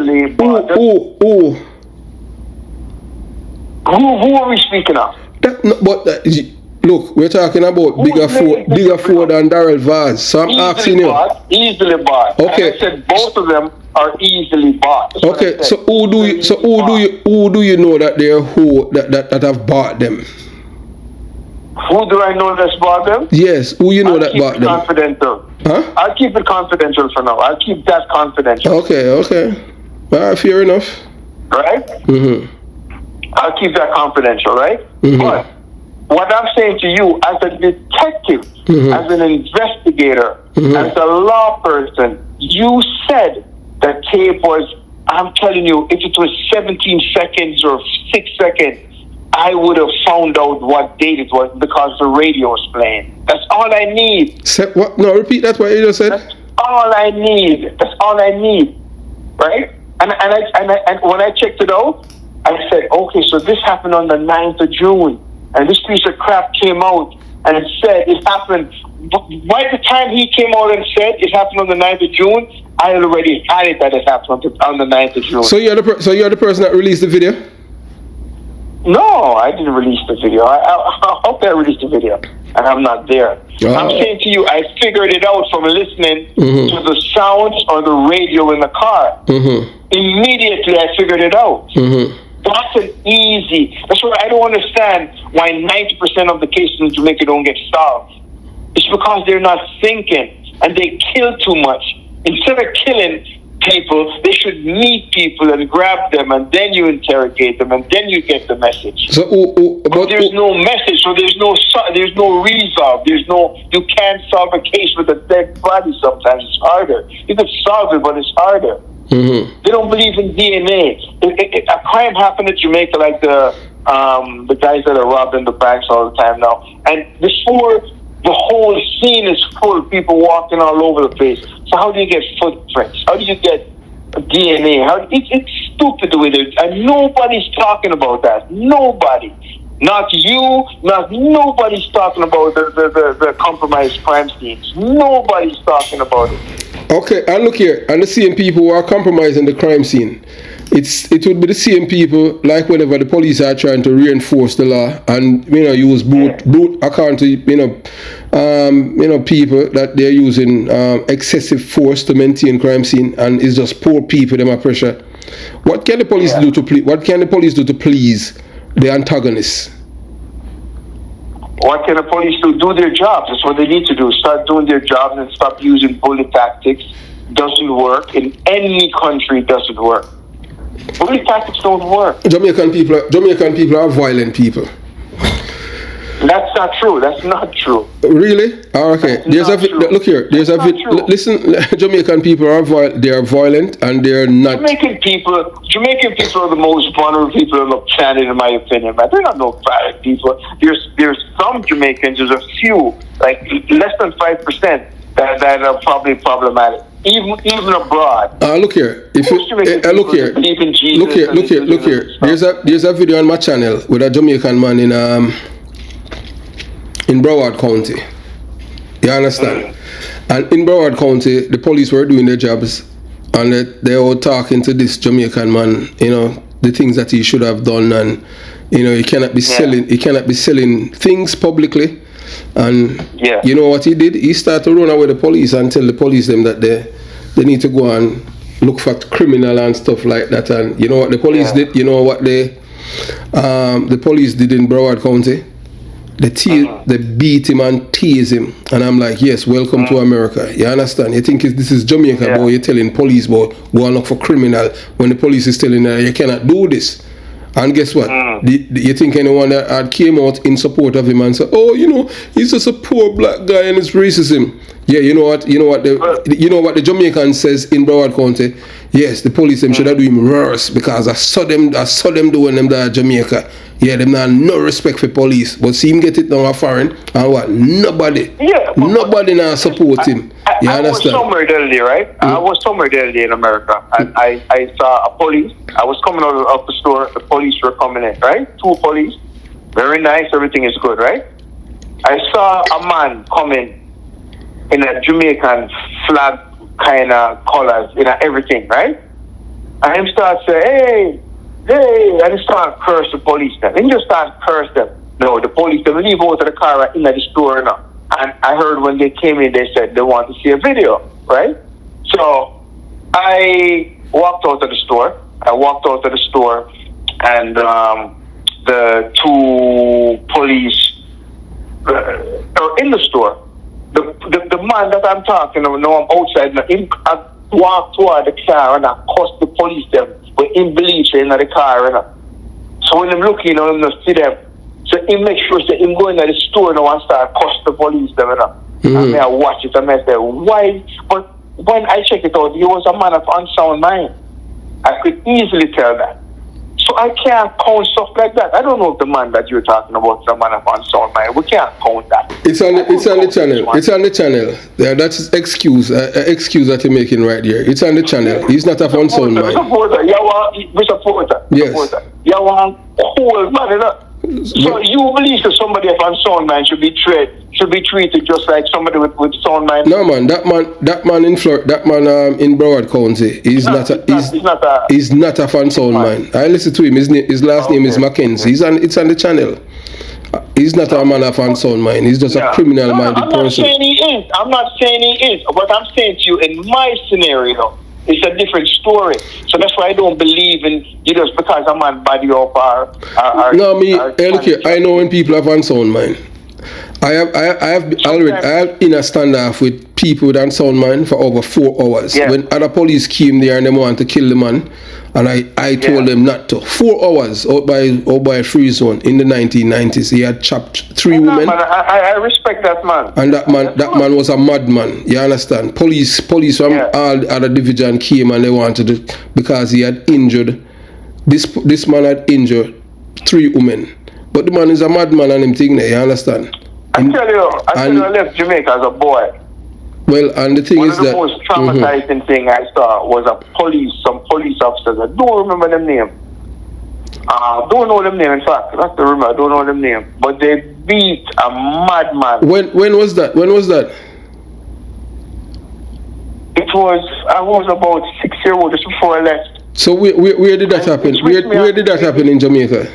Who are we speaking of? Look, we're talking about bigger Ford than Darrell Vaz. So I'm asking you. Easily bought. Okay. And I said both of them are easily bought. That's okay, so who do you know that they're that have bought them? Who do I know that's bought them? Yes, who you know that bought them? Confidential. Huh? I'll keep it confidential for now. I'll keep that confidential. Okay. Alright, fair enough. Right? I'll keep that confidential, right? But what I'm saying to you, as a detective, as an investigator, as a law person, you said the tape was, I'm telling you, if it was 17 seconds or 6 seconds, I would have found out what date it was because the radio was playing. That's all I need. What? No, repeat that what you just said. That's all I need. That's all I need. Right? And when I checked it out, I said, okay, so this happened on the 9th of June. And this piece of crap came out and said it happened. By the time he came out and said it happened on the 9th of June, I already had it that it happened on the 9th of June. So you're the person that released the video? No, I didn't release the video. I hope I released the video, and I'm not there. I'm saying to you, I figured it out from listening to the sounds or the radio in the car. Immediately, I figured it out. That's that's why I don't understand why 90% of the cases in Jamaica don't get solved. It's because they're not thinking, and they kill too much. Instead of killing people, they should meet people and grab them, and then you interrogate them, and then you get the message. So, but there's no message, so there's no resolve. You can't solve a case with a dead body. Sometimes it's harder. You can solve it, but it's harder. They don't believe in DNA. A crime happened in Jamaica, like the guys that are robbing the banks all the time now, and before the whole scene is full of people walking all over the place. So how do you get footprints? How do you get DNA? It's stupid the way they and nobody's talking about that. Nobody. Not you, nobody's talking about the compromised crime scenes. Nobody's talking about it. Okay, and look here, and the same people who are compromising the crime scene. It would be the same people like whenever the police are trying to reinforce the law and use brute account to people that they're using excessive force to maintain crime scene, and it's just poor people them are pressure. What can the police do to please the antagonists? What can the police do? Do their jobs. That's what they need to do. Start doing their jobs and stop using bully tactics. Doesn't work in any country. Doesn't work. Bully tactics don't work. Jamaican people are violent people. That's not true. That's not true. Really? Okay. Look here. Listen, Jamaican people are violent and they're not. Jamaican people are the most vulnerable people on the planet, in my opinion. Man, they're not no violent people. There's some Jamaicans. There's a few, like less than 5%, that are probably problematic. Even abroad. Look here. Look here. There's a video on my channel with a Jamaican man in Broward County. You understand? And in Broward County, the police were doing their jobs, and they were talking to this Jamaican man. The things that he should have done, and he cannot be selling. He cannot be selling things publicly. And you know what he did? He started to run away the police and tell the police them that they need to go and look for criminal and stuff like that. And you know what the police did? You know what the police did in Broward County? They beat him and tease him. And I'm like, yes, welcome to America. You understand? You think this is Jamaica, boy, you're telling police, boy, go and look for criminal, when the police is telling you can't do this. And guess what? You think anyone that came out in support of him and said, oh, he's just a poor black guy and it's racism. Yeah, you know what the Jamaican says in Broward County? Yes, the police them should have do him worse, because I saw them doing them there at Jamaica. Yeah, them have no respect for police. But see him get it down a foreign, and what? Nobody now support him. You understand? I was somewhere the other day, right? I was somewhere the other day in America, and I saw a police. I was coming out of the store. The police were coming in, right? 2 police. Very nice. Everything is good, right? I saw a man coming in a Jamaican flag kind of colors, everything, right? And him start say, hey, and he start curse the police then. He just start curse them. No, the police, they leave out of the car in the store now. And I heard when they came in, they said they want to see a video, right? So I walked out of the store. And the two police are in the store. The man that I'm talking to, no, I'm outside now. I walked toward the car and I cussed the police them. But in belief in the car. So when I'm looking, I don't see them. So he make sure that him go in the store now and start cuss the police them. And I watch it and I say, why? But when I check it out, he was a man of unsound mind. I could easily tell that. So I can't count stuff like that. I don't know if the man that you're talking about is a man of unsound mind. We can't count that. It's on the channel. It's on the channel. Yeah, that's excuse that you're making right here. It's on the channel. He's not of unsound mind. Mr. Porter. Yes. You want cool man, you know? So you believe that somebody of unsound mind should be treated just like somebody with sound mind? No man, that man in Broward County is not a unsound mind. I listen to him. His last name is Mackenzie. It's on the channel. He's not a man of unsound mind. He's just a criminal-minded person. I'm not saying he is. What I'm saying to you, in my scenario, it's a different story. So that's why I don't believe in you just because a man body up our look here, I know when people have unsound mind. I have in a standoff with people with unsound mind for over 4 hours. Yeah. When other police came there and they want to kill the man, and I told them not to. 4 hours out by a free zone in the 1990s. He had chopped 3 women. Man, I respect that man. And that man was a madman. You understand? Police from all the other division came and they wanted it because he had injured. This man had injured 3 women. But the man is a madman and him thing there. You understand? I tell you, I left Jamaica as a boy. Well, and the thing is that one of the most traumatizing thing I saw was some police officers. I don't remember them name. Don't know them name. In fact, I have to remember. I don't know them name. But they beat a madman. When was that? It was. I was about 6 years old, just before I left. So where did that happen? Where did that happen in Jamaica?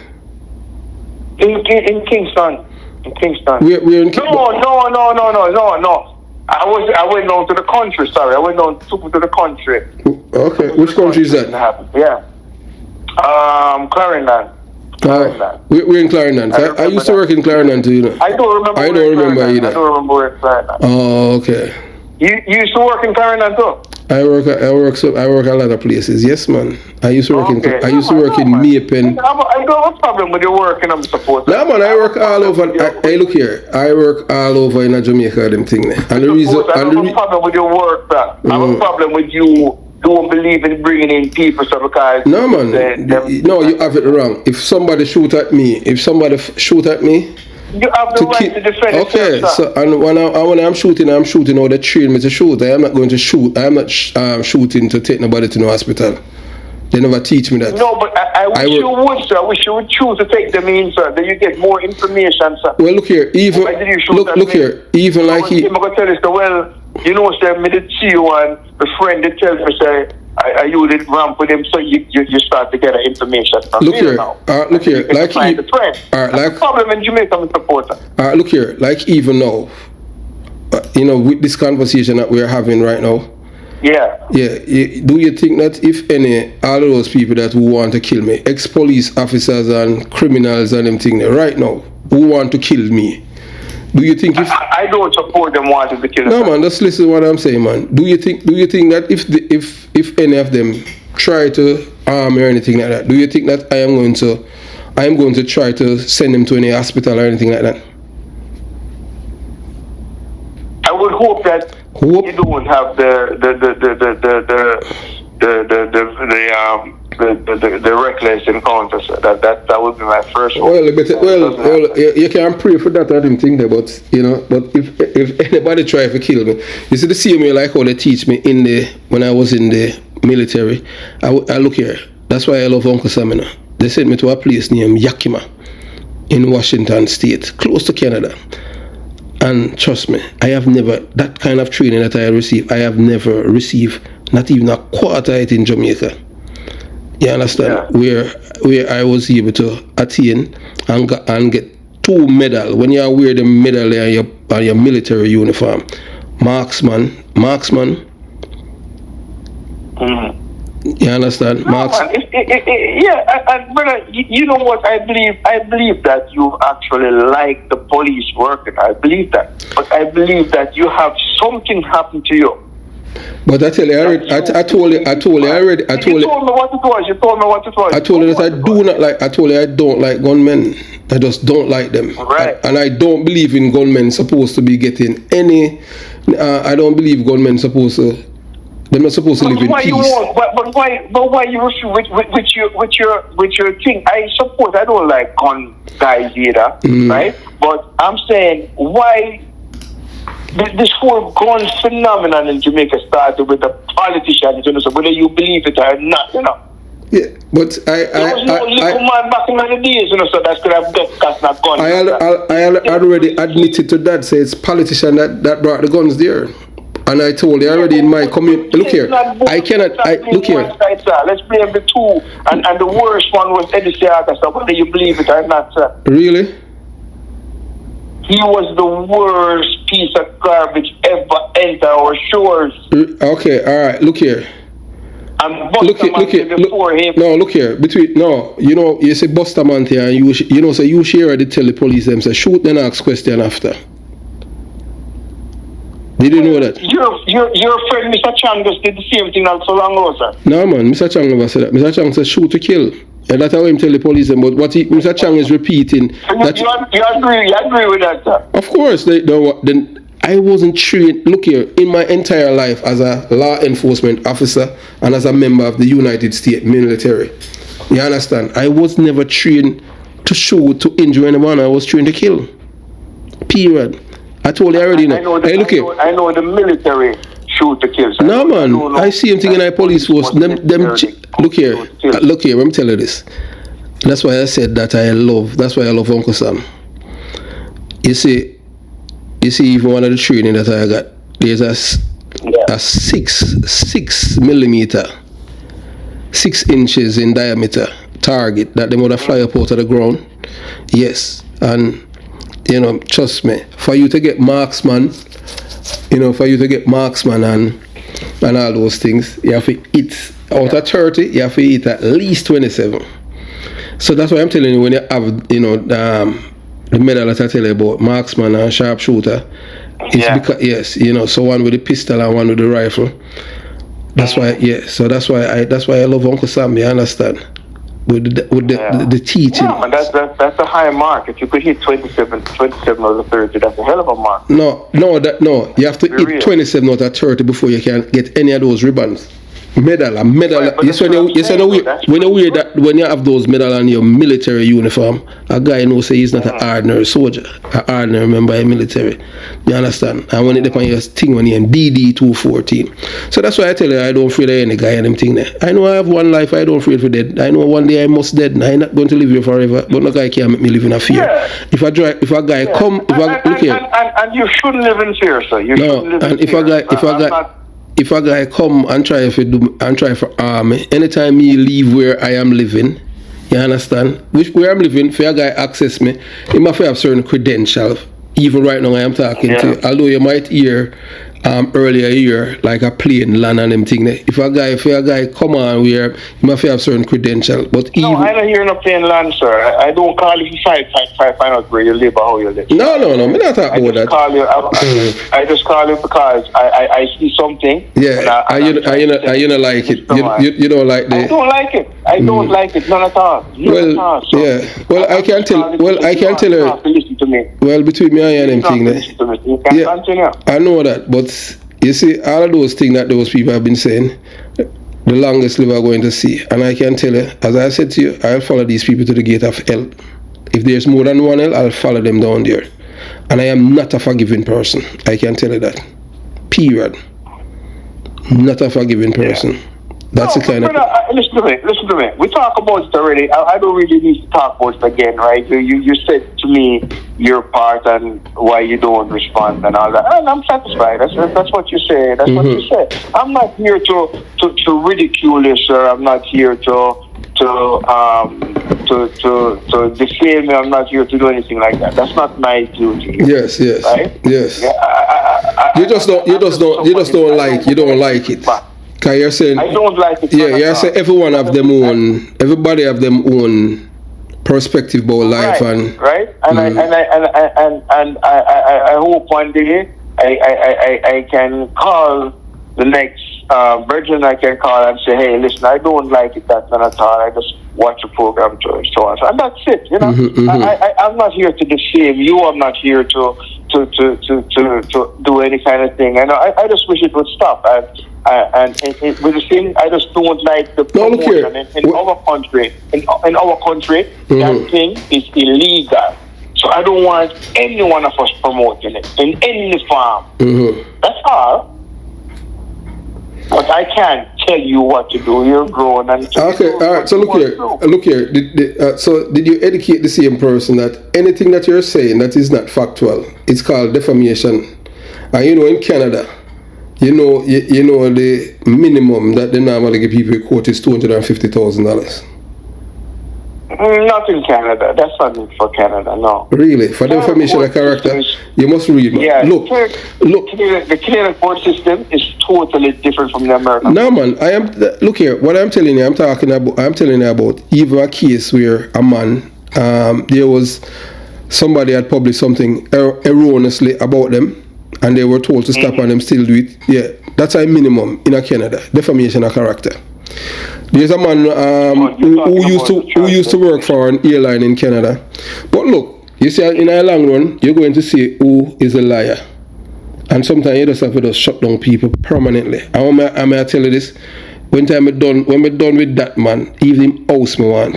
In Kingston. In Kingston. We're in Kingston. No. I went down to the country. Sorry, I went down to the country. Okay, which country is that? Yeah. Clarendon. We're in Clarendon. I used to work in Clarendon too, you know. I don't remember either. I don't remember where it's Clarendon. Oh, okay. You used to work in Clarendon too? I work a lot of places. Yes, man. I used to work in Mapen. I don't have a problem with your work, and I'm supposed to. No, man. I work all over. Hey, look here. I work all over in Jamaica. Them thing there. And the reason. I don't have a problem with your work, sir. I have a problem with you. Don't believe in bringing in people, so because no, man. No, you have it wrong. If somebody shoot at me, you have the right to defend yourself. Okay, so and when I'm shooting out they train me to shoot. I am not going to shoot. I am not shooting to take nobody to no hospital. They never teach me that. No, but I wish you would, sir. I wish you would choose to take them in, sir. Then you get more information, sir. Well, look here. Even like he. I'm going to tell you, well, you know, sir, me did see you and the friend that tells me, sir, you did ramp with him, so you start to get information from look here. Look here, like problem in Jamaica, Mr. Porter. Look here, like even now, with this conversation that we're having right now. Yeah. Do you think that if all of those people that who want to kill me, ex-police officers and criminals and them thing there right now, who want to kill me? Do you think I don't support them wanting to kill? No, man. Just listen to what I'm saying, man. Do you think that if any of them try to harm me or anything like that, do you think that I am going to try to send them to any hospital or anything like that? I would hope that you don't have the reckless encounters. That would be my first one. Well, you can pray for that. I didn't think that, but if anybody try to kill me, you see the same way like how they teach me when I was in the military. I look here. That's why I love Uncle Samina. They sent me to a place named Yakima in Washington State, close to Canada. And trust me, I have never, that kind of training that I received, I have never received, not even a quarter of it in Jamaica. You understand? Yeah. Where I was able to attain and get two medal. When you wear the medal on your military uniform, marksman. You understand? No, man, and brother, you know what? I believe that you actually like the police working. I believe that, but I believe that you have something happen to you. But I tell you, I told you already. You told me what it was. You told me what it was. I told you that I do not like. I told you I don't like gunmen. I just don't like them. Right. And I don't believe in gunmen supposed to be getting any. I don't believe gunmen supposed to. They're not supposed to live in peace. But why you refuse with your thing? I suppose I don't like gun guys either, right? But I'm saying why this whole gun phenomenon in Jamaica started with the politicians, you know, so whether you believe it or not, you know. Yeah, but there was no little man back in the days, you know, so that could have got not gun. I already admitted to that. Say it's politician that brought the guns there. And I told you already in my community. Look here, I cannot. Look here. Let's blame the two, and the worst one was Emissary. So whether you believe it or not, sir. Really? He was the worst piece of garbage ever enter our shores. Okay, all right. Look here. And before him. No, look here. You know, you say Buster man here, and you know, so you share the tell the police them say shoot then ask question after. Did you know that? Your friend Mr. Chang just did the same thing not so long ago, sir. No man, Mr. Chang never said that. Mr. Chang said shoot to kill. And that's how him tell the police them, but what Mr. Chang is repeating. You agree with that, sir? Of course, I wasn't trained. Look here, in my entire life as a law enforcement officer and as a member of the United States military. You understand? I was never trained to shoot, to injure anyone. I was trained to kill. Period. I told you already. I know the military shoot to kill. So no man, I see him thinking I police force. Look here. Let me tell you this. That's why I said that that's why I love Uncle Sam. You see, even one of the training that I got, there's a 6 millimeter, 6 inches in diameter target that they would fly up out of the ground. Yes, and you know, trust me, for you to get marksman, and all those things, you have to eat out of 30, you have to eat at least 27. So that's why I'm telling you, when you have, you know, the medal that I tell you about, marksman and sharpshooter, it's because, yes, you know, so one with the pistol and one with the rifle. That's why, so that's why I love Uncle Sam, you understand? With the teaching. Yeah, and that's a high mark. If you could hit 27 out of 30, that's a hell of a mark. No, you have to hit 27 out of 30 before you can get any of those ribbons. Medal. Right, yes, when you have those medal on your military uniform, a guy knows say he's not an ordinary soldier, an ordinary member of the military. You understand? And when it depends on your thing when you're in DD 214. So that's why I tell you I don't fear any guy and them thing there. I know I have one life, I don't fear for dead. I know one day I must dead and I'm not going to live here forever. But no guy can make me live in a fear. Yeah. If a guy come, look here. And you shouldn't live in fear, sir. If a guy come and try for harm me, anytime he leave where I am living, you understand? Where I'm living, if a guy access me, he must have certain credentials. Even right now I am talking to you. Although you might hear earlier here like a plane land and them thing there. If a guy come on where he must have certain credentials. But no, I don't hear no plane land, sir. I don't call you to find out where you live or how you live. No, me not talking about that. I just call you because I see something. Yeah, and you don't like it. You don't like the. I don't like it. I don't like it. None at all. Well, I can tell her. Listen to me. Well, between me and them thing there. You can continue. I know that, but you see, all of those things that those people have been saying, the longest live are going to see. And I can tell you, as I said to you, I'll follow these people to the gate of hell. If there's more than one hell, I'll follow them down there. And I am not a forgiving person. I can tell you that. Period. Not a forgiving person. That's the kind of... Listen to me. We talk about it already. I don't really need to talk about it again, right? You said to me your part and why you don't respond and all that. And I'm satisfied. That's what you say. That's what you say. I'm not here to ridicule you, sir. I'm not here to to defame me. I'm not here to do anything like that. That's not my duty. Yes, yes, right? yes. Yeah, you just don't like it. Cause you're saying I don't like it. Yeah, you're saying everybody have them own perspective about life and I hope one day I can call the next virgin. I can call and say, hey, listen, I don't like it that at all. I just watch the program to and so on. And that's it. You know, I'm not here to deceive you. I'm not here to do any kind of thing. And I just wish it would stop. And with the thing, I just don't like the promotion in our country. In our country, that thing is illegal. So I don't want any one of us promoting it in any form. That's all. But I can't tell you what to do. You're grown and okay. All right. So look here. So did you educate the same person that anything that you're saying that is not factual, it's called defamation? And you know, in Canada, you know the minimum that they normally give people in court is $250,000. Not in Canada. That's not for Canada, no. Really? For the defamation of character, you must read. Man. Yeah. Look. The Canadian court system is totally different from the American. No, man. Look here. What I'm telling you, I'm telling you about even a case where a man, there was somebody had published something erroneously about them, and they were told to stop, and them still do it. Yeah, that's a minimum in Canada. Defamation of character. There's a man who used to work for an airline in Canada. But look, you see, in a long run, you're going to see who is a liar. And sometimes you just have to shut down people permanently. And I may tell you this, when we're done with that man, even house me want.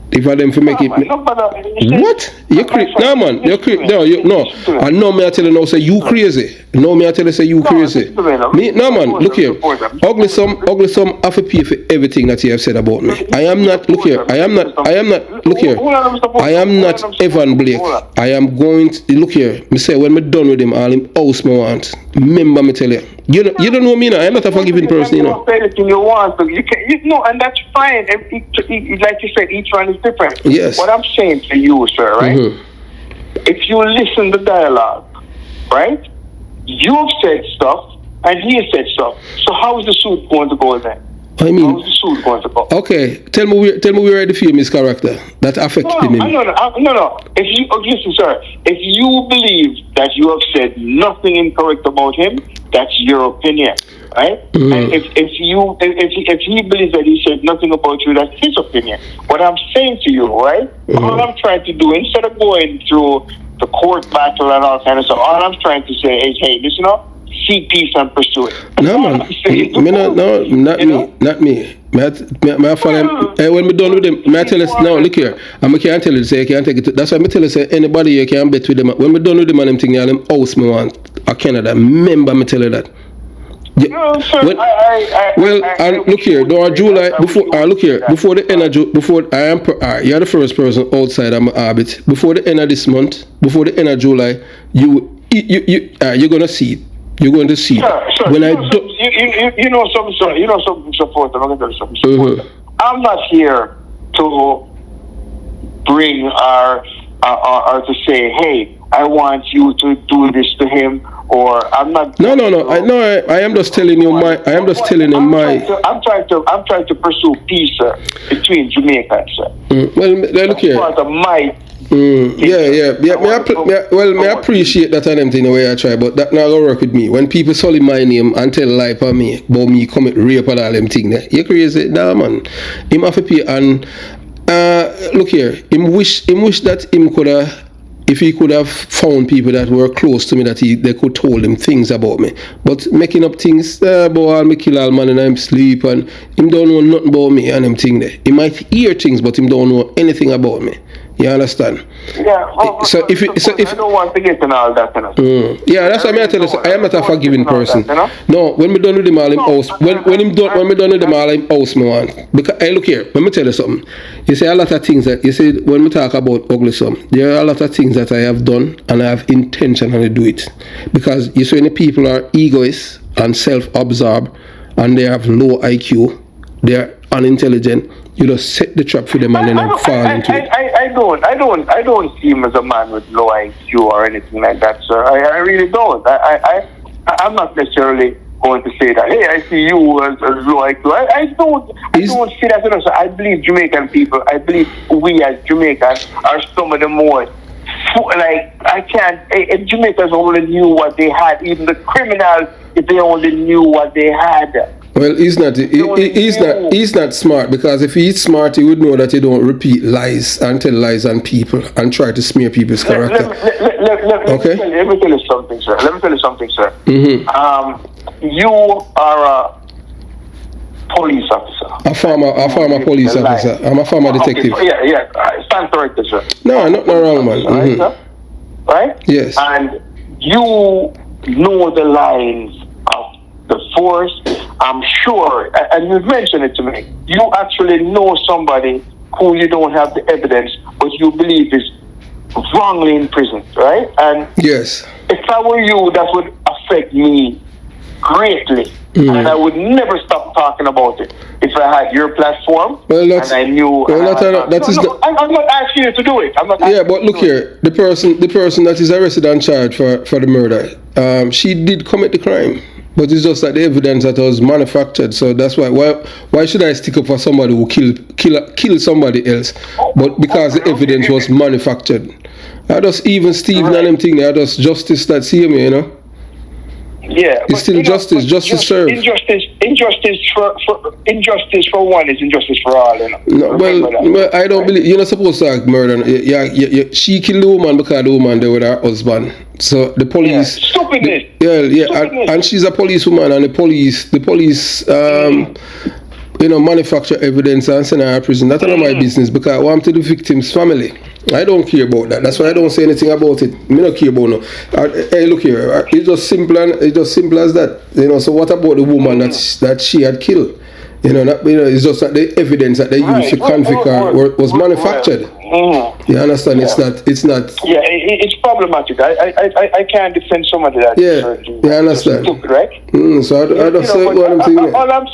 If I them for make it. What? You crazy? No, man. You're crazy. No. I know me I tell you now say you crazy. No, me I tell you say you crazy. Me, no, man. Look here. Ugly some have to pay for everything that you have said about me. I am not. Look here. I am not. Look here. I am not Evan Blake. I am going to look here. Me say when me done with him, all him house me want. Remember me tell you. You don't know me now. I'm not a forgiving person, you know. Say anything you want, but you know, and that's fine. Like you said, each one is different. Yes. What I'm saying to you, sir, right? If you listen to dialogue, right? You've said stuff, and he has said stuff. So how is the suit going to go then? I mean, how is the suit going to go? Okay, tell me where the film is character that affected him. No. If you listen, sir, if you believe that you have said nothing incorrect about him, that's your opinion, right? And if he believes that he said nothing about you, that's his opinion. What I'm saying to you, right? All I'm trying to do, instead of going through the court battle and all kind of stuff, all I'm trying to say is, hey, listen up. Seek peace and pursue it. No, man. Not me. My follow when we done with them, I tell us now, look here. I can't tell you say I can't take it. That's why I tell you say anybody you can bet with them. When we done with them and them thing, them house me want a Canada. Remember me tell you that. Yeah. No, sir, look here. No, July before. Look here. Before the end of you're the first person outside of my orbit. Before the end of this month, before the end of July, you're gonna see it. You're going to see. Sir, when you know something, sir. You know something support. I'm going to tell you something support. I'm not here to bring or to say, hey, I want you to do this to him, or I'm not. No. I am just telling you my. I am just telling you my. I'm trying to pursue peace, sir, between Jamaicans, sir. Well, look here. Part of my. I appreciate that and everything the way I try, but that not gonna work with me. When people sully my name and tell lie for me about me commit rape and all them thing there, you crazy? Nah, man. Him have to pay and look here. Him wish that him coulda, if he could have found people that were close to me that they could told him things about me. But making up things about all me kill all man and I'm sleep and him don't know nothing about me and them thing there. He might hear things but him don't know anything about me. You understand? Yeah. I don't want to get in all that, you know. Yeah, that's what I tell you. I am not a forgiving person. No, when we done with him all him house, when we done with him all him house, me want. Because hey, look here, let me tell you something. You see a lot of things that you see when we talk about ugly some. There are a lot of things that I have done and I have intentionally do it because you see when the people are egoists and self-absorbed and they have low IQ, they are unintelligent. You just set the trap for them and then fall into it. I don't see him as a man with low IQ or anything like that, sir. I really don't. I'm not necessarily going to say that, hey, I see you as low IQ. I don't see that, sir. I believe Jamaican people, I believe we as Jamaicans are some of the more, like, I can't, if Jamaicans only knew what they had, even the criminals, if they only knew what they had. Well, he's not smart, because if he's smart, he would know that you don't repeat lies and tell lies on people and try to smear people's character. Let me tell you something, sir. Mm-hmm. You are a police officer. A former police officer. I'm a former detective. Okay, yeah. Stand corrected, sir. No, nothing wrong, man. Mm-hmm. Right? Yes. And you know the lines of the force. I'm sure, and you've mentioned it to me, you actually know somebody who you don't have the evidence, but you believe is wrongly in prison, right? And yes, if I were you, that would affect me greatly. And I would never stop talking about it if I had your platform. Well, that's, and I knew. Well, I'm not asking you to do it. I'm not. Yeah, but look here, the person that is arrested and charged for the murder, she did commit the crime. But it's just that the evidence that was manufactured, so that's why should I stick up for somebody who kill somebody else? But because the evidence was manufactured, I just even Steve and them thing, I just justice that see me, you know. Yeah, it's still justice served. Injustice for one is injustice for all, you know. No, well, I don't believe you're not supposed to act murder. Yeah, she killed the woman because the woman there with her husband. So the police, stupidness. And she's a policewoman, and the police, manufacture evidence and send her to prison. That's none of my business, because I want to the victim's family. I don't care about that. That's why I don't say anything about it. Me not care about no. Hey, look here. It's just simple as that. You know. So what about the woman that she had killed? You know, it's just that the evidence that they used to convict her was manufactured. You understand? Yeah. It's not. Yeah, it's problematic. I can't defend somebody that. Yeah, you understand? Stupid, right? So I don't say what I'm saying. All I'm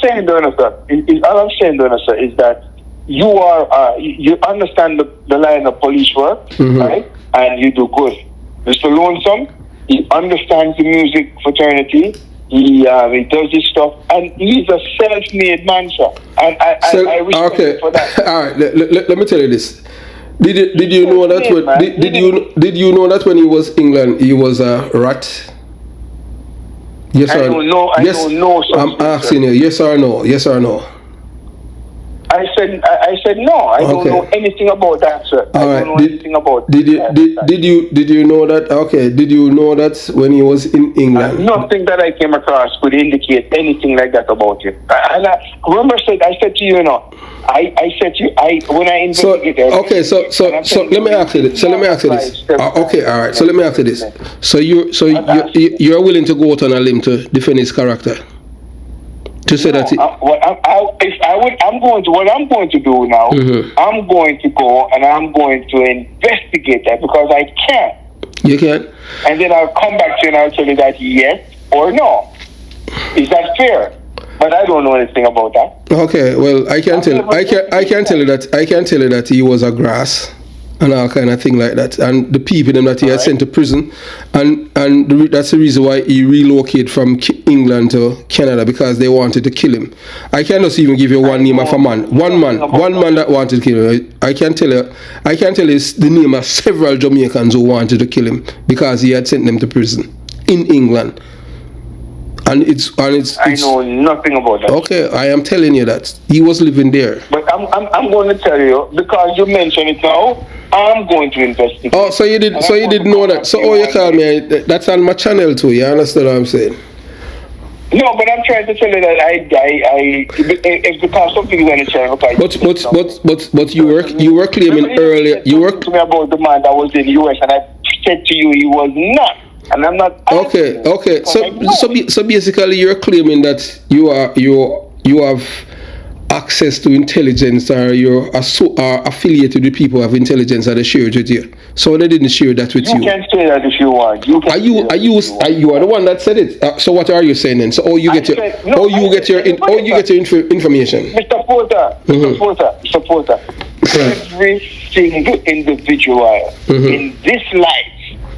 saying, sir, is that you are you understand the line of police work, right? And you do good. Mr. Lonesome, he understands the music fraternity. He does his stuff, and he's a self-made man, sir. And I respect him for that. All right, let me tell you this. Did you know that did you know that when he was England he was a rat? Yes or no? I don't know. I'm asking you. Yes or no? Yes or no? I said no. I don't know anything about that, sir. I don't know anything about Did you know that? Okay. Did you know that when he was in England? Nothing that I came across could indicate anything like that about him. And I said to you, when I investigated. So let me ask you this. Okay, all right. So let me ask you this. So you're willing to go out on a limb to defend his character? To say that what I'm going to do now, I'm going to go and I'm going to investigate that, because I can. You can. And then I'll come back to you and I'll tell you that yes or no. Is that fair? But I don't know anything about that. Okay, well I can tell you that he was a grass and all kind of thing like that, and the people that he had sent to prison, and that's the reason why he relocated from England to Canada, because they wanted to kill him. I can't just even give you one name of a man. One man that wanted to kill him. I can tell you the name of several Jamaicans who wanted to kill him because he had sent them to prison in England. And it's I know nothing about that. Okay, I am telling you that he was living there. But I'm going to tell you, because you mentioned it now, I'm going to investigate. Oh, so you didn't know that. So you call me, that's on my channel too. You understand what I'm saying? No, but I'm trying to tell you that it's because something is on the channel. But you were claiming earlier. You were to me about the man that was in the US, and I said to you he was not. And I'm not. Okay. So basically, you're claiming that you have access to intelligence, or you're affiliated with people who have intelligence that they shared with you. So they didn't share that with you. You can say that if you want. You are the one that said it. So what are you saying then? So you get your information? Mr. supporter. Every single individual in this life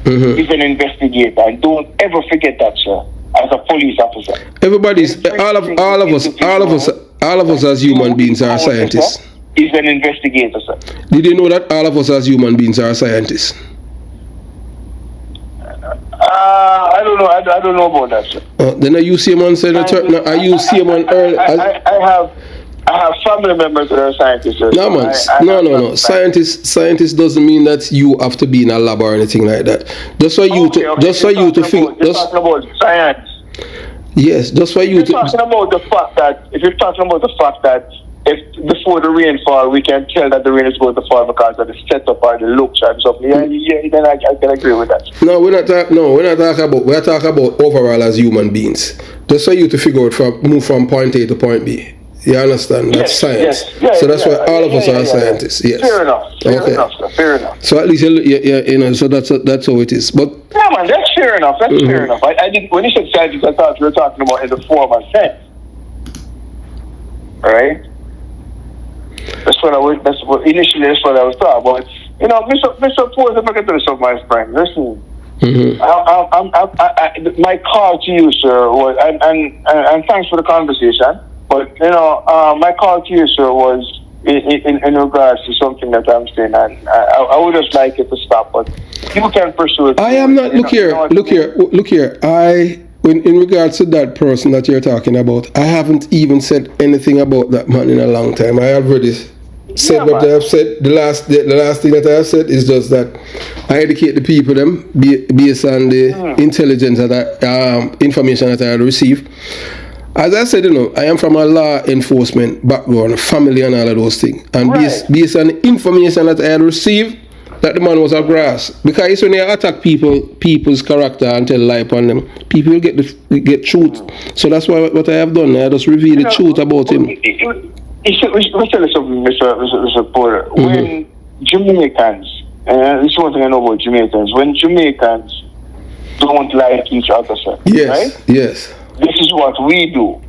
is an investigator, and don't ever forget that, sir. As a police officer, everybody's all of us as human beings are scientists. Is an investigator, sir. Did you know that all of us as human beings are scientists? I don't know. I don't know about that, sir. Then you see man said that. Are you see man early? I have family members that are scientists. Sir. No, man. No. Scientist doesn't mean that you have to be in a lab or anything like that. Just for you to figure. You're talking about science. Yes, just for you to. If you're talking about the fact that if before the rain fall, we can tell that the rain is going to fall because of the setup or the looks and stuff. Yeah, then I can agree with that. No, we're not talking about. We're talking about overall as human beings. Just for you to figure out move from point A to point B. You understand? That's science. So that's why all of us are scientists. Yes. Fair enough. Fair enough. So at least you know. So that's how it is. But yeah, man, that's fair enough. Fair enough. I did when you said scientists, I thought you were talking about in the form of sense. All right. That's what initially that's what I was talking about. You know, Mr. Porter, if I can do something, my friend. Listen. My call to you, sir, was and thanks for the conversation. But you know, my call to you, sir, was in regards to something that I'm saying, and I would just like it to stop. But you can pursue it. I am not. Look here. In regards to that person that you're talking about, I haven't even said anything about that man in a long time. I already said what I have said. The last thing that I have said is just that I educate the people them based on the intelligence that information that I had received. As I said, you know, I am from a law enforcement background, family and all of those things. And based on the information that I had received, that the man was a grass. Because when you attack people's character and tell lie upon them, people will get truth. So that's what I have done. I just reveal the truth about him. Let me tell you something, Mr. Porter. When Jamaicans, and this is one thing I know about Jamaicans, when Jamaicans don't like each other, sir, right? Yes. This is what we do,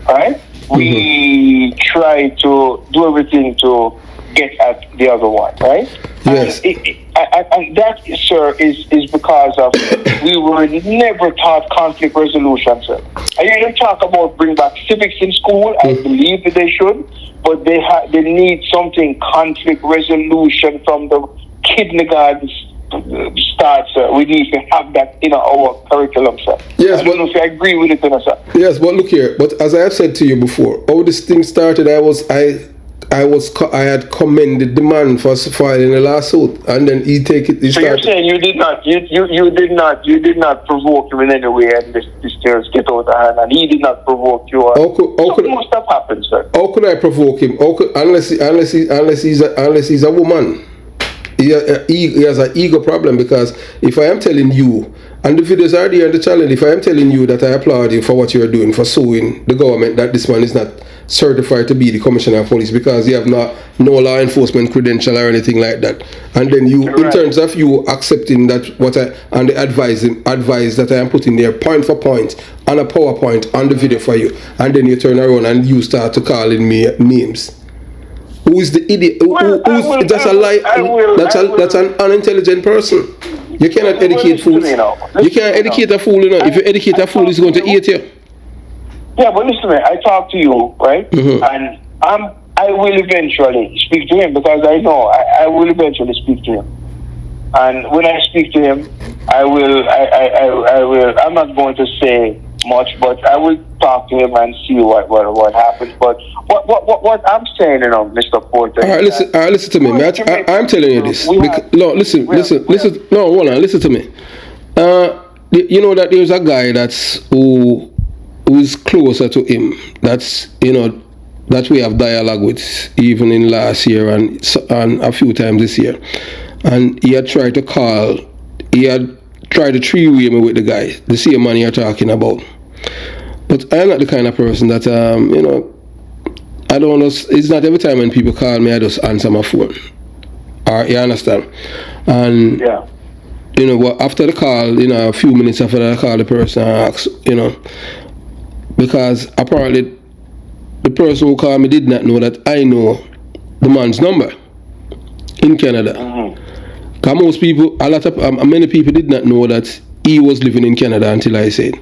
right? We try to do everything to get at the other one, right? Yes. And that, sir, is because of we were never taught conflict resolution, sir. I hear them talk about bring back civics in school. I believe that they should, but they need something conflict resolution from the kindergarten start, sir. We need to have that in our curriculum, sir. Yes, I don't know if I agree with it, sir. Yes, but look here. But as I have said to you before, how this thing started, I had commended the man for filing a lawsuit, and then he take it. So you're saying you did not provoke him in any way, and this just get out of hand, and he did not provoke you. Something must have happened, sir. How could I provoke him? Unless he's a woman. He has an ego problem, because if I am telling you, and the videos are there in the channel, if I am telling you that I applaud you for what you are doing for suing the government that this man is not certified to be the commissioner of police because you have no law enforcement credential or anything like that, and then you, in terms of you accepting that and the advice that I am putting there point for point on a PowerPoint on the video for you, and then you turn around and you start to calling me names. Who is the idiot? That's a lie. That's an unintelligent person. You cannot educate fools. You can't educate a fool, you know. If you educate a fool, he's going to eat you. Yeah, but listen to me. I talk to you, right? And I will eventually speak to him, because I know I will eventually speak to him. And when I speak to him, I will. I'm not going to say much, but I will talk to him and see what happens. But what I'm saying, you know, Mr. Porter. All right, listen to me. I'm telling you this. Listen. No, hold on. Listen to me. You know that there's a guy who is closer to him. That's, you know, that we have dialogue with, even in last year and a few times this year. And he had tried to three-way me with the guy, the same man you're talking about. But I'm not the kind of person that, you know, I don't know, it's not every time when people call me, I just answer my phone. You understand? And, you know, well, after the call, you know, a few minutes after I call the person, I ask, you know, because apparently the person who called me did not know that I know the man's number in Canada. Because most people, many people did not know that he was living in Canada until I said.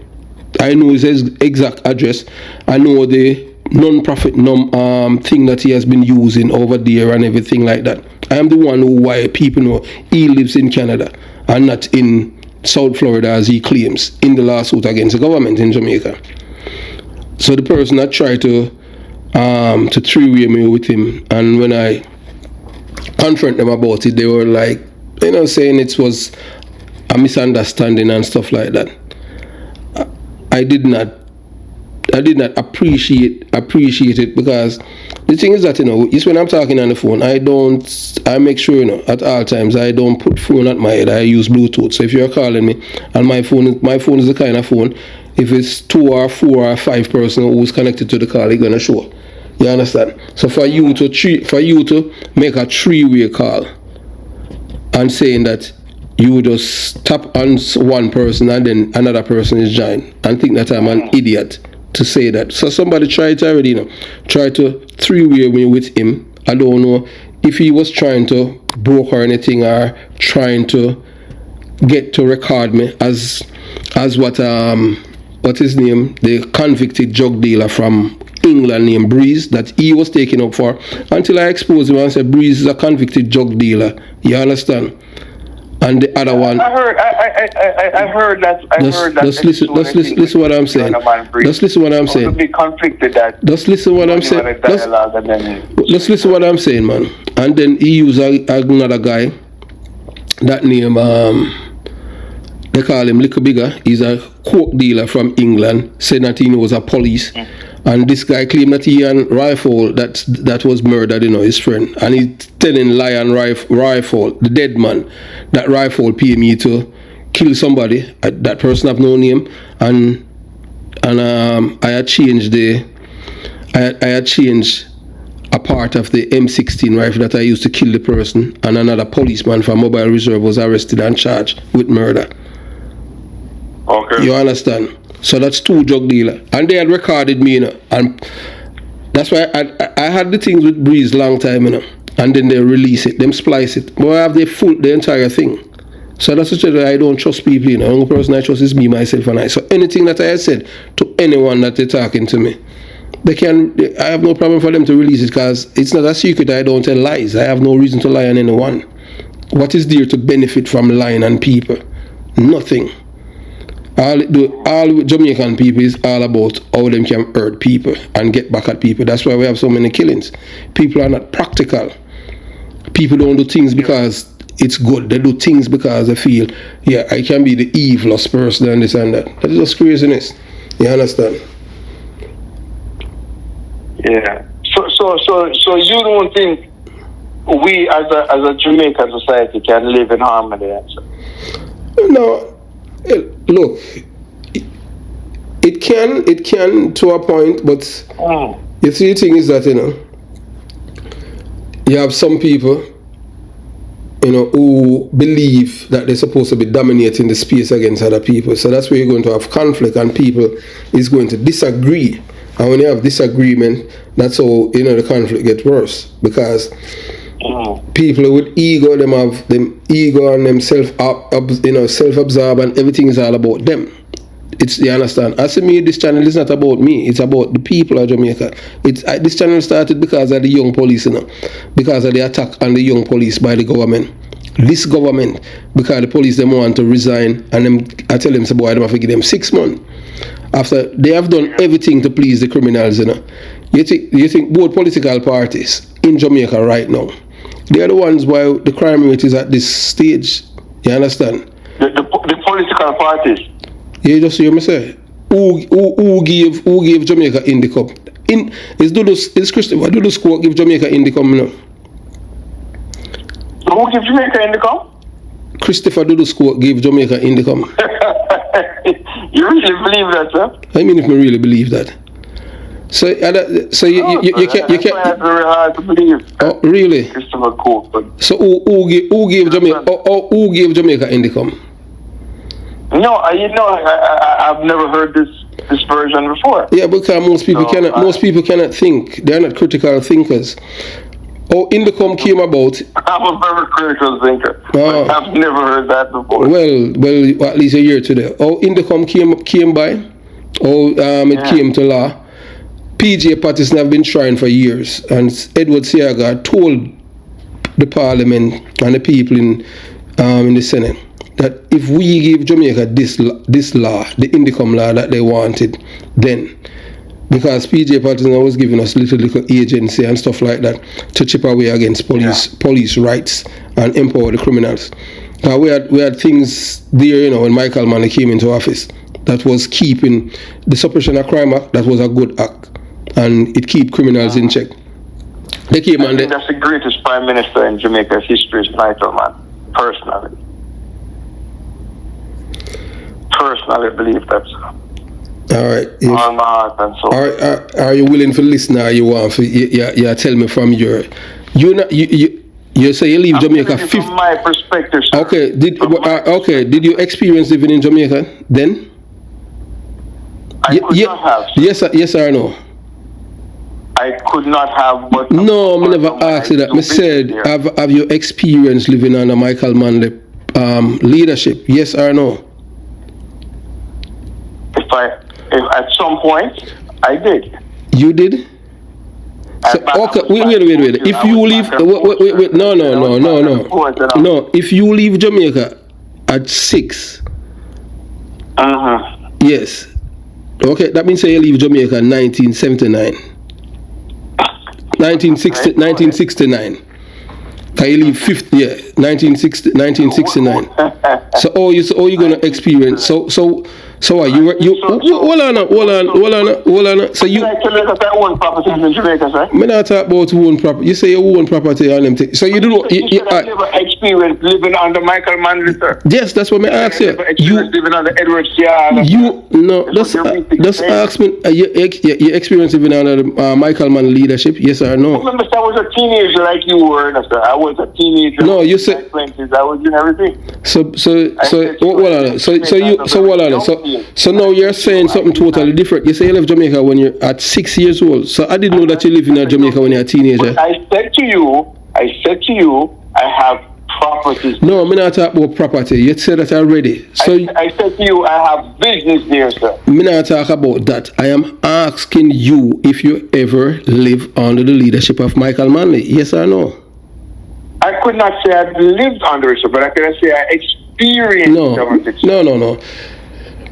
I know his exact address. I know the non-profit thing that he has been using over there and everything like that. I am the one why people know he lives in Canada and not in South Florida as he claims in the lawsuit against the government in Jamaica. So the person that tried to three-way me with him, and when I confront them about it, they were like, saying it was a misunderstanding and stuff like that. I did not appreciate it, because the thing is that it's when I'm talking on the phone, I make sure at all times I don't put phone at my head. I use Bluetooth. So if you're calling me and my phone is the kind of phone, if it's 2 or 4 or 5 person who's connected to the call, it's gonna show. You understand? So for you to make a three-way call and saying that you just tap on one person and then another person is joined and think that I'm an idiot to say that. So somebody tried to already, try to three-way me with him. I don't know if he was trying to broker anything or trying to get to record me as what his name, the convicted drug dealer from England named Breeze, that he was taken up for, until I exposed him and said Breeze is a convicted drug dealer. You understand? And the other one, I heard that. Just listen what I'm saying. Just listen what I'm saying. Just listen what I'm saying. Just listen what I'm saying, man. And then he used another guy. That name, they call him Little Bigger. He's a coke dealer from England. Said that he knows a police. And this guy claimed that he and Rifle that was murdered, his friend. And he's telling Lion Rifle, the dead man, that Rifle paid me to kill somebody. That person have no name. And I had changed a part of the M16 rifle that I used to kill the person. And another policeman from Mobile Reserve was arrested and charged with murder. Okay. You understand? So that's 2 drug dealers. And they had recorded me, and that's why I had the things with Breeze long time, and then they release it, them splice it. But I have the entire thing. So that's why I don't trust people, The only person I trust is me, myself, and I. So anything that I said to anyone that they're talking to me, I have no problem for them to release it, because it's not a secret. I don't tell lies. I have no reason to lie on anyone. What is there to benefit from lying on people? Nothing. All Jamaican people is all about how them can hurt people and get back at people. That's why we have so many killings. People are not practical. People don't do things because it's good. They do things because they feel, I can be the evilest person and this and that. That is just craziness. You understand? Yeah. So you don't think we as a Jamaican society can live in harmony? No. Look, it can to a point, but the thing is that you have some people who believe that they're supposed to be dominating the space against other people. So that's where you're going to have conflict, and people is going to disagree. And when you have disagreement, that's how the conflict gets worse, because people with ego, them have them ego and them self-absorbed, and everything is all about them. You understand? As for me, this channel is not about me. It's about the people of Jamaica. This channel started because of the young police, because of the attack on the young police by the government. This government, because the police them want to resign, and I tell them, boy, I have to give them 6 months after they have done everything to please the criminals. You think both political parties in Jamaica right now, they are the ones why the crime rate is at this stage. You understand? The political parties. You just hear me say, who gave Jamaica in the cup? Is Christopher Dudus Court give Jamaica in the cup now? Who gave Jamaica in the cup? Christopher Dudus Court gave Jamaica in the cup. You really believe that, sir? I mean, if I really believe that. So you can't. That's very hard to believe. Oh, really? Christopher Court. So who gave Jamaica? Who gave Jamaica in the cup? No, I've never heard this this version before. Yeah, because most people cannot think. They're not critical thinkers. Oh, Indicom came about. I'm a very critical thinker. I've never heard that before. Well, at least a year today. Oh, Indicom came by. Oh, it came to law. PJ Patterson have been trying for years, and Edward Siaga told the Parliament and the people in the Senate that if we give Jamaica this law, the Indicom law that they wanted, then because PJ Patterson was giving us little agency and stuff like that to chip away against police rights and empower the criminals. We had things there, when Michael Manley came into office, that was keeping the Suppression of Crime Act. That was a good act, and it keep criminals in check. They came I think that's the greatest prime minister in Jamaica's history, is Michael Mann. Personally believe that. All right. On my heart and soul. Are you willing to listen, or you want to tell me from your you say you leave Jamaica from my perspective, sir. Okay. Did you experience living in Jamaica then? I could not have. Sir. Yes or no? I could not have. But no, I never asked you that. I said, have you experienced living under Michael Manley leadership? Yes or no? If at some point I did. You did? So, okay, wait. If you leave, wait. No. If you leave Jamaica at 6. Yes. Okay, that means you leave Jamaica in 1979. 1969. Can you leave 1969. So all you're gonna experience. So are you hold on. So you own property in Jamaica, sir? Me not talk about own property. You say you own property on them things. So you do I never experienced living under Michael Manley, sir. Yes, that's what me ask you. You living under Edward Siaga. Just ask me. You experience living under Michael Manley leadership? Yes or no? Remember, I was a teenager like you were, sir. I was a teenager. No, you said. I was doing everything. So now you're saying something totally different. You say you left Jamaica when you're at 6 years old. So I didn't know that you lived in Jamaica when you're a teenager. But I said to you, I have properties. No, I'm not talking about property. You said that already. So I said to you, I have business there, sir. I'm not talking about that. I am asking you if you ever live under the leadership of Michael Manley. Yes or no? I could not say I lived under it, sir, but I could say I experienced government. No.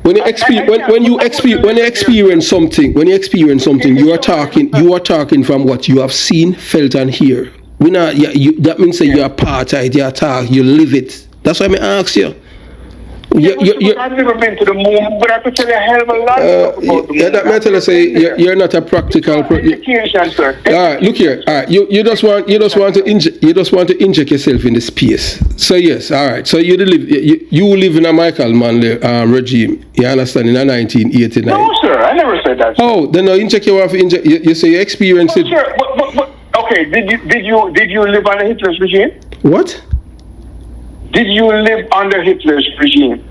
When you experience something, you are talking from what you have seen, felt, and hear. That means that you are part of it, you live it. That's why I ask you. I've never been to the moon, but I could tell you a hell of a lot about the moon. That matter say you're not a practical. All right, look here. All right, you just want to inject yourself in the space. So yes, all right. So you live in a Michael Manley regime. You understand, in 1989. No, sir, I never said that. Sir. Oh, then no inject. You say you experienced it. Sure, but okay. Did you live under Hitler's regime? What? Did you live under Hitler's regime?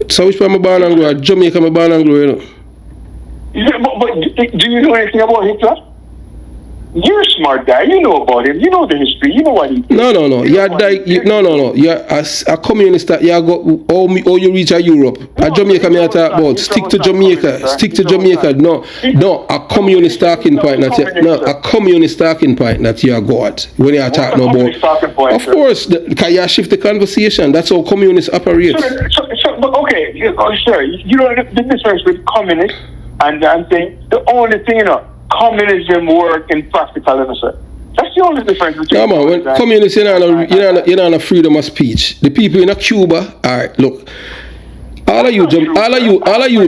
So which part I'm born and grow? Jamaica I'm born and grow, you know. But do you know anything about Hitler? You're a smart guy. You know about him. You know the history. You know what he did. No. You're a communist. You go all you reach Europe. Jamaica me talk about. Stick to Jamaica. No. A communist talking point a communist talking point that you got when you are talking about. Of course, because you shift the conversation. That's how communists operate. But okay, sir. You know the difference with communists and I'm saying the only thing communism work in practical, sir. That's the only difference between. Come on, when communists, you're not a freedom of speech. The people in Cuba, all right, look. All of you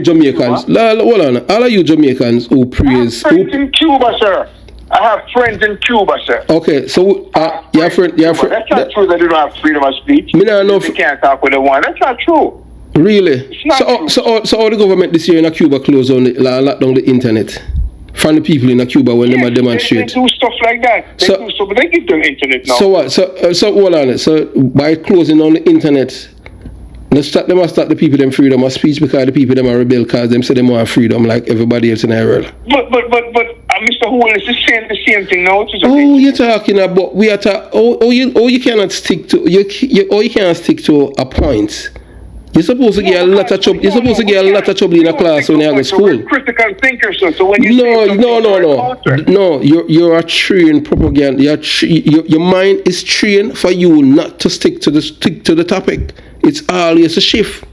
Jamaicans, hold on. All of you Jamaicans who praise. I have friends in Cuba, sir. I have friends in Cuba, sir. Okay, so your friend. That's not true that you don't have freedom of speech. Me not know. You can't talk with the one. That's not true. Really? So all the government this year in Cuba closed on locked down the internet from the people in Cuba when they demonstrate. They do stuff like that. But they give them internet now. So what? So hold on. So by closing on the internet, They stop the people them freedom of speech because the people them are rebel because them say they want freedom like everybody else in the world. But Mr. Hole is saying the same thing now. You're talking about we are you cannot stick to you can't stick to a point. You're supposed to get a lot of trouble. You're supposed to get a lot of trouble in a class when you go to school. You're a critical thinker, so when you no. You're a trained propaganda. Your mind is trained for you not to stick to the topic. It's always a shift.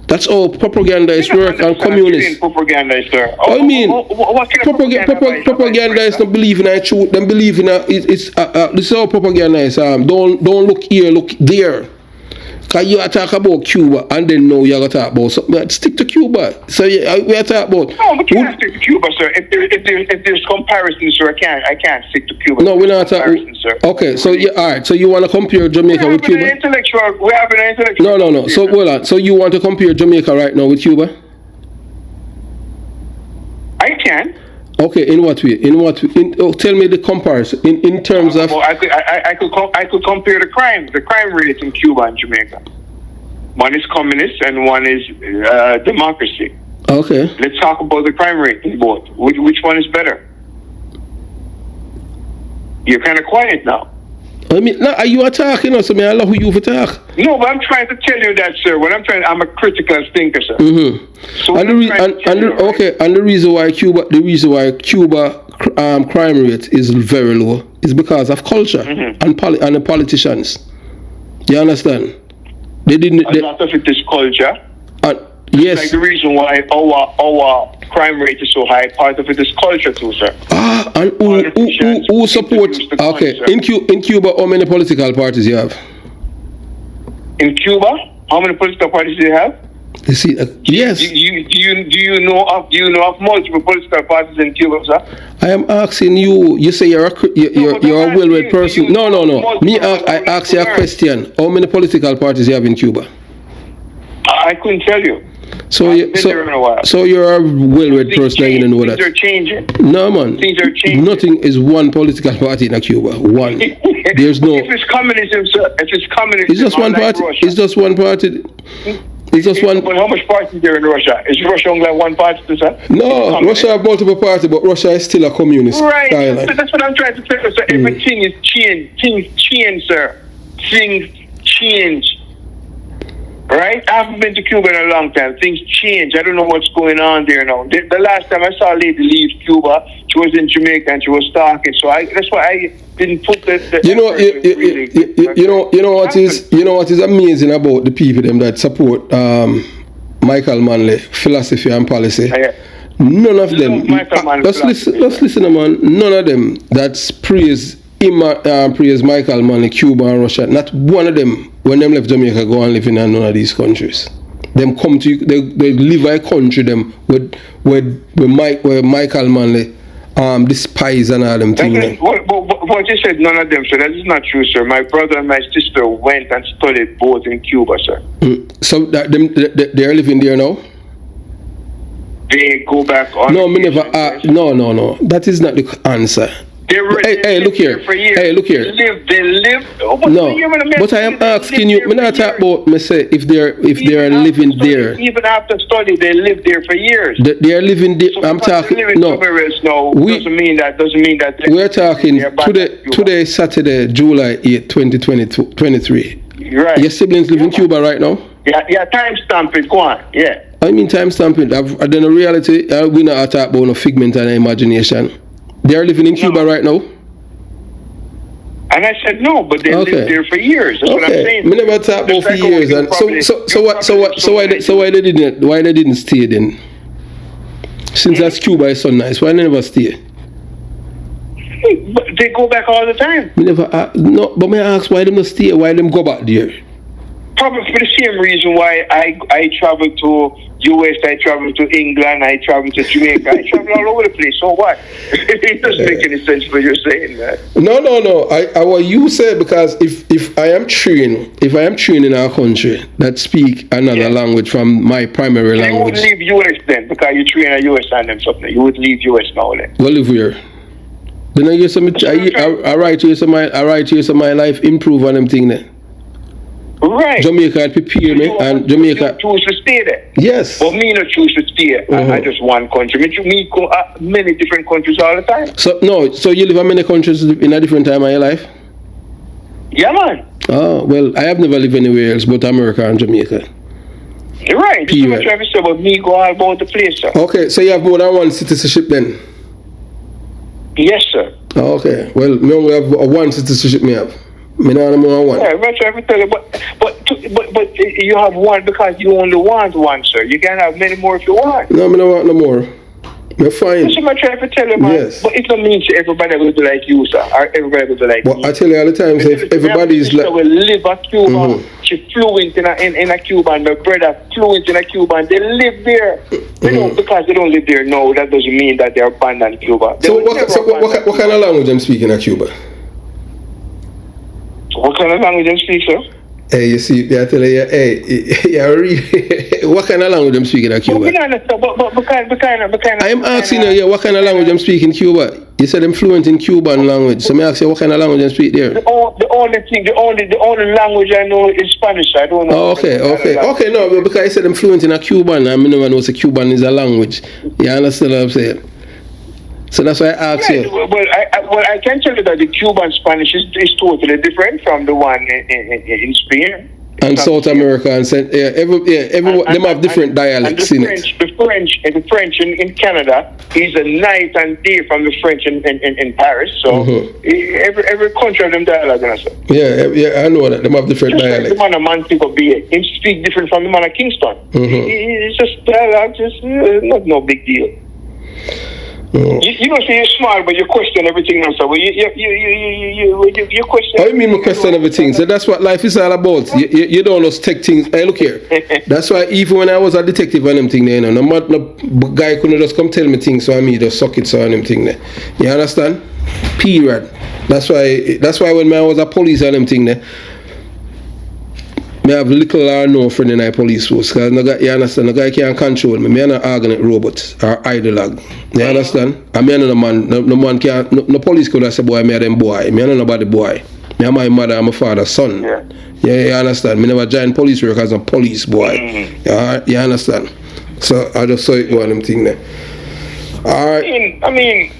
That's all propagandists work and communists. Propagandists, sir. I mean, what kind of propagandists don't believe in a truth. They believe in this is all propagandists. Don't look here, look there. Because you are talking about Cuba and then now you are talking about something. Stick to Cuba. So we are talking about. No, we can't stick to Cuba, sir. If there's comparison, sir, I can't stick to Cuba. No, we're not talking. Okay, so all right. So you want to compare Jamaica with Cuba? We're having an intellectual. No. So hold on. So you want to compare Jamaica right now with Cuba? I can. Okay, in what way? Tell me the comparison in terms of. Well, I could compare the crime rate in Cuba and Jamaica. One is communist and one is democracy. Okay. Let's talk about the crime rate in both. Which one is better? You're kind of quiet now. I mean, are you attacking us? I mean, I love who you for talk. No, but I'm trying to tell you that, sir. I'm a critical thinker, sir. Mm-hmm. So and the reason why Cuba crime rate is very low is because of culture and the politicians. You understand? They didn't. A lot of it is culture. Yes. Like the reason why our crime rate is so high, part of it is culture too, sir. And who supports? Okay, in Cuba, how many political parties you have? In Cuba, how many political parties do you have? You see, yes. Do you know of multiple political parties in Cuba, sir? I am asking you. You say you're a well-read person. No. I ask you a question. How many political parties you have in Cuba? I couldn't tell you. So you're a well-read person. You don't know that. Things are changing. No, man. Things are changing. Nothing is one political party in Cuba. One. There's no. If it's communism, sir. If it's communism, it's just one party. It's just one party. It's just one. But how much parties there in Russia? Is Russia only like one party, sir? No, Russia have multiple parties, but Russia is still a communist. Right. So that's what I'm trying to tell you, sir. Everything is changed. Things change, sir. Things change. Right? I haven't been to Cuba in a long time. Things change. I don't know what's going on there now. The last time I saw a lady leave Cuba, she was in Jamaica and she was talking. So that's why I didn't put the you know what is amazing about the people them that support Michael Manley philosophy and policy. None of them. Let's listen, man. None of them that's praise Michael Manley, Cuba and Russia. Not one of them. When them left Jamaica, go and live in none of these countries. Them come to they live in a country them where Michael Manley despise and all them things. What you said, none of them, sir. That is not true, sir. My brother and my sister went and studied both in Cuba, sir. So that they are living there now? They go back on. No, me never. No. That is not the answer. Hey, look here. Hey, look here. They live. But I am asking you. Me not talk about. Me say if they are living there. Even after study, they live there for years. They are living there. So I'm talking. No. Doesn't mean that. We're talking today, Saturday, July 8, 2023. Right. Your siblings live in Cuba right now. Yeah. Time stamp it. Go on. Yeah. I mean time stamping. I've done a reality. We not talk about no figment and imagination. They are living in Cuba right now? And I said no, but they lived there for years. That's what I'm saying. We never talk about for years. And why they didn't stay then? Since that's Cuba is so nice, why they never stay? But they go back all the time. We never but may I ask why them not stay? Why them go back there? Probably for the same reason why I travel to US, I travel to England, I travel to Jamaica, I travel all over the place. So what? It doesn't make any sense what you're saying, man. No. I what you say, because if I am trained in our country that speak another language from my primary language. You would leave US then, because you train a US and them something. You would leave US now then. Well, live where? Then I write you some my life improve on them thing then. Right. Jamaica had prepared me, and Jamaica. You choose to stay there. Yes. But me not choose to stay. I just one country. Me go many different countries all the time. So no, so you live in many countries in a different time of your life? Yeah, man. Oh well, I have never lived anywhere else but America and Jamaica. Right. That's what I'm trying to say about me go all about the place, sir. Okay, so you have more than one citizenship then? Yes, sir. Okay. Well, me only have one citizenship. Me have. Me not have more than one. Yeah, I'm trying to tell you, but you have one because you only want one, sir. You can have many more if you want. No, me don't want no more. You're fine. That's what I'm trying to tell you, man. Yes. But it don't mean everybody will be like you, sir, or everybody will be like me. I tell you all the time, so if everybody is like... will live at Cuba. She fluent in a Cuban. My brother fluent in a Cuban. They live there. They don't, because they don't live there now, that doesn't mean that they're abandoned Cuba. So what kind of language them speaking in Cuba? What kind of language them speak, sir? Hey, you see, I tell you, what kind of language them speaking in Cuba? I'm asking you, what kind of language them speaking in Cuba? You said I'm fluent in Cuban language, so I ask you, what kind of language them speak there? The only language I know is Spanish. I don't know. Okay, no, because I said I'm fluent in a Cuban, and I never know that Cuban is a language. You understand what I'm saying? So that's why I asked you. Well, I can tell you that the Cuban Spanish is totally different from the one in Spain. And South America and them have different dialects in it. The French in Canada is a night and day from the French in Paris. So every country of them dialect. Yeah, I know that. Them have different dialects. Like the man of Montego Bay, him speak different from the man of Kingston. It's just dialect, just no big deal. You don't say you're smart, but you question everything else. So you question. I mean, you question everything. So that's what life is all about. You don't just take things. Hey, look here. That's why even when I was a detective on them thing there, no guy couldn't just come tell me things, so I mean just suck it so on them thing there. You understand? Period. That's why when I was a police on them thing there, I have little or no friend in the police force, because you understand, the guy can't control me. I'm not an organic robot or ideologue. You understand? I'm not a man. No man can't, no police could have said, boy, I'm them boy. I'm not nobody boy. I'm my mother and my father's son. Yeah, you understand? I never joined police work as a police boy. You understand? So I just saw it one of them thing there. Alright. I mean,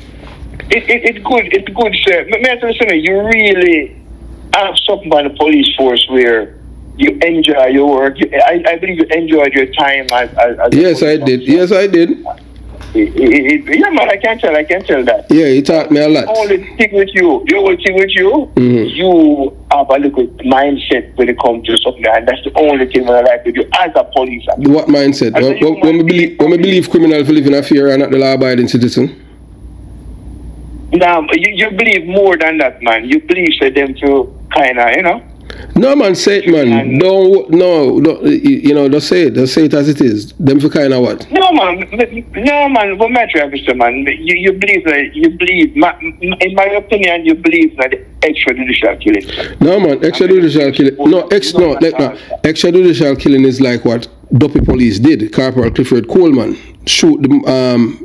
it's good, sir. May I tell you something? You really have something by the police force where you enjoy your work. I believe you enjoyed your time as Yes, I did. Yes, I did. Yeah, man, I can tell that. Yeah, he taught me a lot. The only thing with you, you have a little mindset when it comes to something, and that's the only thing that I like with you as a police officer. What mindset? When we believe criminals live in a fear and not the law-abiding citizen? Now, you believe more than that, man. You believe for them to kind of, No, man, say it, man. Don't say it. Just say it as it is. Them for kind of what? No, man. What matter, Mr. Man? You believe, in my opinion, you believe that the extrajudicial killing. No, man. Extrajudicial killing. Extrajudicial killing is like what Duppy police did. Corporal Clifford Coleman shoot the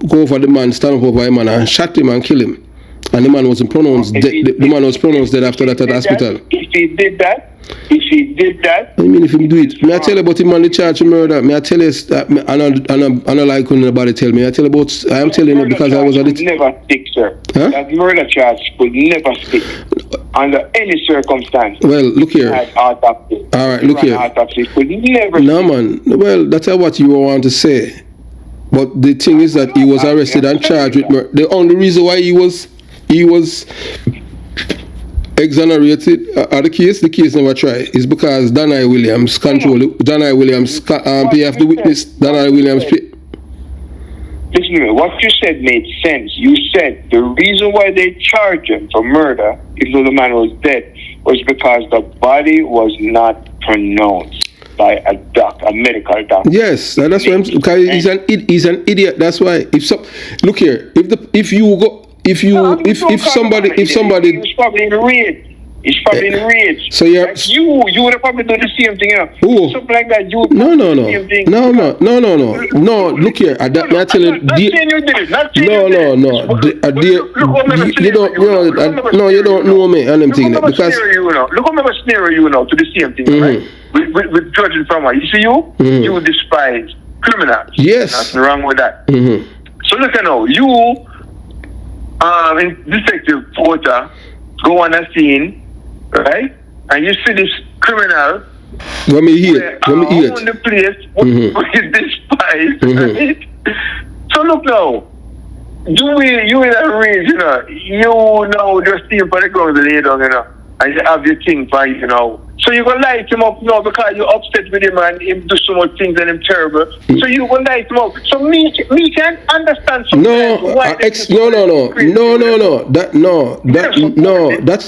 go over the man, stand up over him, and shot him and kill him. And the man wasn't pronounced dead. The man was pronounced dead after that at the hospital. If he did that. I mean, if he do it, may I tell you about him on the charge of murder? May I tell you that? I don't like when nobody tell me. I am telling you because I was a detective. Never stick, sir. Huh? That murder charge could never stick under any circumstance. Well, look here. All right, look here. Could never. No, man. Well, that's what you want to say. But the thing is that he was arrested and charged with murder. The only reason why he was exonerated the case never tried, is because Danai Williams control it. Danai Williams pay off the witness. Danai Williams pay. Listen to me, what you said made sense. You said the reason why they charged him for murder, even though the man was dead, was because the body was not pronounced by a medical doctor. Yes, that's why because he's an idiot. That's why. Look here, if somebody he was probably in the raid. He's probably in rage. So you're... Like you would have probably done the same thing, you know. Who? Something like that, you would No, do the same thing. No, look here. I tell you... Not saying you did it. Not saying No. You don't know me and them thing. Because... Look how much snare you now to the same thing, right? With judging from what? You see you? You despise criminals. Yes. Nothing wrong with that. So look at now. You, in Detective Porter, go on a scene, right? And you see this criminal. Let me hear. On the place with despise, right? So look now. You in a rage, you know. You know just steam for the ground and lay down, you know. And you have your thing for you know. So you gonna light him up now because you're upset with him and him do so much things and him terrible. So you gonna light him up. So me can understand something. No, that's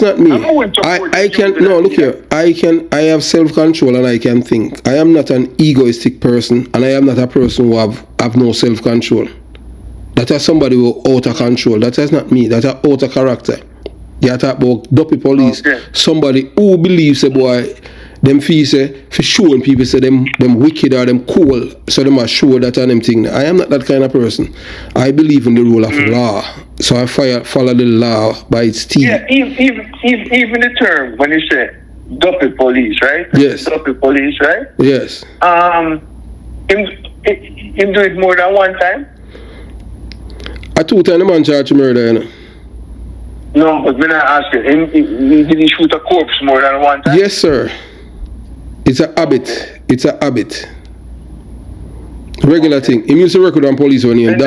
not me. I can look here. I have self-control and I can think. I am not an egoistic person and I am not a person who have no self-control. That is somebody who out of control. That is not me. That is out of character. You talk about dopey police. Okay. Somebody who believes a boy, them feel say for showing people say them wicked or them cool, so them are sure that and them thing. I am not that kind of person. I believe in the rule of law, so I follow the law by its teeth. Yeah, even the term when you say dopey police, right? Yes. Dopey police, right? Yes. Him do it more than one time. I 2 times the man charged to murder, you know. No, but when I ask you, did he shoot a corpse more than one time? Yes, sir. It's a habit. Okay. It's a habit. Regular thing. He used to work with a police named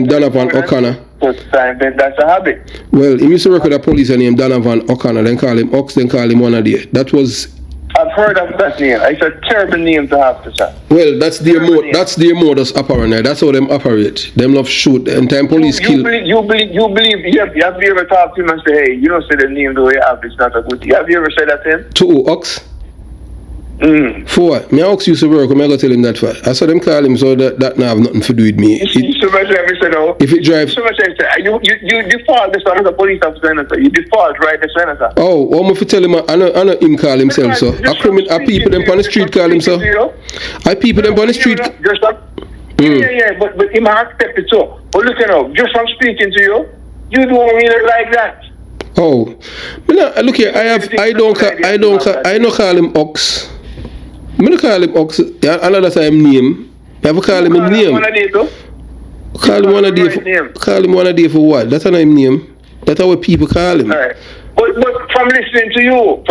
Donovan O'Connor. Then that's a habit. Well, he used to work with a police named Donovan O'Connor. Then call him Ox. Then call him one of the. That was. I've heard of that name. It's a terrible name to have to say. Well, that's their modus operandi. That's how them operate. Them love shoot. And time police kill. You believe? Have you ever talked to him and say, hey, you don't say the name the way you have. It's not a good thing. Have you ever said that to him? To who? Ox? For what? My Ox used to work. I'm going to tell him that for. I saw them call him so that now have nothing to do with me. If it drives. So much you default this one as a police officer. You default right this one. Oh, what if you tell him I know him call himself so? I people them on the street call him so. I people them on the street. Yeah, but him accept it so. But look at now, just from speaking to you, you don't really like that. Oh, look here. I don't call him Ox. I don't call him Ox. Another time name. I have call him a name. Call him one a day for what? That's not his name. That's how people call him. Right. But from listening to you,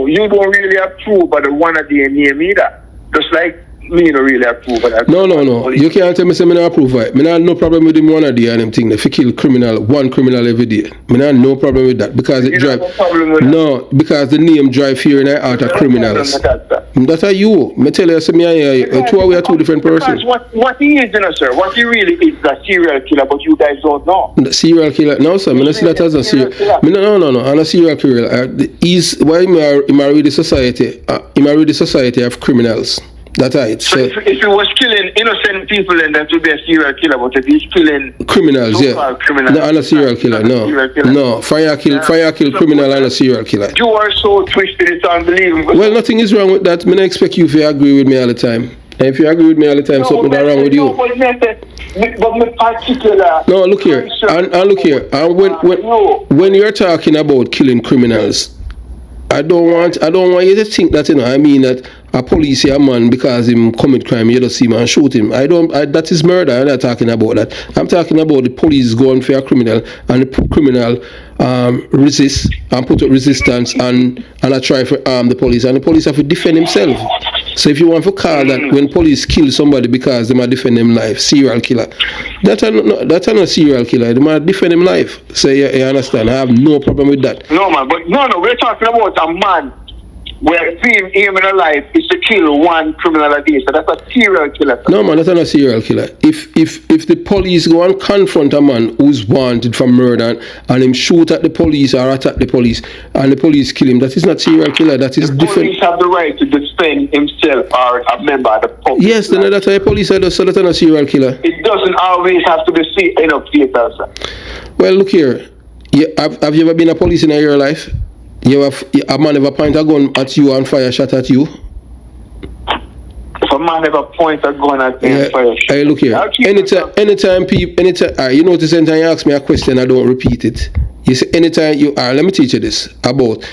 you don't really approve of the one a day name either. Just like me don't really approve of that. No. You can't tell me say me not approve of it. Me not no problem with him one a day and them thing. If you kill one criminal every day. Me not no problem with that. Because it drive because the name drive fear in the heart of criminals. That's how you. Me tell you, we are two different persons. What he is, sir, what he really is a serial killer, but you guys don't know. The serial killer? No, sir. I don't see that as a serial killer. No. I'm a serial killer. He's why he married the society. He married the society of criminals. That's right. So if he was killing innocent people, then that would be a serial killer. But if he's killing criminals, criminals, no, I'm a serial killer. No. Fire kill criminal and a serial killer. You are so twisted, it's unbelievable. Well, nothing is wrong with that. I expect you to agree with me all the time. And if you agree with me all the time, something is wrong with you. No, look here. And look here. And when you're talking about killing criminals, I don't want you to think that I mean that a police a man because him commit crime you just see him and shoot him. That is murder. I'm not talking about that. I'm talking about the police going for a criminal and the criminal resist and put up resistance and I try to arm the police and the police have to defend himself. So if you want to call that when police kill somebody because they might defend them life, serial killer, that's not a serial killer. They might defend them life. So you understand? I have no problem with that. No man, but no, we're talking about a man where his aim in life is to kill one criminal a day. So that's a serial killer. No man, that's not a serial killer. If the police go and confront a man who's wanted for murder and him shoot at the police or attack the police and the police kill him, that is not serial killer. That is different. The police have the right to defend himself or a member of the public. Yes, then that's why the police are so that's not a serial killer. It doesn't always have to be fatal, sir. Well, look here. have you ever been a police in your life? A man ever point a gun at you and fire a shot at you? If a man ever point a gun at me and fire a shot. Hey, look here. Anytime people, you notice anytime you ask me a question, I don't repeat it. You say anytime you are. Let me teach you this about.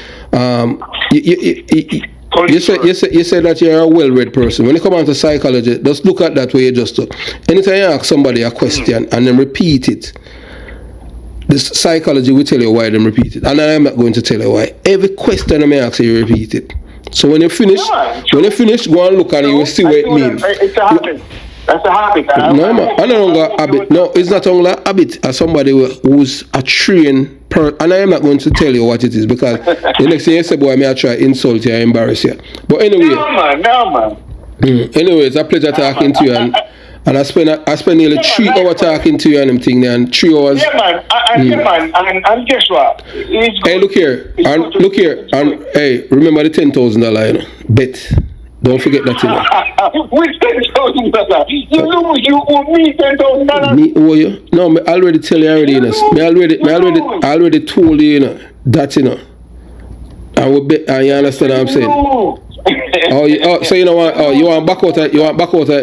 You say that you're a well-read person. When you come on to psychology, just look at that way you just do. Anytime you ask somebody a question and then repeat it, this psychology will tell you why they repeat it. And I'm not going to tell you why. Every question I may ask you repeat it. So when you finish, go and look and you will see what it means. It's a habit. That's a habit. No, man. I don't know habit. No, it's not only a habit. As somebody who's a trained person, and I am not going to tell you what it is because the next thing you say, boy, I may try to insult you or embarrass you. But anyway. No, man. Anyway, it's a pleasure talking to you, and I spend nearly 3 hours talking to you and them thing there, and 3 hours. Yeah, man. And guess what? Hey, look here, and hey, remember the $10,000, you know, bet. Don't forget that, you know. With $10,000, you owe me $10,000. Me owe you? No, I already tell you already, you know. I already told you, you know, that, you know. I will bet, and you understand what I'm saying? So you know what? You want back out it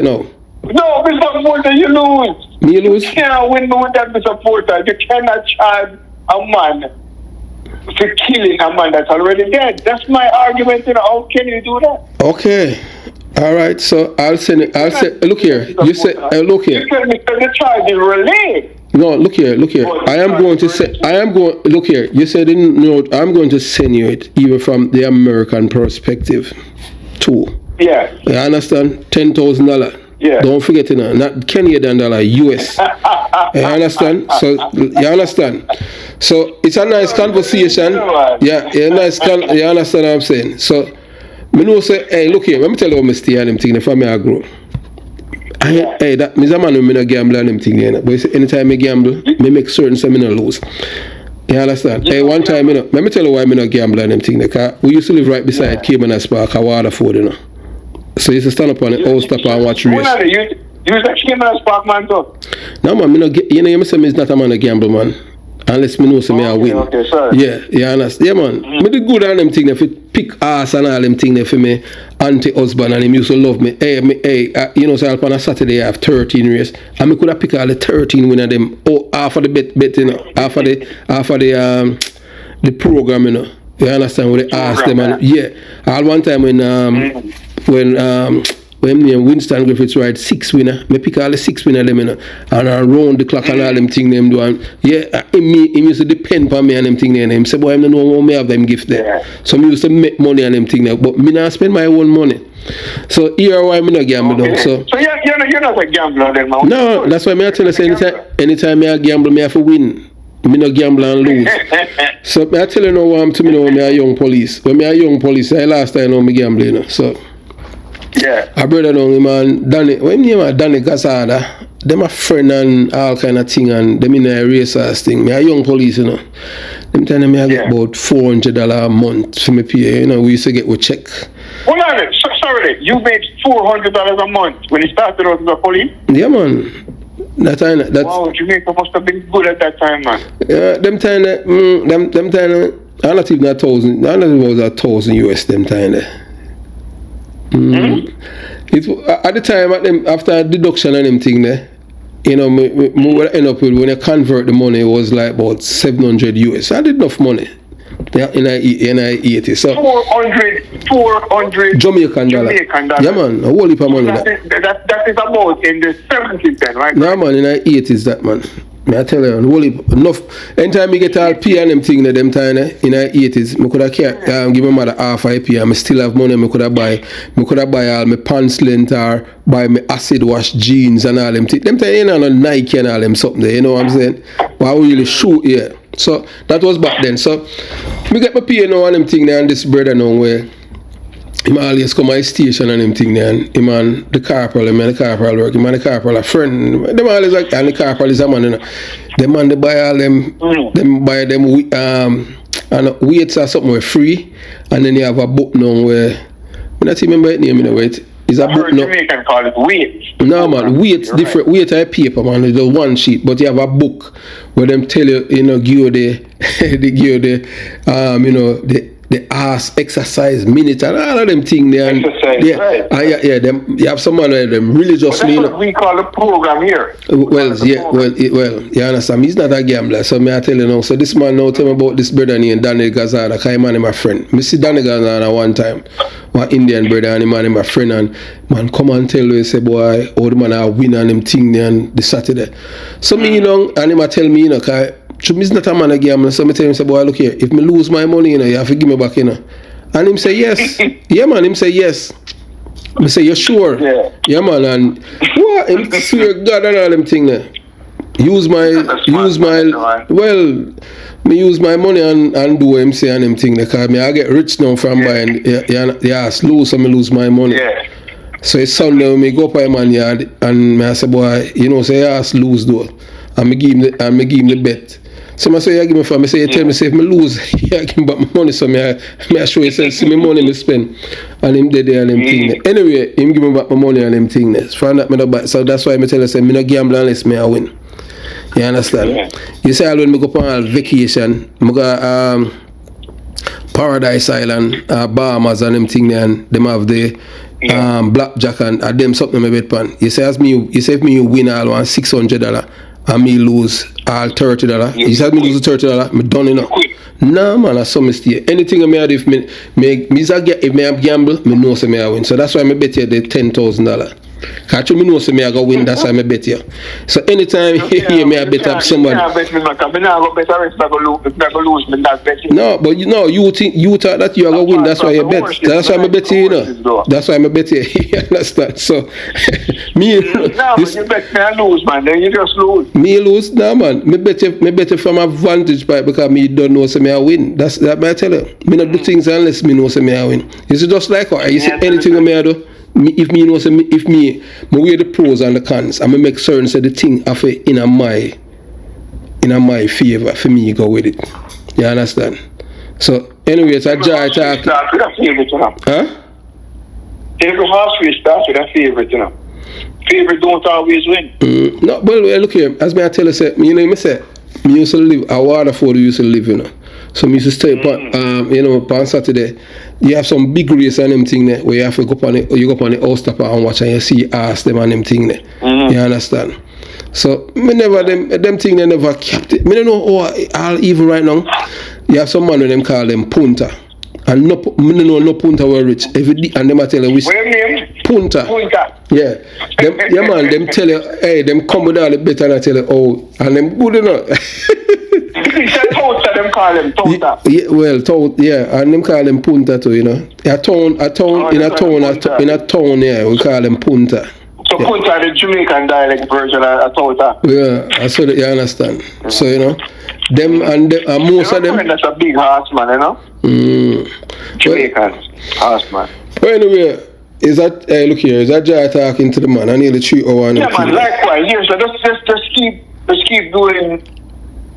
now? No, Mr. Porter, you lose. Me lose? You can't win with that, Mr. Porter. You cannot charge a man for killing a man that's already dead. That's my argument. You know, how can you do that? Okay. All right. So I'll send it. Look here. You said, look here. You said the charge is relayed. No, look here. Look here. You said, no, I'm going to send you it, even from the American perspective, too. Yeah. You understand? $10,000. Yeah. Don't forget, you know, not Canadian dollar, US. You understand? So you understand? So it's a nice conversation. Yeah, you understand what I'm saying? So me know say, hey, look here, let me tell you what I stay and them thing for me I grow. Hey, that means a man who me no gamble and them thing, you know. But you see, anytime I gamble, me make certain so me no lose. You understand? Hey, one time, you know, let me tell you why me no gamble and them thing, because we used to live right beside Cayman Park, Waterford, you know. So you used to stand up on the old stop and watch race. You was a Cayman Park man too? No man, you know, you say me not a man a gamble, man. Unless me know say me I win. Okay, sorry. Yeah, you understand? Yeah, man. Me do good on them thing if it pick ass and all them thing there for me anti-husband and him used to love me. Hey, you know, so on a Saturday I have 13 race. And me could have picked all the 13 winner them. Oh, half of the bet, you know. Half of the program, you know. You understand what they ask them and yeah. All one time when Winston Griffiths ride 6 winner, me pick all the 6 winner them, you know, and around the clock and all them thing them do, and yeah, him used to depend on me and them thing there, and him say, boy, I don't know how me have them gift there. Yeah. So me used to make money and them thing there, but me not spend my own money. So here why me not gamble now. So you're not a gambler then, man. No, that's why me I tell you, say anytime me I gamble, me have to win. Me no gamble and lose. So me I tell you now what I'm to me now when me a young police. When me a young police, I last time now me gamble, you know. So yeah. A brother down man, Danny, when name a Danny Casada, them a friend and all kind of thing, and them in a racers thing. Me a young police, you know. Them time me I get about $400 a month for me pay. You know, we used to get with check. Hold on, sorry, you made $400 a month when you started out as a police? Yeah, man. That time, wow, Jamaica must have been good at that time, man. Yeah, them time, them time, I'm not even $1,000. I'm not even $1,000 US. Them time there. It at the time after deduction and them thing there, you know, me end up with when I convert the money it was like about 700 US. I did enough money. Yeah, in I 80. So 400 Jamaican dollar. Yeah man, a whole heap of money. That is about in the 70s then, right? No man, in I 80s that man. I tell you, whole heap enough. Anytime you get all pay and them thing them time in I 80s, me coulda give my mother half a pay and me still have money. Me coulda buy all my pants length or buy my acid wash jeans and all them things. Them time you know Nike and all them something there, you know what I'm saying? But I really shoot, yeah. So that was back then. So me get my pay now and them thing there, and this brother now where him always come my station and them thing there, and him and the corporal, work, him and the corporal a friend. Them always like, and the corporal is a man, you know. Them man they buy all them buy them and weights or something were free, and then you have a book now where I don't remember the name, you know, where It's a book. No, Jamaican call it weight. no man, weight's different. Right. Weight is paper, man. It's a one sheet, but you have a book where them tell you, you know, give you the, they give you the, you know, the ass exercise minute and all of them things there. And exercise, yeah, right. Yeah. Them, you have someone of them religiously. Well, that's what we call the program here. Well, you understand. He's not a gambler, so me I tell you now. So this man now tell me about this brother named Daniel Gazada. Cause man is my friend. Me see Daniel Gazada one time, one Indian brother, and the man is my friend. And man come and tell you, say boy, all the man I win on them thing there on the Saturday. So me, you know, and him tell me, you know, cause me's not a man again, so I tell him, say, boy, look here, if me lose my money, you know, you have to give me back, you know. And him say, yes. Yeah, man, him say, yes. I say, you sure? Yeah, man, and what? Him swear God and all them things there. Use my, well, me use my money and do what him say and them thing there, because me I get rich now from buying, the ass lose, so me lose my money. Yeah. So it's Sunday when me go up by man yard, and me I say, boy, you know, say your ass lose though. And me give him the bet. So I say, you give me for me, say, you tell me, say, if me lose, you give me back my money, so I show you, say, see me money me spend. And him dead there and them thing there. Anyway, him give me back my money and them thing there. So that's why I tell you, say, me no gamble unless me I win. You understand? Yeah. You say, when me go on vacation, I go Paradise Island, Bahamas and them thing there, and them have the blackjack and them something me bet pan. You say, if me you win all one $600, and me lose all $30. You said me lose $30, me done enough. Nah man, that's some mistake. Anything I may do if me have gamble, me know say me I win. So that's why I bet you the $10,000. Cause me know say me I go win, that's why I bet you. So anytime you hear me I bet up somebody. No, but you know, you thought that you are gonna win, that's why you bet. That's why I bet you, you know. That's why I bet you. You understand? So me you bet me I lose, man, then you just lose. Me lose, nah man. Me bet you from a vantage point because me don't know say me I win. That's that I tell you. Me not do things unless me know say me I win. You see just like what you see anything I may do. If me know say if me weigh the pros and the cons, I make certain say the thing have in my favor for me go with it. You understand? So anyway, it's a joy talk. Huh? Every horse we start with a favorite, you know. Favorite don't always win. No, well, look here. As me I tell you, say, you know, me say, me used to live a Waterford. Used to live, you know. So me used to stay, you know, on Saturday. You have some big race and them thing there where you have to go up on the house top and watch and you see ask them and them thing there. You understand? So me never them thing they never kept it. Me don't know how even right now. You have some man when them call them punter. And no punter were rich. And them I tell you which punter. Yeah. Man, them tell you, hey, them come with all the better and I tell you, oh, and them good enough. Them call them punter. Yeah, well, and them call them punter too, you know. In a town, yeah, we call them punter. So yeah. Punter the Jamaican dialect version of punter. Yeah, I saw that you understand. So you know, them and most of them. That's a big horseman, you know. Jamaican horseman. Well, anyway, is that look here? Is that Jai talking to the man? I need a 3 hour. Yeah, man. Likewise, here. So just keep doing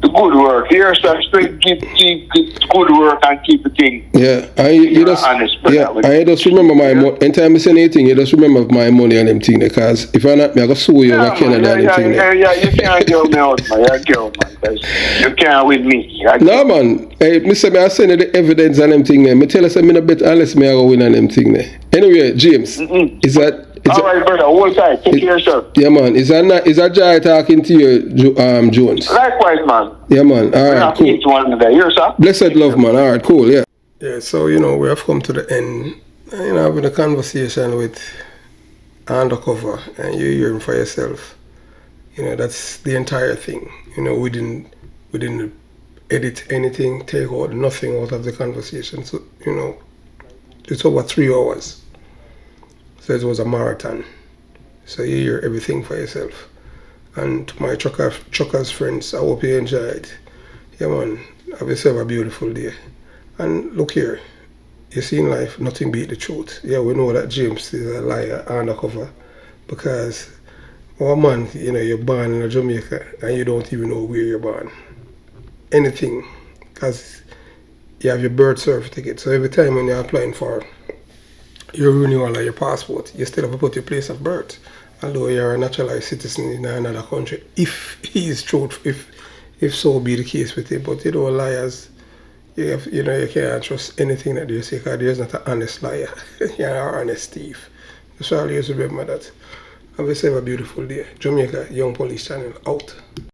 the good work. Here, so keep good work and keep the thing. Yeah, you just honest. Yeah, I just remember my money. Anytime I say anything, you just remember my money and them thing. Because if I'm not, me I go sue you over Canada and them thing. Yeah, you can't get me out, man. You can't with me. No, man. Hey, I send you the evidence and them thing there. I tell you, I'm not bet unless me I go win on them thing there. Anyway, James, is that? All right, brother. Hold tight. Take care, sir. Yeah, man. Is that Jai talking to you, Jones? Likewise, man. Yeah, man. All right, cool. Here, sir. Blessed love, man. All right, cool. Yeah. Yeah. So you know we have come to the end. You know, having a conversation with Undercover, and you're hearing for yourself. You know, that's the entire thing. You know, we didn't edit anything, take out nothing out of the conversation. So you know, it's over 3 hours. So it was a marathon. So you hear everything for yourself. And to my truckers friends, I hope you enjoyed. Yeah man, have yourself a beautiful day. And look here, you see in life, nothing beat the truth. Yeah, we know that James is a liar, undercover. Because, oh man, you know, you're born in Jamaica and you don't even know where you're born. Anything, because you have your birth certificate. So every time when you're applying for your renewal of your passport, you still have to put your place of birth, although you're a naturalized citizen in another country. If he is truthful, if so be the case with it, but liars, you can't trust anything that they say because there's not an honest liar, you're an honest thief. So always remember that. Have yourself a beautiful day. Jamaica Young Police Channel out.